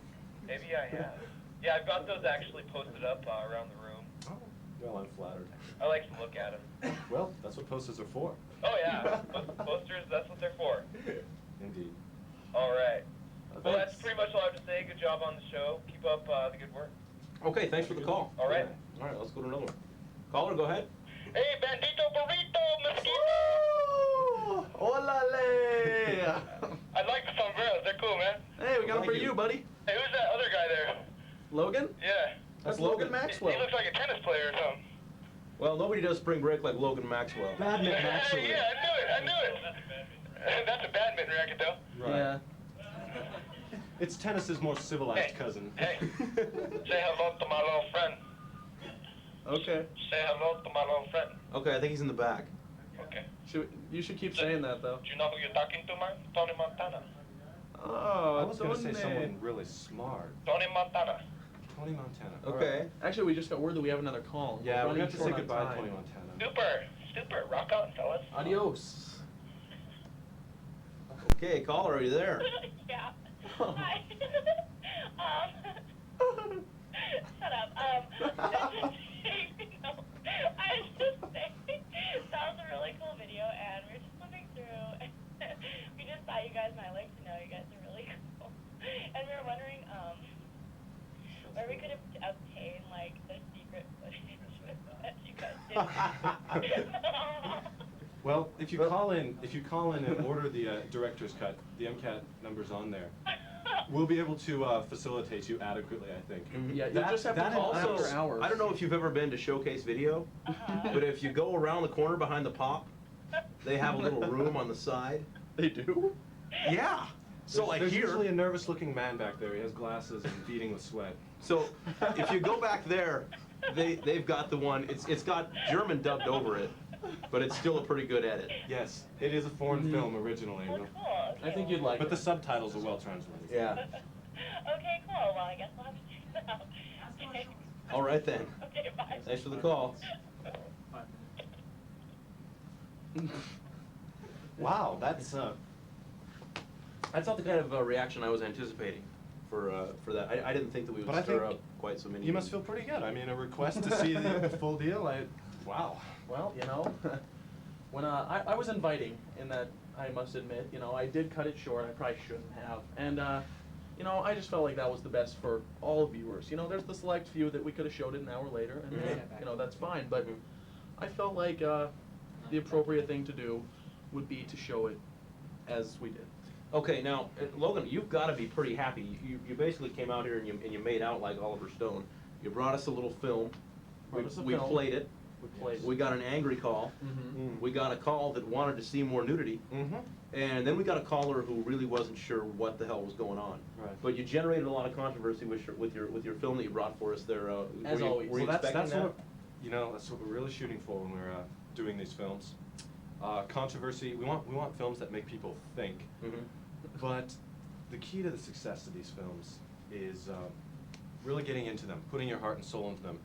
Maybe I have. Yeah, I've got those actually posted up around the room. Oh, well, I'm flattered. I like to look at them. Well, that's what posters are for. Oh yeah, posters, that's what they're for. Indeed. All right. Well, that's pretty much all I have to say. Good job on the show. Keep up the good work. Okay, thanks for the call. All right. All right, let's go to another one. Caller, go ahead. Hey, Bandito Burrito, Mosquito! Olale! I like the sombreros. They're cool, man. Hey, we got them for you, buddy. Hey, who's that other guy there? Logan? Yeah. That's Logan Maxwell. He looks like a tennis player or something. Well, nobody does spring break like Logan Maxwell. Badminton, actually. Yeah, I knew it. That's a badminton racket, though. Right. Yeah. It's tennis's more civilized cousin. Hey, say hello to my little friend. Okay. Say hello to my little friend. Okay, I think he's in the back. Okay. You should keep saying that, though. Do you know who you're talking to, man? Tony Montana. Oh, I was going to say someone really smart. Tony Montana. Tony Montana. Okay. Right. Actually, we just got word that we have another call. Yeah, we're running going to have to say short on goodbye to time. Tony Montana. Super. Rock on, fellas. Adios. Okay, caller, are you there? Yeah. Hi. Shut up. I was just saying, that was a really cool video, and we were just flipping through. We just thought you guys might like to know. You guys are really cool, and we were wondering where we could obtain like the secret footage that you guys did. Well, if you call in and order the director's cut, the MCAT number's on there. We'll be able to facilitate you adequately, I think. Yeah, you'll just have to call after hours. I don't know if you've ever been to Showcase Video, but if you go around the corner behind the pop, they have a little room on the side. They do? Yeah. So like there's here. usually a nervous-looking man back there. He has glasses and beating with sweat. So if you go back there, they've got the one. It's got German dubbed over it, but it's still a pretty good edit. Yes, it is a foreign film originally. I think you'd like But it. the subtitles are well translated. Yeah. Okay, cool. Well, I guess we'll have to check it out. Okay. All right then. Okay, bye. Thanks for the call. Wow, that's That's not the kind of reaction I was anticipating for that. I didn't think that we would But I stir think up quite so many. you must feel pretty good. I mean, a request to see the full deal. Wow. Well, you know, when I was inviting in that, I must admit, you know, I did cut it short. I probably shouldn't have. And, you know, I just felt like that was the best for all viewers. You know, there's the select few that we could have showed it an hour later, and, you know, that's fine. But I felt like the appropriate thing to do would be to show it as we did. Okay, now Logan, you've got to be pretty happy. You basically came out here and you made out like Oliver Stone. You brought us a little film. We played it. We got an angry call. We got a call that wanted to see more nudity. And then we got a caller who really wasn't sure what the hell was going on. Right. But you generated a lot of controversy with your film that you brought for us there. As always. Were you expecting that's that? what that's what we're really shooting for when we're doing these films. Controversy. We want films that make people think. But the key to the success of these films is really getting into them, putting your heart and soul into them.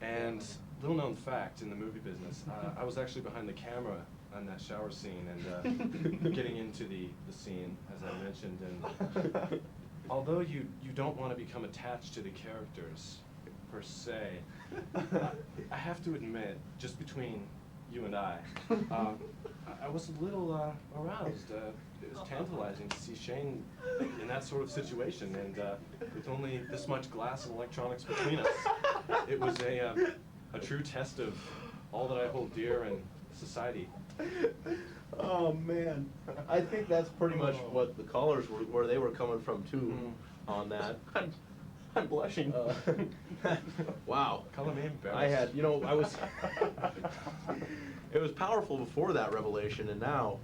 And little known fact in the movie business, I was actually behind the camera on that shower scene and getting into the scene, as I mentioned. And although you don't want to become attached to the characters per se, I have to admit, just between you and I was a little aroused. It was tantalizing to see Shane in that sort of situation, and with only this much glass and electronics between us, it was a true test of all that I hold dear in society. Oh man, I think that's pretty much what the callers were, where they were coming from too, on that. I'm blushing. Wow. Color me embarrassed. I had, I was. It was powerful before that revelation, and now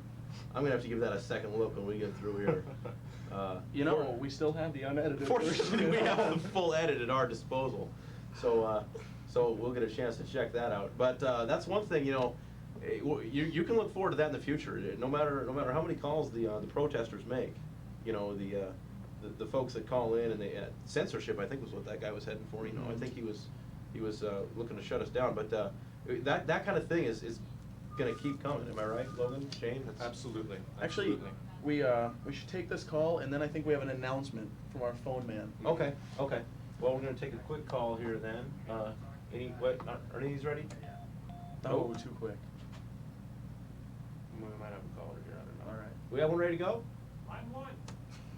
I'm gonna have to give that a second look when we get through here. We still have the unedited Fortunately, version. we have the full edit at our disposal, so we'll get a chance to check that out. But that's one thing, you can look forward to that in the future. No matter how many calls the protesters make, the folks that call in and censorship, I think was what that guy was heading for. I think he was looking to shut us down. But that kind of thing is going to keep coming. Am I right, Logan? Shane? Absolutely. Actually, we should take this call, and then I think we have an announcement from our phone man. Okay. Well, we're going to take a quick call here then. Are any of these ready? Oh, too quick. We might have a caller here. I don't know. All right. We have one ready to go? I'm one.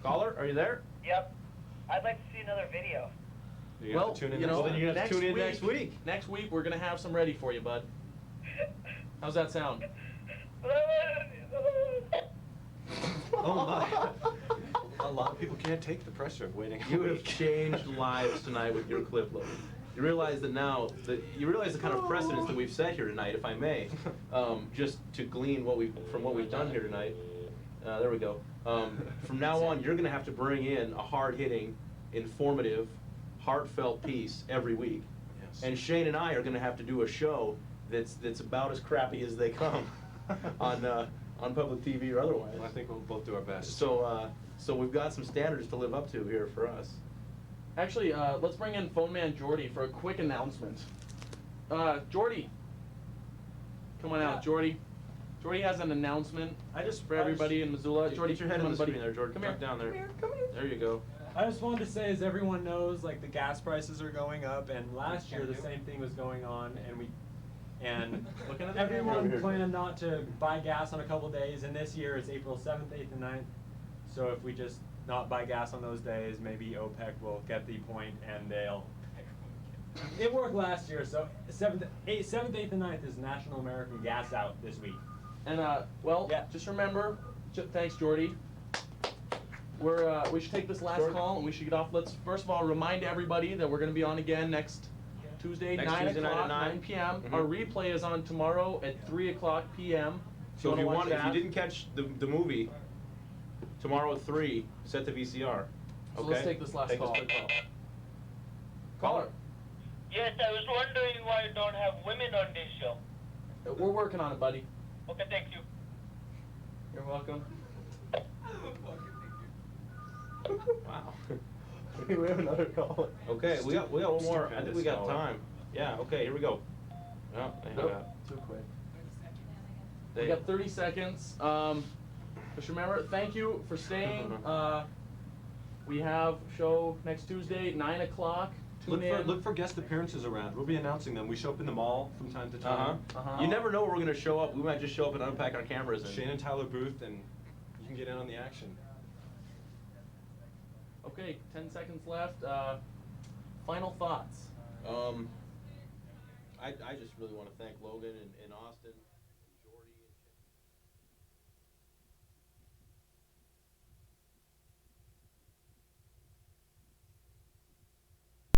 Caller, are you there? Yep. I'd like to see another video. You have to tune in next then time. you're going to have to tune in next week. Next week, we're going to have some ready for you, bud. How's that sound? Oh my. A lot of people can't take the pressure of waiting. You have changed lives tonight with your clip, Logan. You realize that now, you realize the kind of precedence that we've set here tonight, if I may, just to glean from what we've done here tonight. There we go. From now on, you're going to have to bring in a hard-hitting, informative, heartfelt piece every week. Yes. And Shane and I are going to have to do a show that's about as crappy as they come on public TV or otherwise. Well, I think we'll both do our best. So we've got some standards to live up to here for us. Actually, let's bring in phone man Jordy for a quick announcement. Jordy, come on out, Jordy. Jordy has an announcement for everybody in Missoula. Jordy, Get your head come in on, the buddy. screen there, Jordan. Come here. Down there. Come here. There you go. I just wanted to say, as everyone knows, like the gas prices are going up, and last year the same thing was going on, and Looking at the everyone camera. planned not to buy gas on a couple days, and this year it's April 7th, 8th, and 9th. So if we just not buy gas on those days, maybe OPEC will get the point, and they'll. It worked last year, so 7th, 8th, and 9th is National American Gas Out this week. And just remember, thanks, Jordy. We should take this last call and we should get off. Let's first of all remind everybody that we're going to be on again next Tuesday, Next 9 Tuesday night o'clock, at 9. 9 p.m. Mhm. Our replay is on tomorrow at 3 o'clock p.m. So if wanna you didn't catch the movie, tomorrow at 3, set the VCR. So Okay? let's take this last call. quick call. Caller. Yes, I was wondering why you don't have women on this show. We're working on it, buddy. Okay, thank you. You're welcome. Wow. We have another call. Okay, we got one more. I think we got time. Yeah. Okay, here we go. Oh, Too quick. We got 30 seconds. Just remember, thank you for staying. We have show next Tuesday, 9 o'clock. Tune in. Look for guest appearances around. We'll be announcing them. We show up in the mall from time to time. You never know where we're gonna show up. We might just show up and unpack our cameras. Shane and Tyler Booth, and you can get in on the action. Okay, 10 seconds left. Final thoughts. I just really want to thank Logan and Austin.